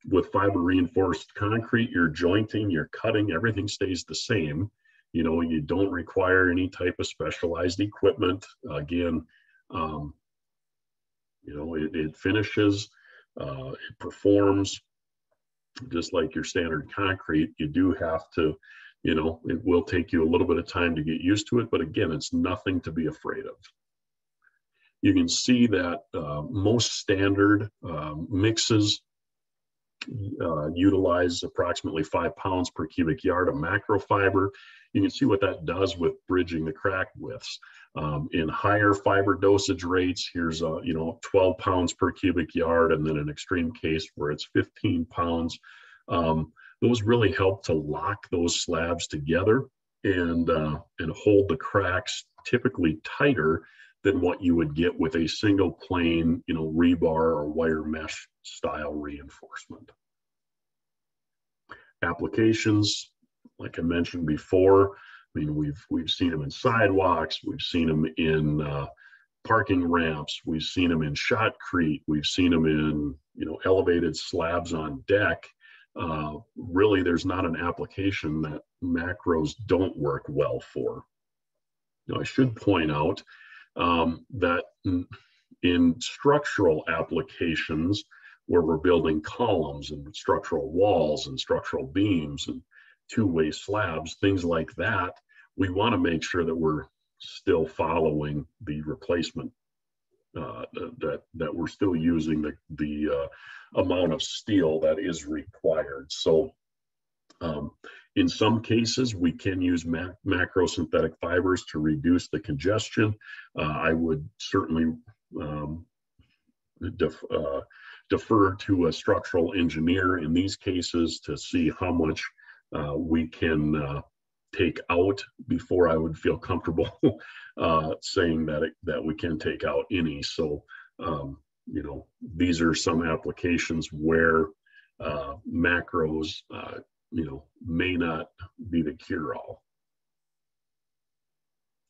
With fiber reinforced concrete, your jointing, your cutting, everything stays the same. You don't require any type of specialized equipment. Again, it finishes, it performs just like your standard concrete. You do have to, it will take you a little bit of time to get used to it, but again, it's nothing to be afraid of. You can see that most standard mixes utilize approximately 5 pounds per cubic yard of macro fiber. You can see what that does with bridging the crack widths. In higher fiber dosage rates, here's 12 pounds per cubic yard, and then an extreme case where it's 15 pounds. Those really help to lock those slabs together and hold the cracks typically tighter than what you would get with a single plane, rebar or wire mesh style reinforcement. Applications, like I mentioned before, we've seen them in sidewalks, we've seen them in parking ramps, we've seen them in shotcrete, we've seen them in elevated slabs on deck. Really, there's not an application that macros don't work well for. Now, I should point out that in structural applications, where we're building columns and structural walls and structural beams and two-way slabs, things like that, we want to make sure that we're still following the replacement, that we're still using the amount of steel that is required. So in some cases, we can use macro synthetic fibers to reduce the congestion. I would certainly defer to a structural engineer in these cases to see how much we can take out before I would feel comfortable saying that we can take out any. So, these are some applications where macros, may not be the cure-all.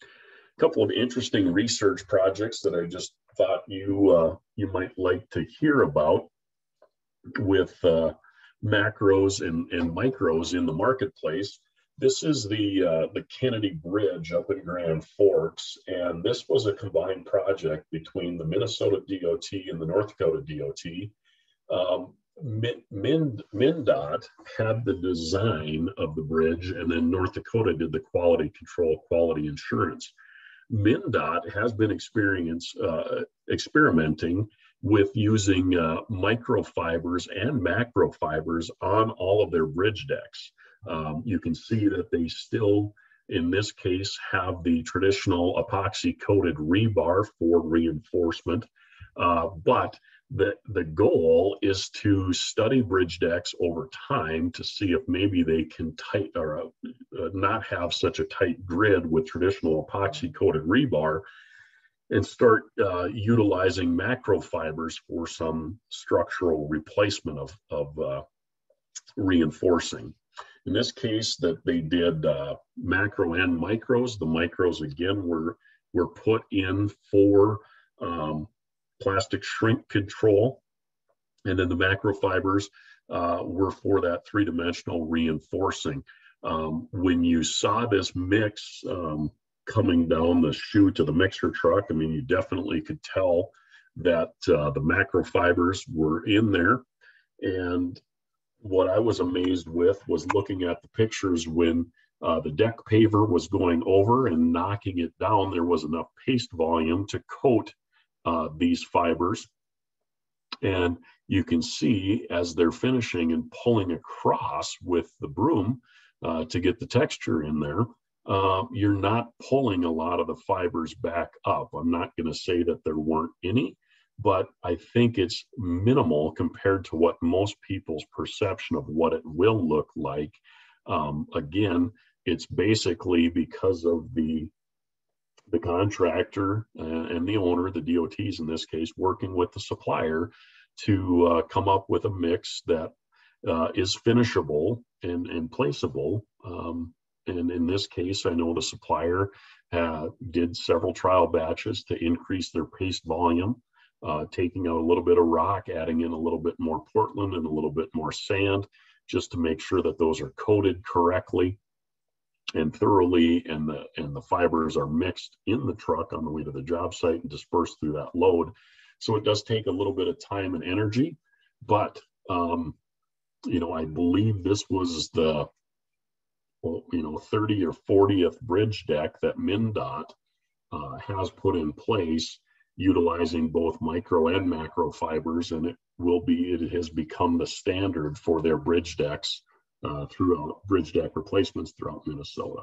A couple of interesting research projects that I just thought you might like to hear about with macros and micros in the marketplace. This is the Kennedy Bridge up in Grand Forks, and this was a combined project between the Minnesota DOT and the North Dakota DOT. MnDOT had the design of the bridge, and then North Dakota did the quality control, quality insurance. MnDOT has been experimenting with using microfibers and macro fibers on all of their bridge decks. You can see that they still, in this case, have the traditional epoxy coated rebar for reinforcement, but the goal is to study bridge decks over time to see if maybe they can not have such a tight grid with traditional epoxy coated rebar, and start utilizing macro fibers for some structural replacement of reinforcing. In this case, that they did macro and micros. The micros again were put in for plastic shrink control, And then the macro fibers were for that three-dimensional reinforcing. When you saw this mix coming down the chute of the mixer truck, I mean, you definitely could tell that the macro fibers were in there. And what I was amazed with was looking at the pictures when the deck paver was going over and knocking it down, there was enough paste volume to coat these fibers. And you can see as they're finishing and pulling across with the broom to get the texture in there, you're not pulling a lot of the fibers back up. I'm not going to say that there weren't any, but I think it's minimal compared to what most people's perception of what it will look like. Again, it's basically because of the contractor and the owner, the DOTs in this case, working with the supplier to come up with a mix that is finishable and placeable. And in this case, I know the supplier did several trial batches to increase their paste volume, taking out a little bit of rock, adding in a little bit more Portland and a little bit more sand, just to make sure that those are coated correctly and thoroughly, and the fibers are mixed in the truck on the way to the job site and dispersed through that load. So it does take a little bit of time and energy, but I believe this was the 30 or 40th bridge deck that MnDOT has put in place, utilizing both micro and macro fibers, and it has become the standard for their bridge decks throughout bridge deck replacements throughout Minnesota.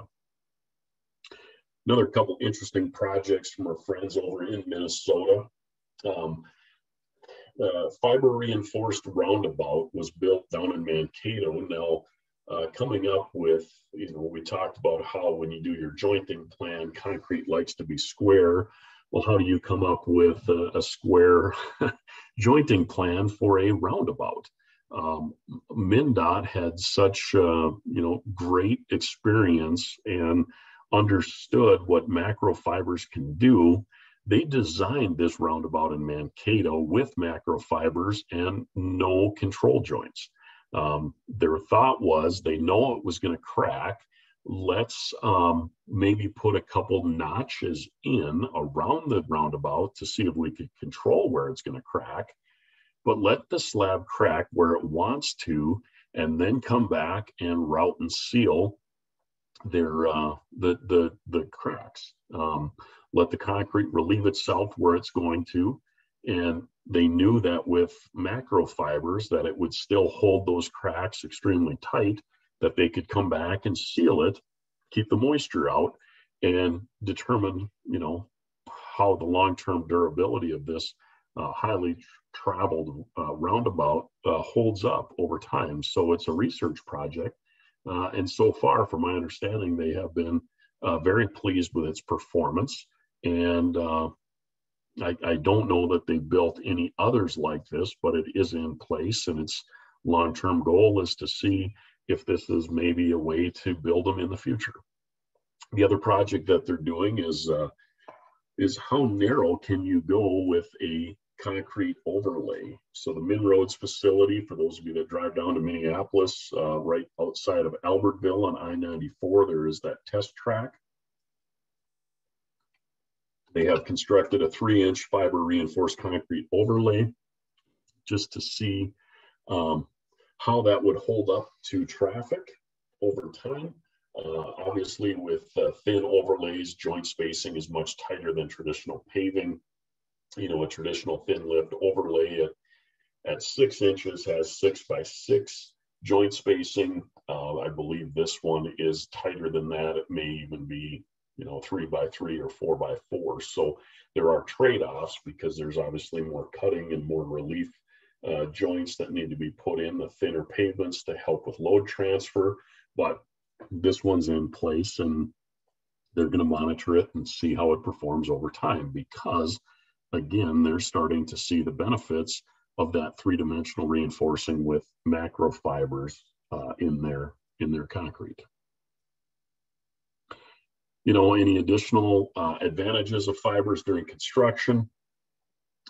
Another couple interesting projects from our friends over in Minnesota. Fiber reinforced roundabout was built down in Mankato. Now, coming up with, we talked about how when you do your jointing plan, concrete likes to be square. Well, how do you come up with a square jointing plan for a roundabout? MnDOT had such great experience and understood what macro fibers can do. They designed this roundabout in Mankato with macro fibers and no control joints. Their thought was, they know it was going to crack. Let's maybe put a couple notches in around the roundabout to see if we could control where it's going to crack, but let the slab crack where it wants to, and then come back and route and seal their the cracks. Let the concrete relieve itself where it's going to, and they knew that with macro fibers that it would still hold those cracks extremely tight, that they could come back and seal it, keep the moisture out, and determine, how the long-term durability of this highly traveled roundabout holds up over time. So it's a research project. And so far, from my understanding, they have been very pleased with its performance. And I don't know that they built any others like this, but it is in place, and its long-term goal is to see if this is maybe a way to build them in the future. The other project that they're doing is how narrow can you go with a concrete overlay. So the Minroads facility, for those of you that drive down to Minneapolis, right outside of Albertville on I-94, there is that test track. They have constructed a 3-inch fiber reinforced concrete overlay just to see how that would hold up to traffic over time. Obviously, with thin overlays, joint spacing is much tighter than traditional paving. A traditional thin lift overlay at 6 inches has 6 by 6 joint spacing. I believe this one is tighter than that. It may even be 3 by 3 or 4 by 4. So there are trade-offs, because there's obviously more cutting and more relief joints that need to be put in the thinner pavements to help with load transfer. But this one's in place, and they're going to monitor it and see how it performs over time, because again, they're starting to see the benefits of that three-dimensional reinforcing with macro fibers in their concrete. Any additional advantages of fibers during construction?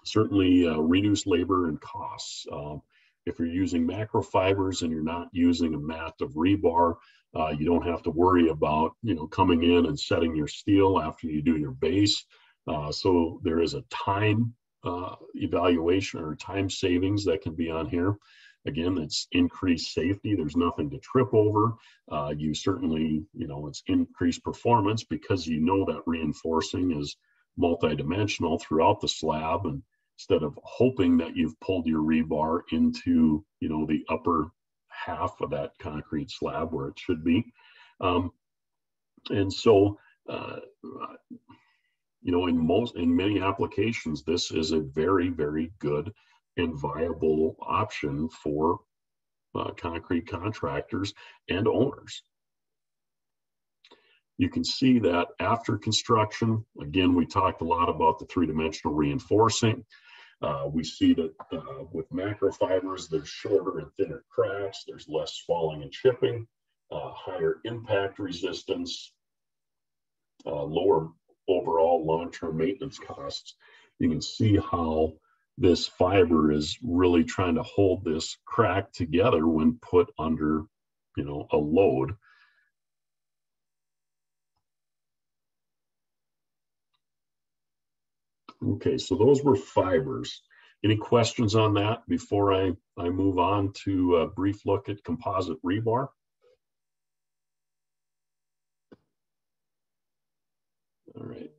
Certainly reduce labor and costs. If you're using macro fibers and you're not using a mat of rebar, you don't have to worry about, coming in and setting your steel after you do your base. So there is a time evaluation or time savings that can be on here. Again, it's increased safety. There's nothing to trip over. You certainly, it's increased performance because that reinforcing is multidimensional throughout the slab, and instead of hoping that you've pulled your rebar into, the upper half of that concrete slab where it should be. And so, in many applications, this is a very, very good and viable option for concrete contractors and owners. You can see that after construction, again, we talked a lot about the three-dimensional reinforcing. We see that with macro fibers, there's shorter and thinner cracks, there's less falling and chipping, higher impact resistance, lower overall long-term maintenance costs. You can see how this fiber is really trying to hold this crack together when put under, a load. Okay, so those were fibers. Any questions on that before I move on to a brief look at composite rebar? All right,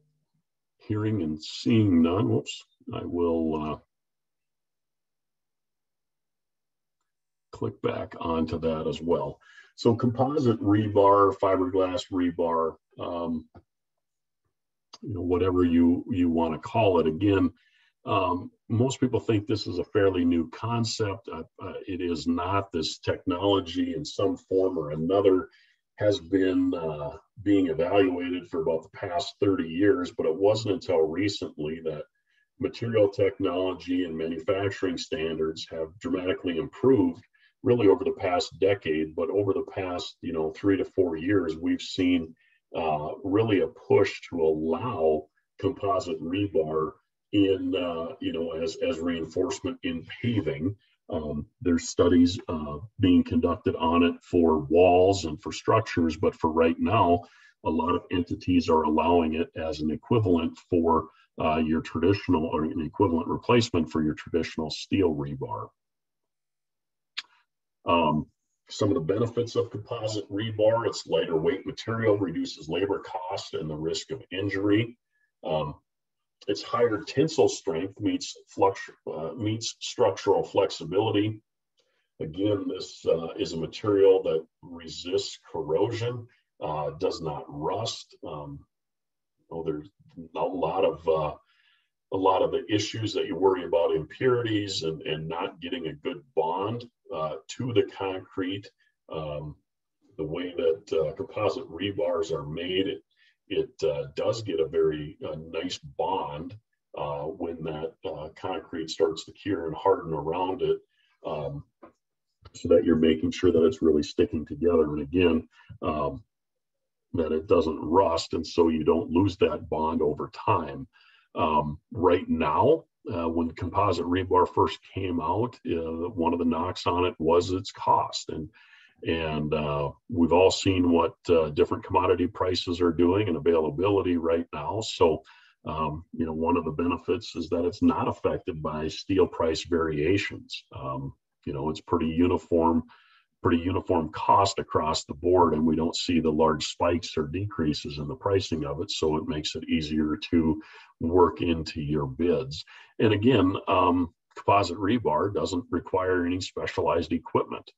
hearing and seeing none. Whoops, I will click back onto that as well. So composite rebar, fiberglass rebar, whatever you want to call it. Again, most people think this is a fairly new concept. It is not. This technology in some form or another has been being evaluated for about the past 30 years, but it wasn't until recently that material technology and manufacturing standards have dramatically improved, really over the past decade. But over the past 3 to 4 years, we've seen really a push to allow composite rebar in as reinforcement in paving. There's studies being conducted on it for walls and for structures, but for right now, a lot of entities are allowing it as an equivalent for your traditional, or an equivalent replacement for your traditional steel rebar. Some of the benefits of composite rebar: it's lighter weight material, reduces labor cost and the risk of injury. Its higher tensile strength meets structural flexibility. Again, this is a material that resists corrosion, does not rust. There's a lot of the issues that you worry about, impurities and not getting a good bond to the concrete. The way that composite rebars are made, it does get a very nice bond when that concrete starts to cure and harden around it, so that you're making sure that it's really sticking together. And again, that it doesn't rust, and so you don't lose that bond over time. Right now, when composite rebar first came out, one of the knocks on it was its cost, and we've all seen what different commodity prices are doing and availability right now. So, one of the benefits is that it's not affected by steel price variations. It's pretty uniform cost across the board, and we don't see the large spikes or decreases in the pricing of it. So it makes it easier to work into your bids. And again, composite rebar doesn't require any specialized equipment.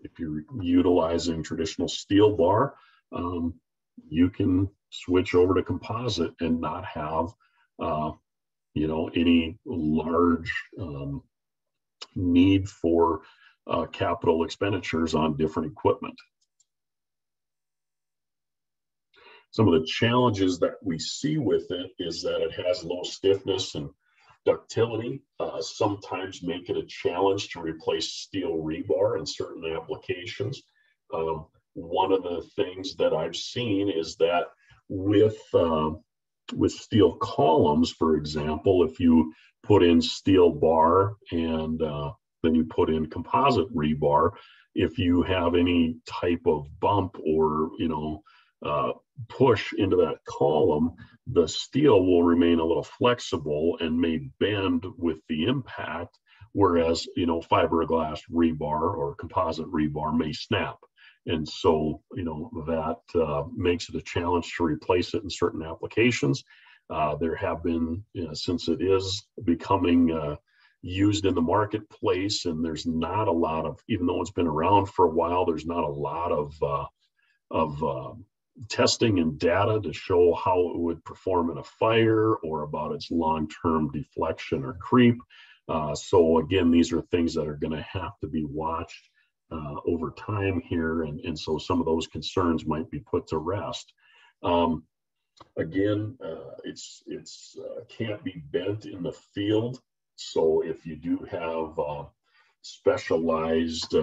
If you're utilizing traditional steel bar, you can switch over to composite and not have, any large need for capital expenditures on different equipment. Some of the challenges that we see with it is that it has low stiffness and ductility, sometimes make it a challenge to replace steel rebar in certain applications. One of the things that I've seen is that with with steel columns, for example, if you put in steel bar and then you put in composite rebar, if you have any type of bump or push into that column, the steel will remain a little flexible and may bend with the impact, whereas fiberglass rebar or composite rebar may snap. And so, that makes it a challenge to replace it in certain applications. There have been, since it is becoming used in the marketplace, and there's not a lot of, even though it's been around for a while, there's not a lot of testing and data to show how it would perform in a fire or about its long-term deflection or creep. So again, these are things that are going to have to be watched over time here, and so some of those concerns might be put to rest. Again, it's can't be bent in the field. So if you do have specialized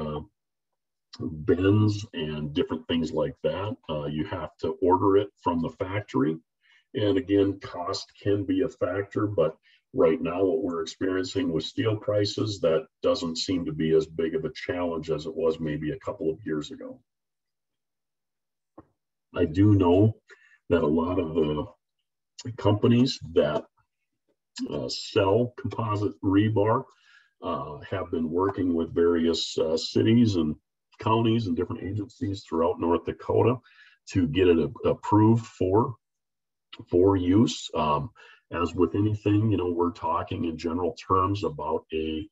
bends and different things like that, you have to order it from the factory. And again, cost can be a factor, but right now what we're experiencing with steel prices, that doesn't seem to be as big of a challenge as it was maybe a couple of years ago. I do know that a lot of the companies that sell composite rebar have been working with various cities and counties and different agencies throughout North Dakota to get it approved for use. As with anything, we're talking in general terms about a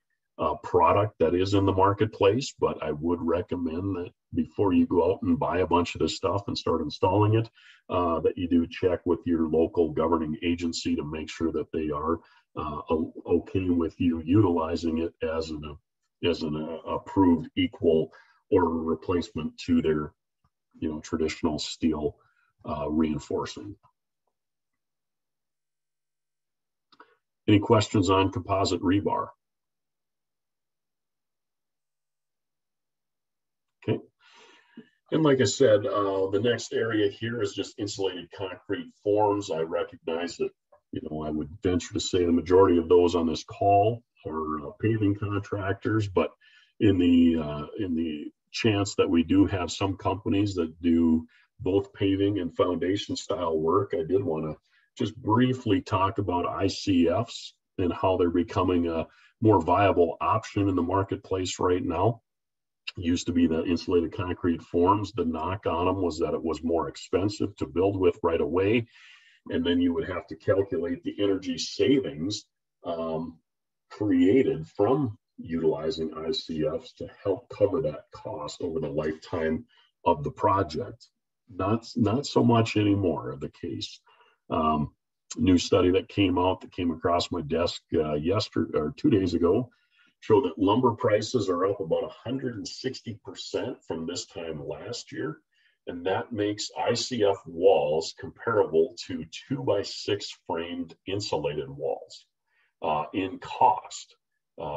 product that is in the marketplace, but I would recommend that before you go out and buy a bunch of this stuff and start installing it, that you do check with your local governing agency to make sure that they are okay with you utilizing it as an approved equal or replacement to their traditional steel reinforcing. Any questions on composite rebar? Okay. And like I said, the next area here is just insulated concrete forms. I recognize that, I would venture to say the majority of those on this call are paving contractors, but in the chance that we do have some companies that do both paving and foundation style work, I did want to just briefly talk about ICFs and how they're becoming a more viable option in the marketplace right now. It used to be the insulated concrete forms. The knock on them was that it was more expensive to build with right away. And then you would have to calculate the energy savings created from utilizing ICFs to help cover that cost over the lifetime of the project. Not so much anymore the case. New study that came across my desk yesterday or 2 days ago showed that lumber prices are up about 160% from this time last year, and that makes ICF walls comparable to 2x6 framed insulated walls in cost.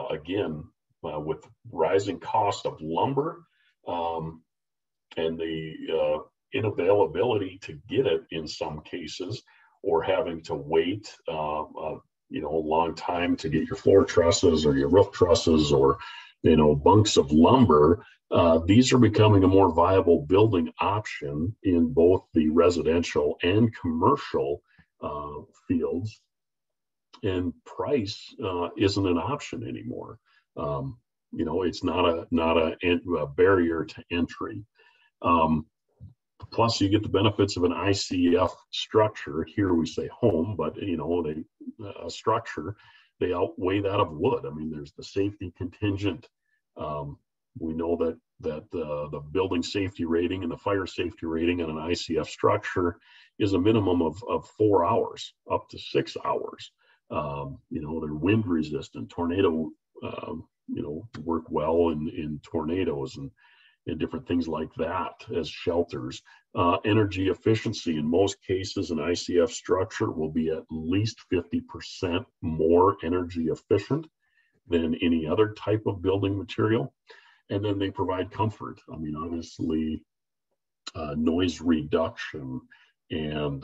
Again, with rising cost of lumber and the inavailability to get it in some cases, or having to wait a long time to get your floor trusses or your roof trusses or bunks of lumber, these are becoming a more viable building option in both the residential and commercial fields, and price isn't an option anymore. It's not a barrier to entry. Plus, you get the benefits of an ICF structure. Here we say home, but a structure, they outweigh that of wood. I mean, there's the safety contingent. We know that the building safety rating and the fire safety rating on an ICF structure is a minimum of 4 hours, up to 6 hours. They're wind resistant. Tornado, work well in tornadoes and different things like that as shelters. Energy efficiency, in most cases, an ICF structure will be at least 50% more energy efficient than any other type of building material. And then they provide comfort. I mean, obviously, noise reduction and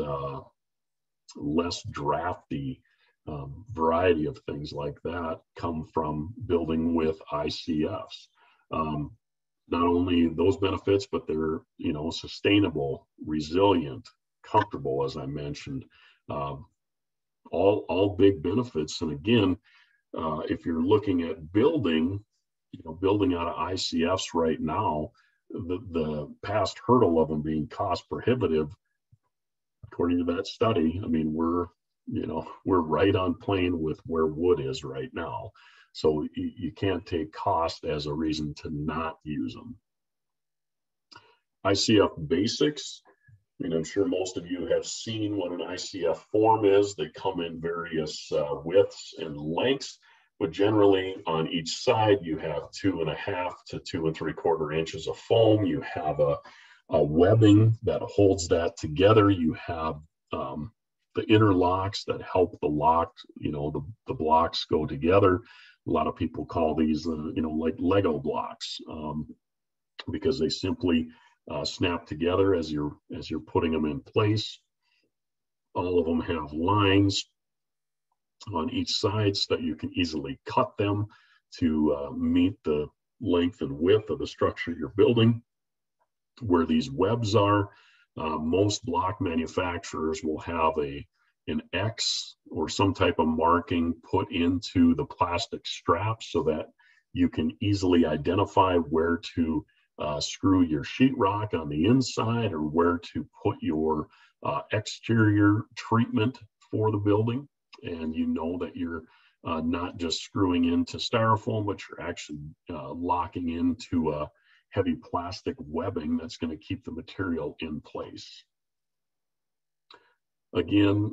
less drafty variety of things like that come from building with ICFs. Not only those benefits, but they're, you know, sustainable, resilient, comfortable, as I mentioned, all big benefits. And again, if you're looking at building, you know, building out of ICFs right now, the past hurdle of them being cost prohibitive, according to that study, I mean, we're right on plane with where wood is right now. So you can't take cost as a reason to not use them. ICF basics. I mean, I'm sure most of you have seen what an ICF form is. They come in various widths and lengths, but generally on each side you have 2.5 to 2 3/4 inches of foam. You have a webbing that holds that together. You have the interlocks that help the lock, you know, the blocks go together. A lot of people call these, you know, like Lego blocks, because they simply snap together as you're putting them in place. All of them have lines on each side so that you can easily cut them to meet the length and width of the structure you're building. Where these webs are, most block manufacturers will have an X or some type of marking put into the plastic strap so that you can easily identify where to screw your sheetrock on the inside or where to put your exterior treatment for the building. And you know that you're not just screwing into styrofoam, but you're actually locking into a heavy plastic webbing that's going to keep the material in place. Again,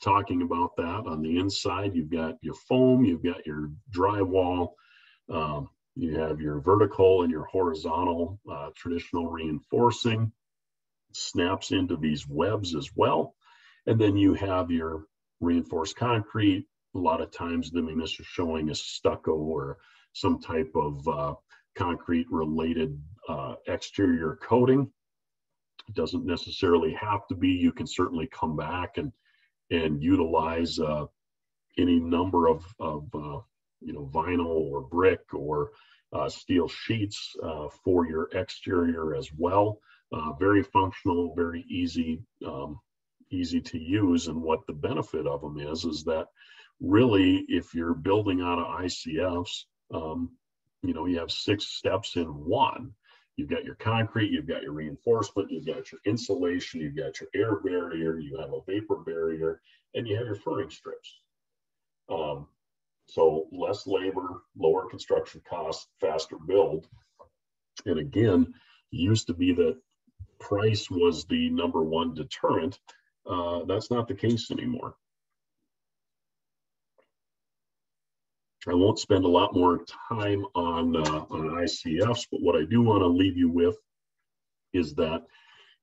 talking about that, on the inside, you've got your foam, you've got your drywall, you have your vertical and your horizontal traditional reinforcing, snaps into these webs as well. And then you have your reinforced concrete. A lot of times, I mean, this is showing a stucco or some type of concrete related exterior coating. It doesn't necessarily have to be. You can certainly come back and utilize any number of you know, vinyl or brick or steel sheets for your exterior as well. Very functional, very easy to use. And what the benefit of them is that really, if you're building out of ICFs, you know, you have 6 steps in one. You've got your concrete, you've got your reinforcement, you've got your insulation, you've got your air barrier, you have a vapor barrier, and you have your furring strips. So less labor, lower construction costs, faster build. And again, it used to be that price was the #1 deterrent. That's not the case anymore. I won't spend a lot more time on ICFs, but what I do want to leave you with is that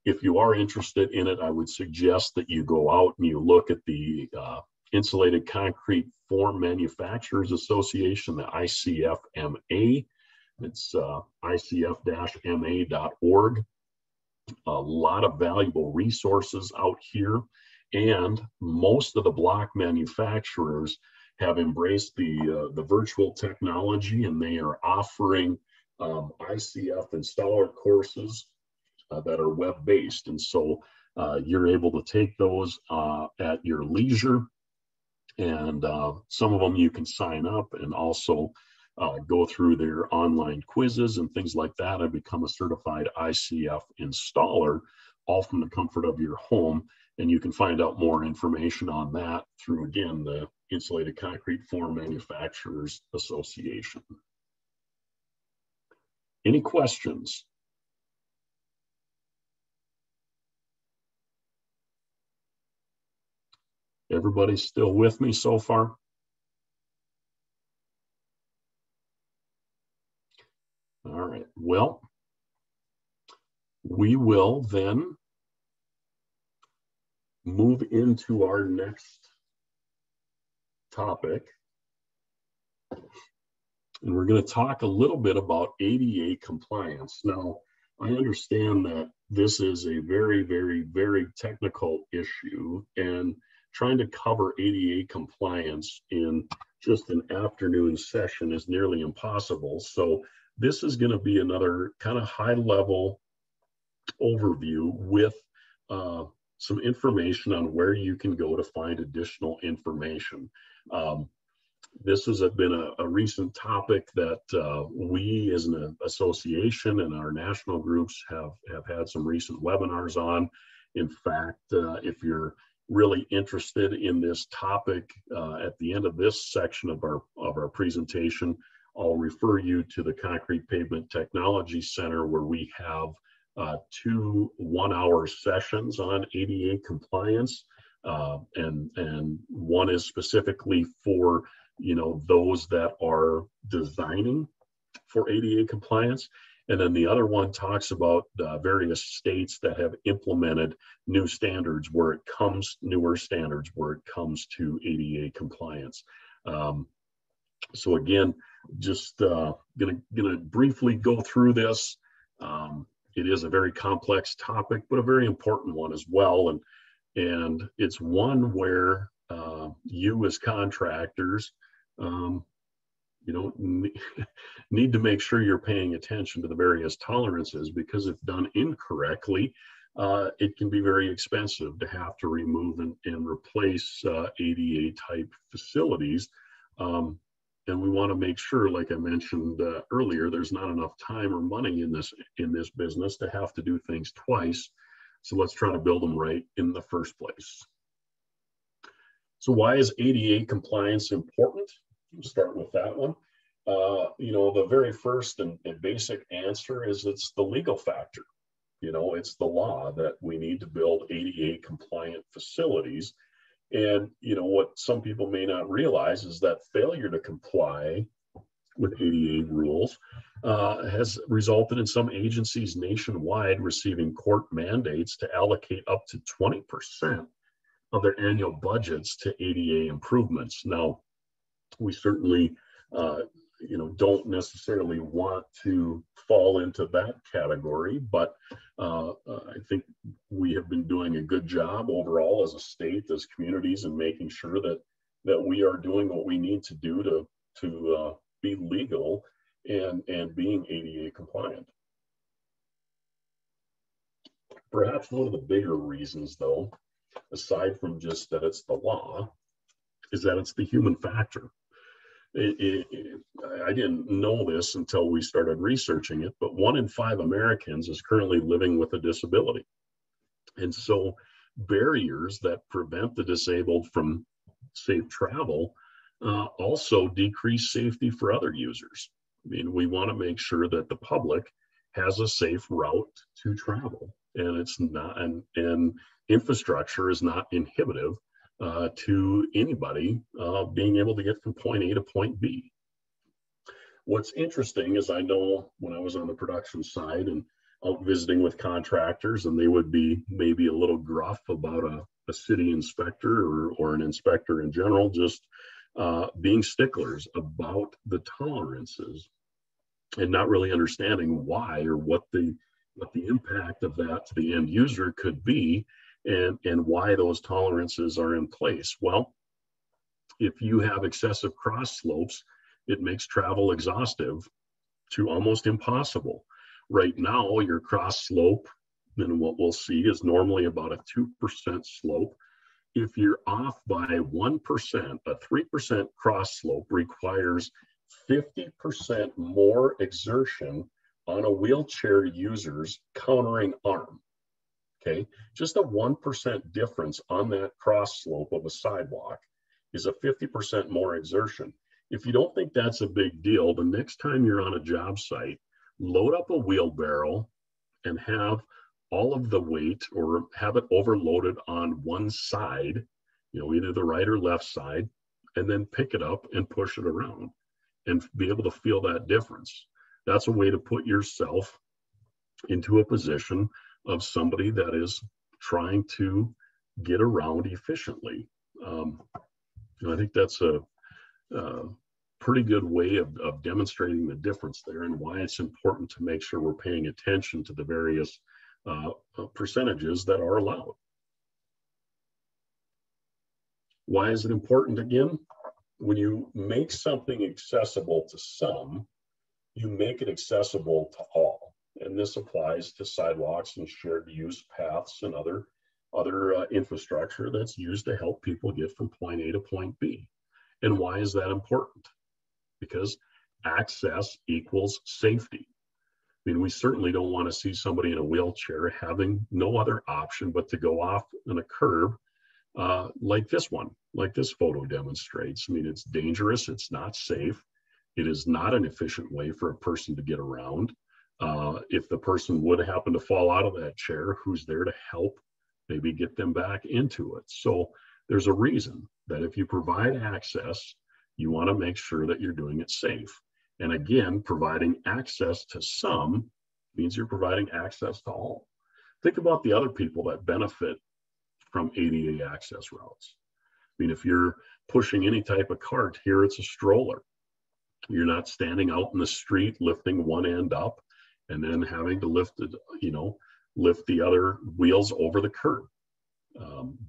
if you are interested in it, I would suggest that you go out and you look at the Insulated Concrete Form Manufacturers Association, the ICFMA. It's icf-ma.org. A lot of valuable resources out here, and most of the block manufacturers have embraced the virtual technology, and they are offering ICF installer courses that are web-based. And so you're able to take those at your leisure. And some of them you can sign up and also go through their online quizzes and things like that and become a certified ICF installer, all from the comfort of your home. And you can find out more information on that through, again, the Insulated Concrete Form Manufacturers Association. Any questions? Everybody still with me so far? All right, well, we will then move into our next topic. And we're going to talk a little bit about ADA compliance. Now, I understand that this is a very, very, very technical issue, and trying to cover ADA compliance in just an afternoon session is nearly impossible. So this is going to be another kind of high level overview with some information on where you can go to find additional information. This has been a recent topic that we as an association and our national groups have had some recent webinars on. In fact, if you're really interested in this topic, at the end of this section of our presentation, I'll refer you to the Concrete Pavement Technology Center, where we have 2 one-hour sessions on ADA compliance, and one is specifically for those that are designing for ADA compliance, and then the other one talks about various states that have implemented newer standards where it comes to ADA compliance. So again, just gonna briefly go through this. It is a very complex topic, but a very important one as well. And it's one where you as contractors, need to make sure you're paying attention to the various tolerances, because if done incorrectly, it can be very expensive to have to remove and replace ADA type facilities. And we want to make sure, like I mentioned earlier, there's not enough time or money in this business to have to do things twice. So let's try to build them right in the first place. So why is ADA compliance important? We'll start with that one. The very first and basic answer is it's the legal factor. It's the law that we need to build ADA compliant facilities. And what some people may not realize is that failure to comply with ADA rules has resulted in some agencies nationwide receiving court mandates to allocate up to 20% of their annual budgets to ADA improvements. Now, we certainly don't necessarily want to fall into that category, but I think we have been doing a good job overall as a state, as communities, and making sure that we are doing what we need to do to be legal and being ADA compliant. Perhaps one of the bigger reasons, though, aside from just that it's the law, is that it's the human factor. I didn't know this until we started researching it, but 1 in 5 Americans is currently living with a disability. And so barriers that prevent the disabled from safe travel also decrease safety for other users. I mean, we want to make sure that the public has a safe route to travel, and it's not, and infrastructure is not inhibitive to anybody being able to get from point A to point B. What's interesting is, I know when I was on the production side and out visiting with contractors, and they would be maybe a little gruff about a city inspector or an inspector in general, just being sticklers about the tolerances and not really understanding why or what the impact of that to the end user could be, and why those tolerances are in place. Well, if you have excessive cross slopes, it makes travel exhaustive to almost impossible. Right now, your cross slope, and what we'll see, is normally about a 2% slope. If you're off by 1%, a 3% cross slope requires 50% more exertion on a wheelchair user's countering arm. Okay, just a 1% difference on that cross slope of a sidewalk is a 50% more exertion. If you don't think that's a big deal, the next time you're on a job site, load up a wheelbarrow and have all of the weight, or have it overloaded on one side, either the right or left side, and then pick it up and push it around and be able to feel that difference. That's a way to put yourself into a position of somebody that is trying to get around efficiently. I think that's a pretty good way of demonstrating the difference there, and why it's important to make sure we're paying attention to the various percentages that are allowed. Why is it important? Again, when you make something accessible to some, you make it accessible to all. And this applies to sidewalks and shared use paths and other infrastructure that's used to help people get from point A to point B. And why is that important? Because access equals safety. I mean, we certainly don't want to see somebody in a wheelchair having no other option but to go off on a curb like this one, like this photo demonstrates. I mean, it's dangerous, it's not safe. It is not an efficient way for a person to get around. If the person would happen to fall out of that chair, who's there to help maybe get them back into it? So there's a reason that if you provide access, you want to make sure that you're doing it safe. And again, providing access to some means you're providing access to all. Think about the other people that benefit from ADA access routes. I mean, if you're pushing any type of cart, here it's a stroller. You're not standing out in the street lifting one end up and then having to lift the other wheels over the curb.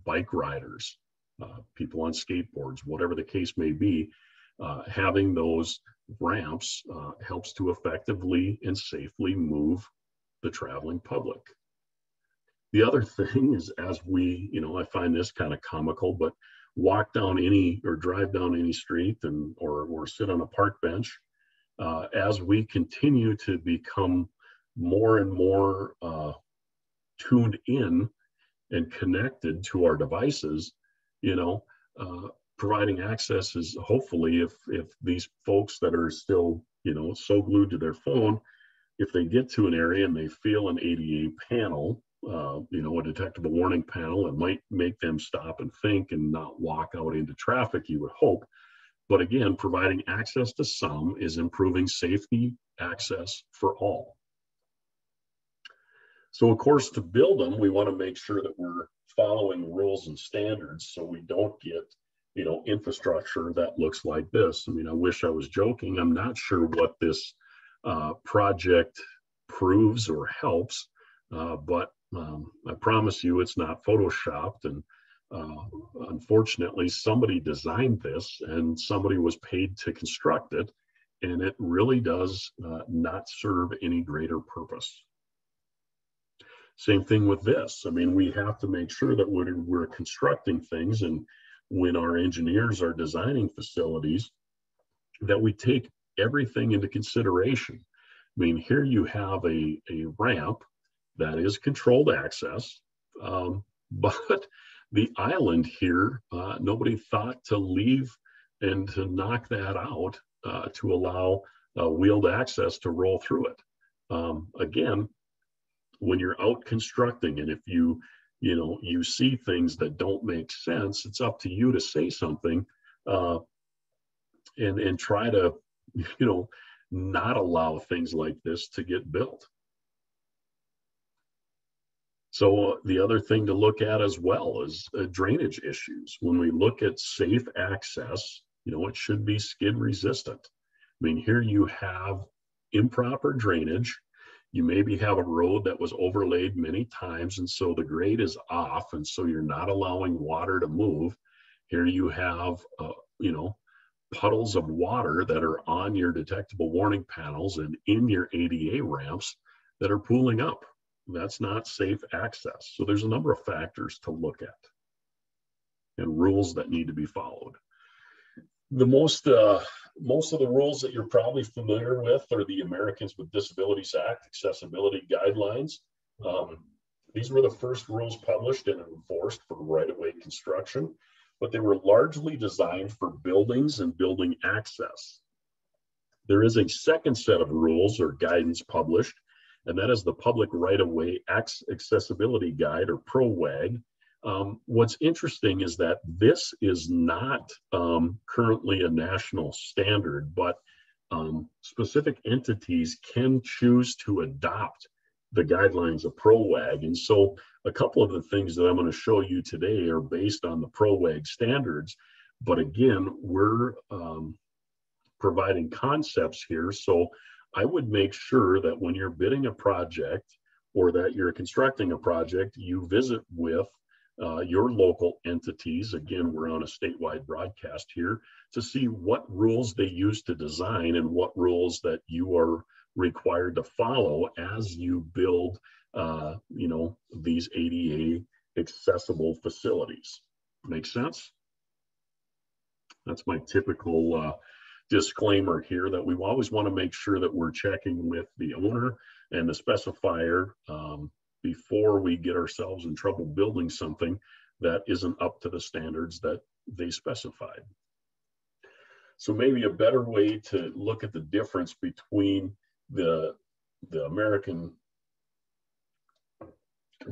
Bike riders, people on skateboards, whatever the case may be, having those ramps helps to effectively and safely move the traveling public. The other thing is, as we, I find this kind of comical, but walk down any or drive down any street or sit on a park bench, as we continue to become more and more tuned in and connected to our devices, providing access is hopefully, if these folks that are still, so glued to their phone, if they get to an area and they feel an ADA panel, a detectable warning panel, it might make them stop and think and not walk out into traffic, you would hope. But again, providing access to some is improving safety access for all. So of course, to build them, we want to make sure that we're following rules and standards so we don't get, infrastructure that looks like this. I mean, I wish I was joking. I'm not sure what this project proves or helps, but I promise you it's not photoshopped. And unfortunately, somebody designed this and somebody was paid to construct it. And it really does not serve any greater purpose. Same thing with this. I mean, we have to make sure that we're constructing things, and when our engineers are designing facilities, that we take everything into consideration. I mean, here you have a ramp that is controlled access, but the island here, nobody thought to leave and to knock that out to allow wheeled access to roll through it. Again, when you're out constructing, and if you see things that don't make sense, it's up to you to say something and try to, not allow things like this to get built. So the other thing to look at as well is drainage issues. When we look at safe access, it should be skid resistant. I mean, here you have improper drainage. You maybe have a road that was overlaid many times, and so the grade is off, and so you're not allowing water to move. Here you have, puddles of water that are on your detectable warning panels and in your ADA ramps that are pooling up. That's not safe access. So there's a number of factors to look at and rules that need to be followed. The most of the rules that you're probably familiar with are the Americans with Disabilities Act accessibility guidelines. These were the first rules published and enforced for right-of-way construction, but they were largely designed for buildings and building access. There is a second set of rules or guidance published, and that is the Public Right-of-Way Accessibility Guide, or PROWAG. What's interesting is that this is not currently a national standard, but specific entities can choose to adopt the guidelines of PROWAG. And so a couple of the things that I'm going to show you today are based on the PROWAG standards. But again, we're providing concepts here. So I would make sure that when you're bidding a project or that you're constructing a project, you visit with your local entities. Again, we're on a statewide broadcast here, to see what rules they use to design and what rules that you are required to follow as you build, these ADA accessible facilities. Make sense? That's my typical disclaimer here, that we always want to make sure that we're checking with the owner and the specifier before we get ourselves in trouble building something that isn't up to the standards that they specified. So maybe a better way to look at the difference between the American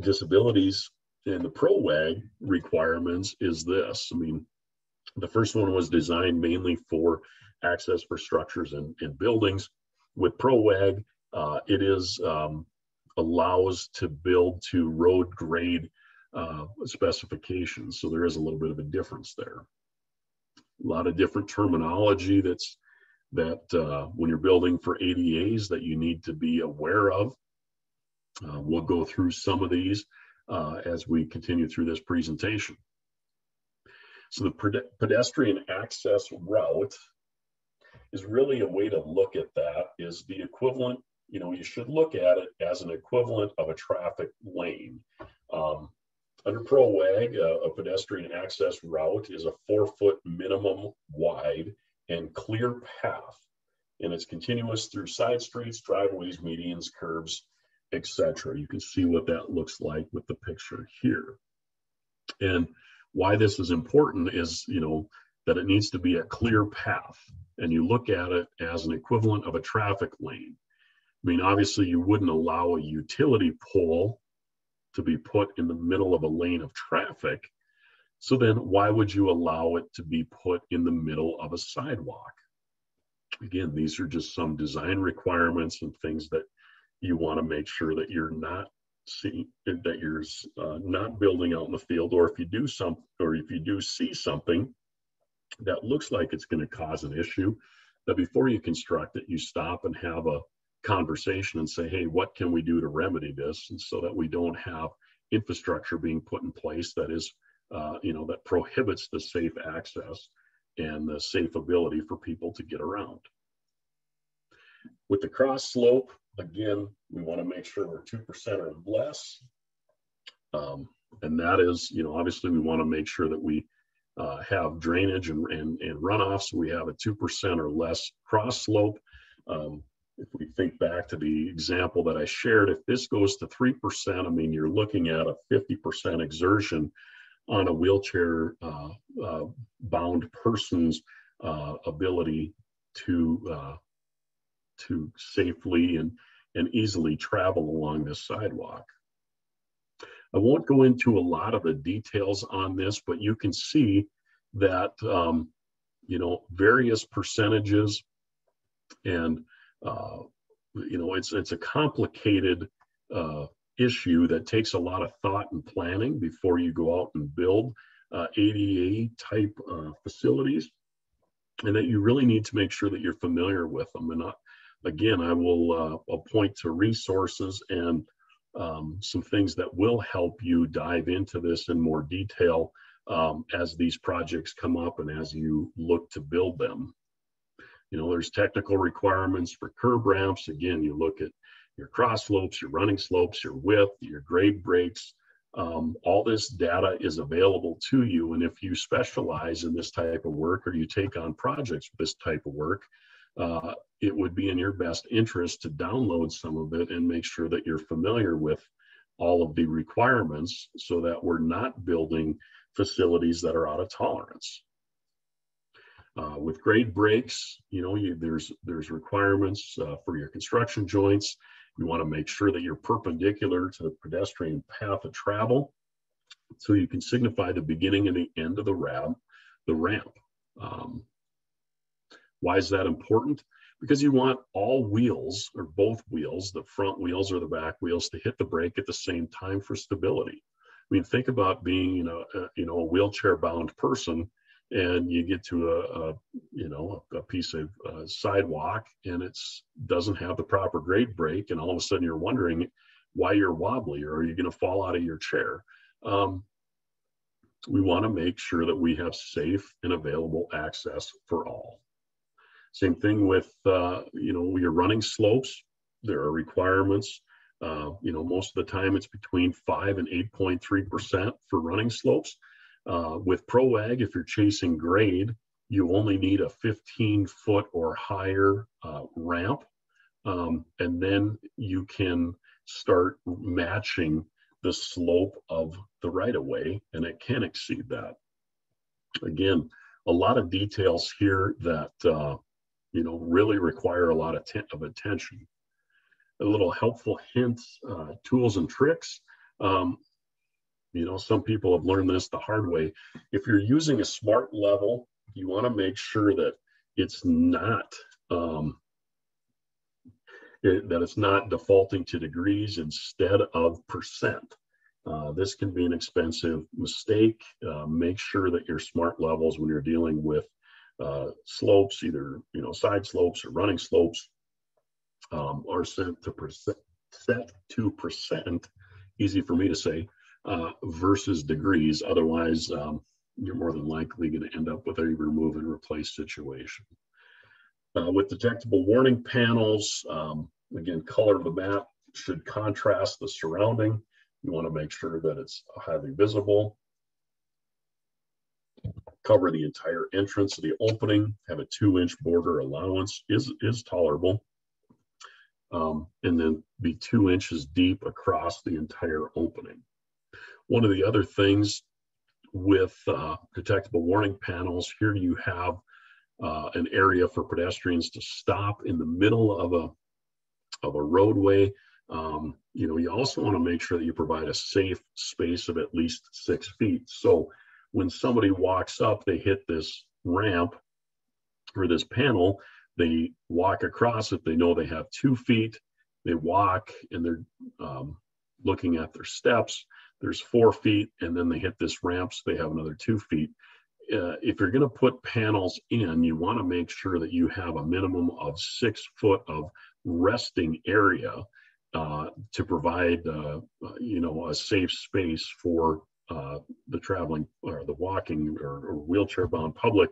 disabilities and the ProWAG requirements is this. I mean, the first one was designed mainly for access for structures and buildings. With ProWAG, it is allows to build to road grade specifications. So there is a little bit of a difference there. A lot of different terminology that when you're building for ADAs that you need to be aware of. We'll go through some of these as we continue through this presentation. So the pedestrian access route is really a way to look at that, is the equivalent, you should look at it as an equivalent of a traffic lane. Under ProWAG, a pedestrian access route is a 4-foot minimum wide and clear path, and it's continuous through side streets, driveways, medians, curbs, etc. You can see what that looks like with the picture here. And why this is important is, that it needs to be a clear path, and you look at it as an equivalent of a traffic lane. I mean, obviously you wouldn't allow a utility pole to be put in the middle of a lane of traffic. So then why would you allow it to be put in the middle of a sidewalk? Again, these are just some design requirements and things that you want to make sure that you're not not building out in the field, or if you do see something that looks like it's going to cause an issue, that before you construct it, you stop and have a conversation and say, hey, what can we do to remedy this? And so that we don't have infrastructure being put in place that is, that prohibits the safe access and the safe ability for people to get around. With the cross slope, again, we want to make sure we're 2% or less. And that is, obviously we want to make sure that we have drainage and runoff, so we have a 2% or less cross slope. If we think back to the example that I shared, if this goes to 3%, I mean, you're looking at a 50% exertion on a wheelchair bound person's ability to safely and easily travel along this sidewalk. I won't go into a lot of the details on this, but you can see that, various percentages, and, it's a complicated issue that takes a lot of thought and planning before you go out and build ADA type facilities, and that you really need to make sure that you're familiar with them. And again, I will I'll point to resources and some things that will help you dive into this in more detail as these projects come up and as you look to build them. There's technical requirements for curb ramps. Again, you look at your cross slopes, your running slopes, your width, your grade breaks. All this data is available to you. And if you specialize in this type of work, or you take on projects with this type of work, it would be in your best interest to download some of it and make sure that you're familiar with all of the requirements, so that we're not building facilities that are out of tolerance. With grade breaks, there's requirements for your construction joints. You want to make sure that you're perpendicular to the pedestrian path of travel, so you can signify the beginning and the end of the ramp. Why is that important? Because you want all wheels, or both wheels, the front wheels or the back wheels, to hit the brake at the same time for stability. I mean, think about being, a wheelchair-bound person, and you get to a piece of sidewalk, and it doesn't have the proper grade brake, and all of a sudden you're wondering why you're wobbly, or are you going to fall out of your chair? we want to make sure that we have safe and available access for all. Same thing with, your running slopes. There are requirements. Most of the time it's between 5 and 8.3% for running slopes. With ProAg, if you're chasing grade, you only need a 15-foot or higher ramp. And then you can start matching the slope of the right-of-way, and it can exceed that. Again, a lot of details here that really require a lot of attention. A little helpful hints, tools and tricks. Some people have learned this the hard way. If you're using a smart level, you want to make sure that it's not defaulting to degrees instead of percent. This can be an expensive mistake. Make sure that your smart levels, when you're dealing with slopes, either side slopes or running slopes, are set to percent, easy for me to say, versus degrees. Otherwise, you're more than likely going to end up with a remove and replace situation. With detectable warning panels, again, color of the map should contrast the surrounding. You want to make sure that it's highly visible. Cover the entire entrance of the opening. Have a 2-inch border allowance is tolerable. And then be 2 inches deep across the entire opening. One of the other things with detectable warning panels, here you have an area for pedestrians to stop in the middle of a roadway. You also want to make sure that you provide a safe space of at least 6 feet. So when somebody walks up, they hit this ramp or this panel, they walk across it, they know they have 2 feet, they walk and they're looking at their steps, there's 4 feet, and then they hit this ramp, so they have another 2 feet. If you're going to put panels in, you want to make sure that you have a minimum of 6 foot of resting area to provide, a safe space for the traveling or the walking or wheelchair bound public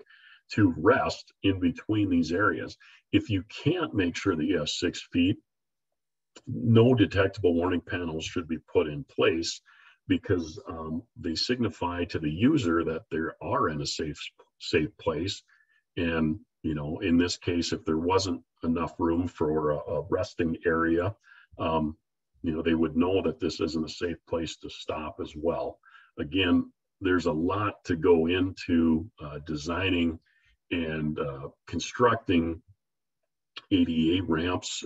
to rest in between these areas. If you can't make sure that you have 6 feet, no detectable warning panels should be put in place, because they signify to the user that they are in a safe place. And, in this case, if there wasn't enough room for a resting area, they would know that this isn't a safe place to stop as well. Again, there's a lot to go into designing and constructing ADA ramps,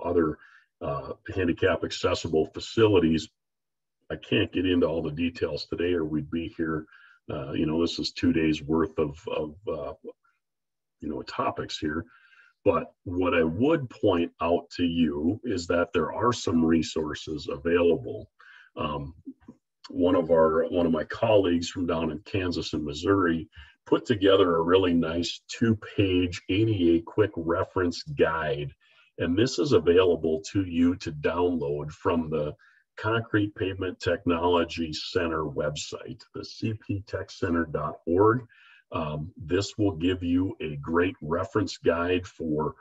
other handicap accessible facilities. I can't get into all the details today, or we'd be here. This is 2 days worth of topics here. But what I would point out to you is that there are some resources available. One of my colleagues from down in Kansas and Missouri put together a really nice 2-page ADA quick reference guide. And this is available to you to download from the Concrete Pavement Technology Center website, the cptechcenter.org. This will give you a great reference guide for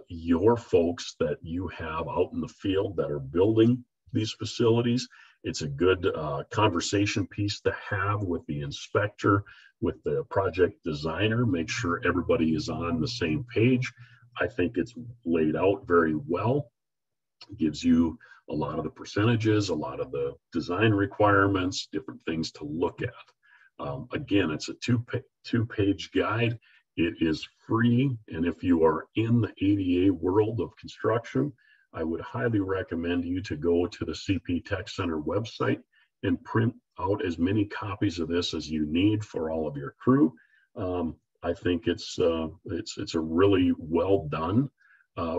your folks that you have out in the field that are building these facilities. It's a good conversation piece to have with the inspector, with the project designer. Make sure everybody is on the same page. I think it's laid out very well. It gives you a lot of the percentages, a lot of the design requirements, different things to look at. Again, it's a two-page guide. It is free, and if you are in the ADA world of construction, I would highly recommend you to go to the CP Tech Center website and print out as many copies of this as you need for all of your crew. I think it's a really well done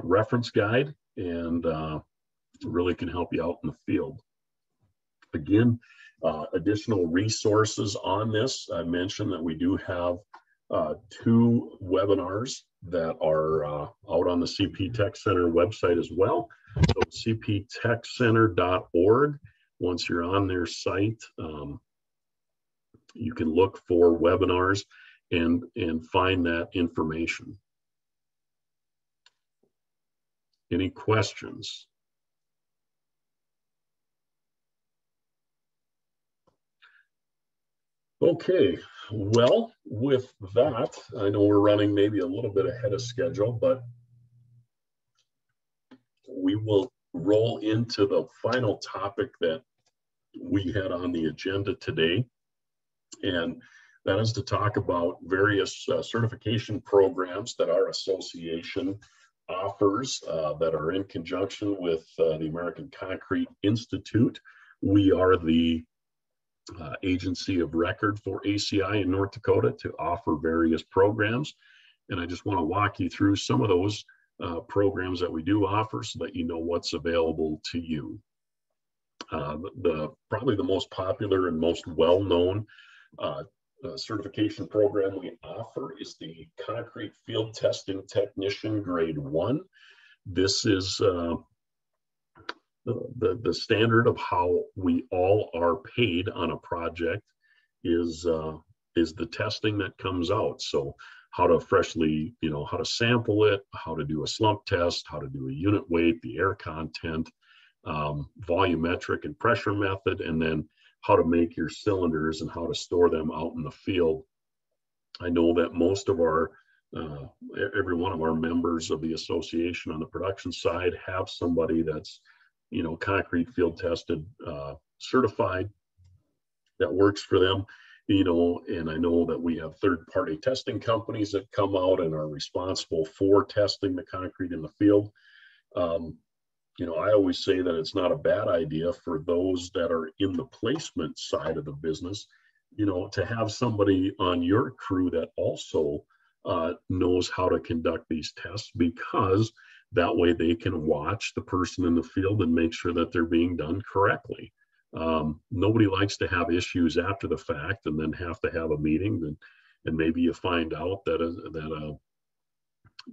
reference guide, and really can help you out in the field. Again, additional resources on this. I mentioned that we do have 2 webinars that are out on the CP Tech Center website as well. So cptechcenter.org. Once you're on their site, You can look for webinars and find that information. Any questions? Okay, well, with that, I know we're running maybe a little bit ahead of schedule, but we will roll into the final topic that we had on the agenda today. And that is to talk about various certification programs that our association offers that are in conjunction with the American Concrete Institute. We are the agency of record for ACI in North Dakota to offer various programs. And I just want to walk you through some of those programs that we do offer so that you know what's available to you. Probably the most popular and most well-known certification program we offer is the Concrete Field Testing Technician Grade 1. This is the standard of how we all are paid on a project is the testing that comes out. So how to freshly, how to sample it, how to do a slump test, how to do a unit weight, the air content, volumetric and pressure method, and then how to make your cylinders and how to store them out in the field. I know that most of our, every one of our members of the association on the production side have somebody that's, concrete field tested, certified, that works for them, and I know that we have third-party testing companies that come out and are responsible for testing the concrete in the field. I always say that it's not a bad idea for those that are in the placement side of the business, to have somebody on your crew that also knows how to conduct these tests, because that way they can watch the person in the field and make sure that they're being done correctly. Nobody likes to have issues after the fact and then have to have a meeting and maybe you find out that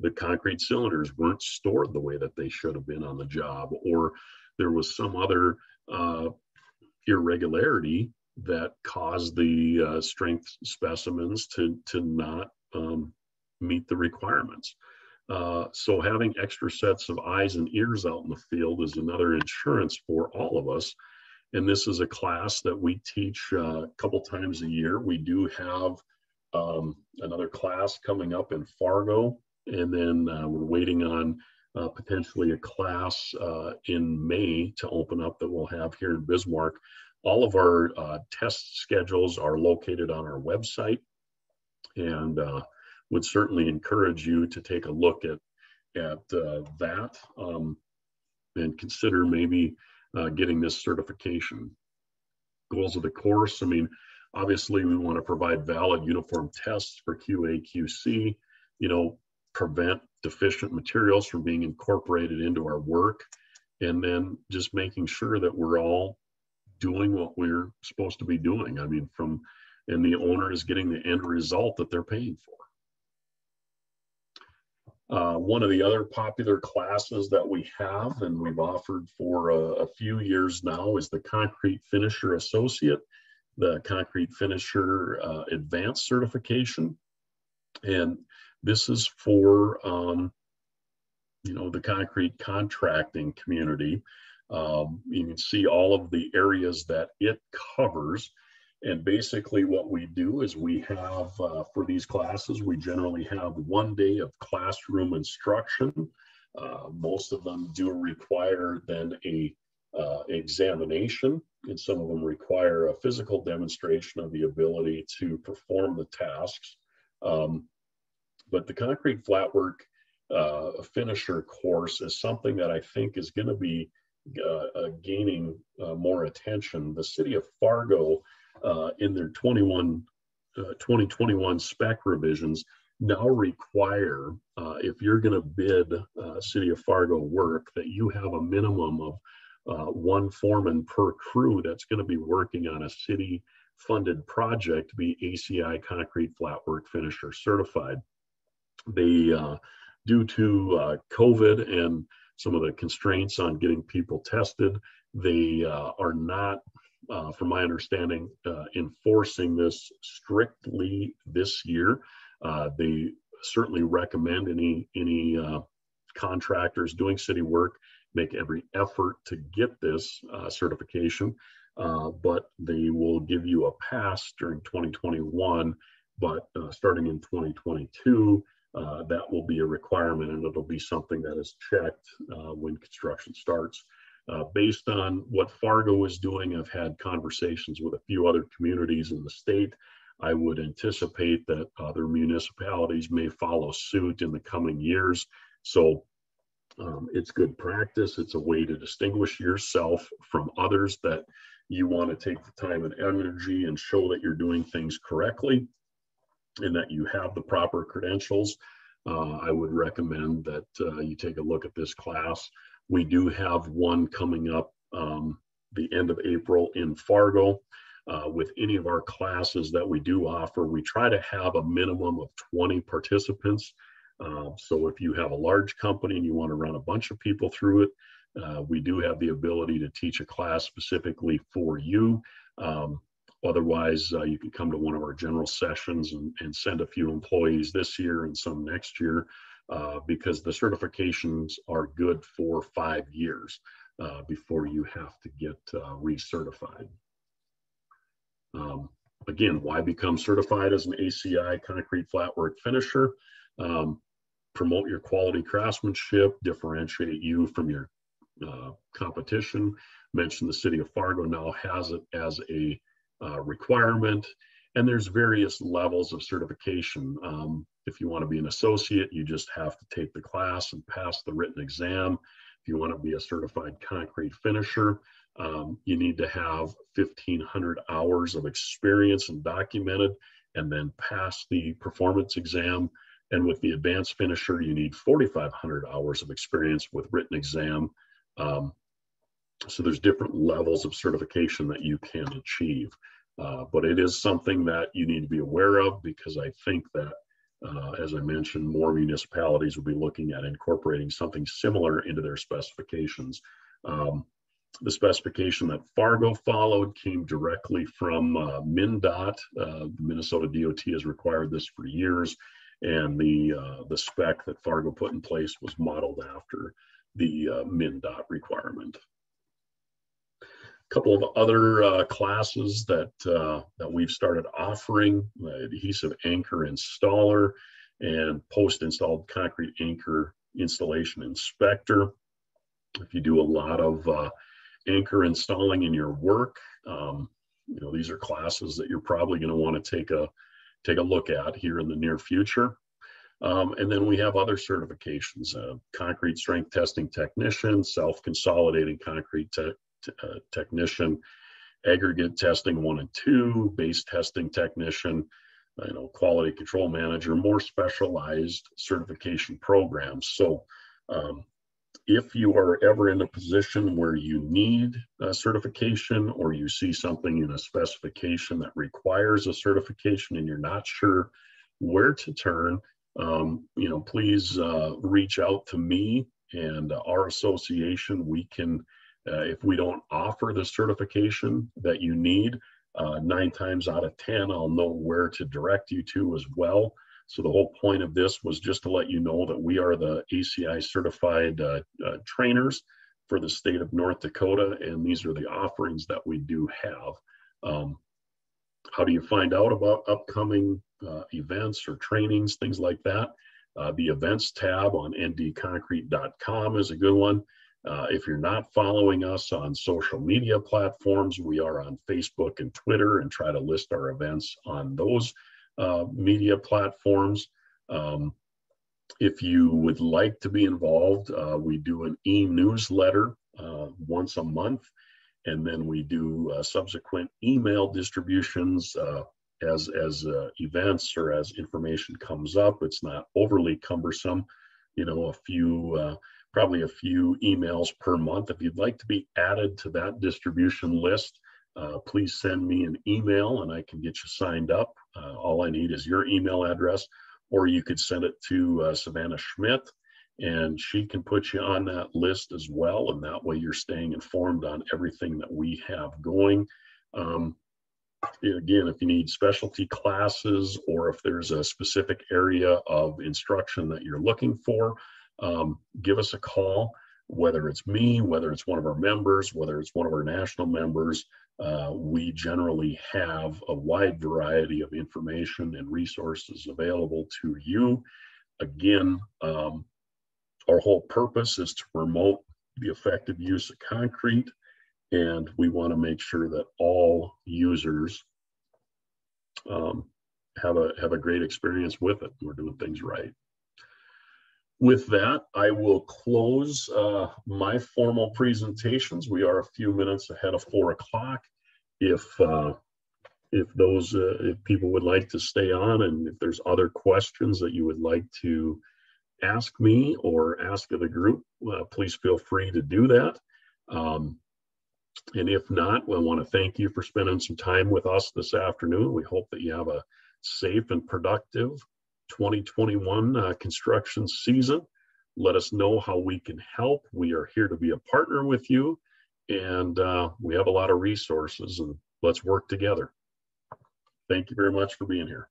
the concrete cylinders weren't stored the way that they should have been on the job, or there was some other irregularity that caused the strength specimens to not meet the requirements. So having extra sets of eyes and ears out in the field is another insurance for all of us. And this is a class that we teach a couple times a year. We do have another class coming up in Fargo, and then we're waiting on potentially a class in May to open up that we'll have here in Bismarck. All of our test schedules are located on our website, and would certainly encourage you to take a look at that and consider maybe getting this certification. Goals of the course, obviously we want to provide valid uniform tests for QA, QC, prevent deficient materials from being incorporated into our work, and then just making sure that we're all doing what we're supposed to be doing. And the owner is getting the end result that they're paying for. One of the other popular classes that we have and we've offered for a few years now is the Concrete Finisher Associate, the Concrete Finisher Advanced Certification. And this is for, the concrete contracting community. You can see all of the areas that it covers. And basically what we do is we have, for these classes, we generally have 1 day of classroom instruction. Most of them do require then a examination, and some of them require a physical demonstration of the ability to perform the tasks. But the concrete flatwork finisher course is something that I think is going to be gaining more attention. The city of Fargo, in their 2021 spec revisions, now require, if you're going to bid City of Fargo work, that you have a minimum of one foreman per crew that's going to be working on a city-funded project to be ACI Concrete Flatwork Finisher certified. They, due to COVID and some of the constraints on getting people tested, they are not from my understanding, enforcing this strictly this year. They certainly recommend any contractors doing city work make every effort to get this certification, but they will give you a pass during 2021, but starting in 2022, that will be a requirement, and it'll be something that is checked when construction starts. Based on what Fargo is doing, I've had conversations with a few other communities in the state. I would anticipate that other municipalities may follow suit in the coming years. So it's good practice. It's a way to distinguish yourself from others, that you want to take the time and energy and show that you're doing things correctly and that you have the proper credentials. I would recommend that you take a look at this class. We do have one coming up the end of April in Fargo. With any of our classes that we do offer, we try to have a minimum of 20 participants. So if you have a large company and you want to run a bunch of people through it, we do have the ability to teach a class specifically for you. Otherwise, you can come to one of our general sessions and send a few employees this year and some next year, because the certifications are good for 5 years before you have to get recertified. Again, why become certified as an ACI concrete flatwork finisher? Promote your quality craftsmanship, differentiate you from your competition. Mentioned the city of Fargo now has it as a requirement, and there's various levels of certification. If you want to be an associate, you just have to take the class and pass the written exam. If you want to be a certified concrete finisher, you need to have 1,500 hours of experience and documented, and then pass the performance exam. And with the advanced finisher, you need 4,500 hours of experience with written exam. So there's different levels of certification that you can achieve. But it is something that you need to be aware of, because I think that, as I mentioned, more municipalities will be looking at incorporating something similar into their specifications. The specification that Fargo followed came directly from MnDOT. The Minnesota DOT has required this for years, and the spec that Fargo put in place was modeled after the MnDOT requirement. A couple of other classes that we've started offering: adhesive anchor installer and post-installed concrete anchor installation inspector. If you do a lot of anchor installing in your work, these are classes that you're probably going to want to take a look at here in the near future. And then we have other certifications: concrete strength testing technician, self-consolidating concrete technician, aggregate testing 1 and 2, base testing technician, quality control manager, more specialized certification programs. So if you are ever in a position where you need a certification, or you see something in a specification that requires a certification and you're not sure where to turn, please reach out to me and our association. We can, if we don't offer the certification that you need, 9 times out of 10, I'll know where to direct you to as well. So the whole point of this was just to let you know that we are the ACI certified trainers for the state of North Dakota, and these are the offerings that we do have. How do you find out about upcoming events or trainings, things like that? The events tab on ndconcrete.com is a good one. If you're not following us on social media platforms, we are on Facebook and Twitter, and try to list our events on those media platforms. If you would like to be involved, we do an e-newsletter once a month, and then we do subsequent email distributions as events or as information comes up. It's not overly cumbersome, probably a few emails per month. If you'd like to be added to that distribution list, please send me an email and I can get you signed up. All I need is your email address, or you could send it to Savannah Schmidt, and she can put you on that list as well. And that way you're staying informed on everything that we have going. Again, if you need specialty classes or if there's a specific area of instruction that you're looking for, give us a call, whether it's me, whether it's one of our members, whether it's one of our national members. We generally have a wide variety of information and resources available to you. Again, our whole purpose is to promote the effective use of concrete, and we want to make sure that all users have a great experience with it. We're doing things right. With that, I will close my formal presentations. We are a few minutes ahead of 4 o'clock. If people would like to stay on, and if there's other questions that you would like to ask me or ask of the group, please feel free to do that. And if not, we want to thank you for spending some time with us this afternoon. We hope that you have a safe and productive 2021 construction season. Let us know how we can help. We are here to be a partner with you, and we have a lot of resources, and let's work together. Thank you very much for being here.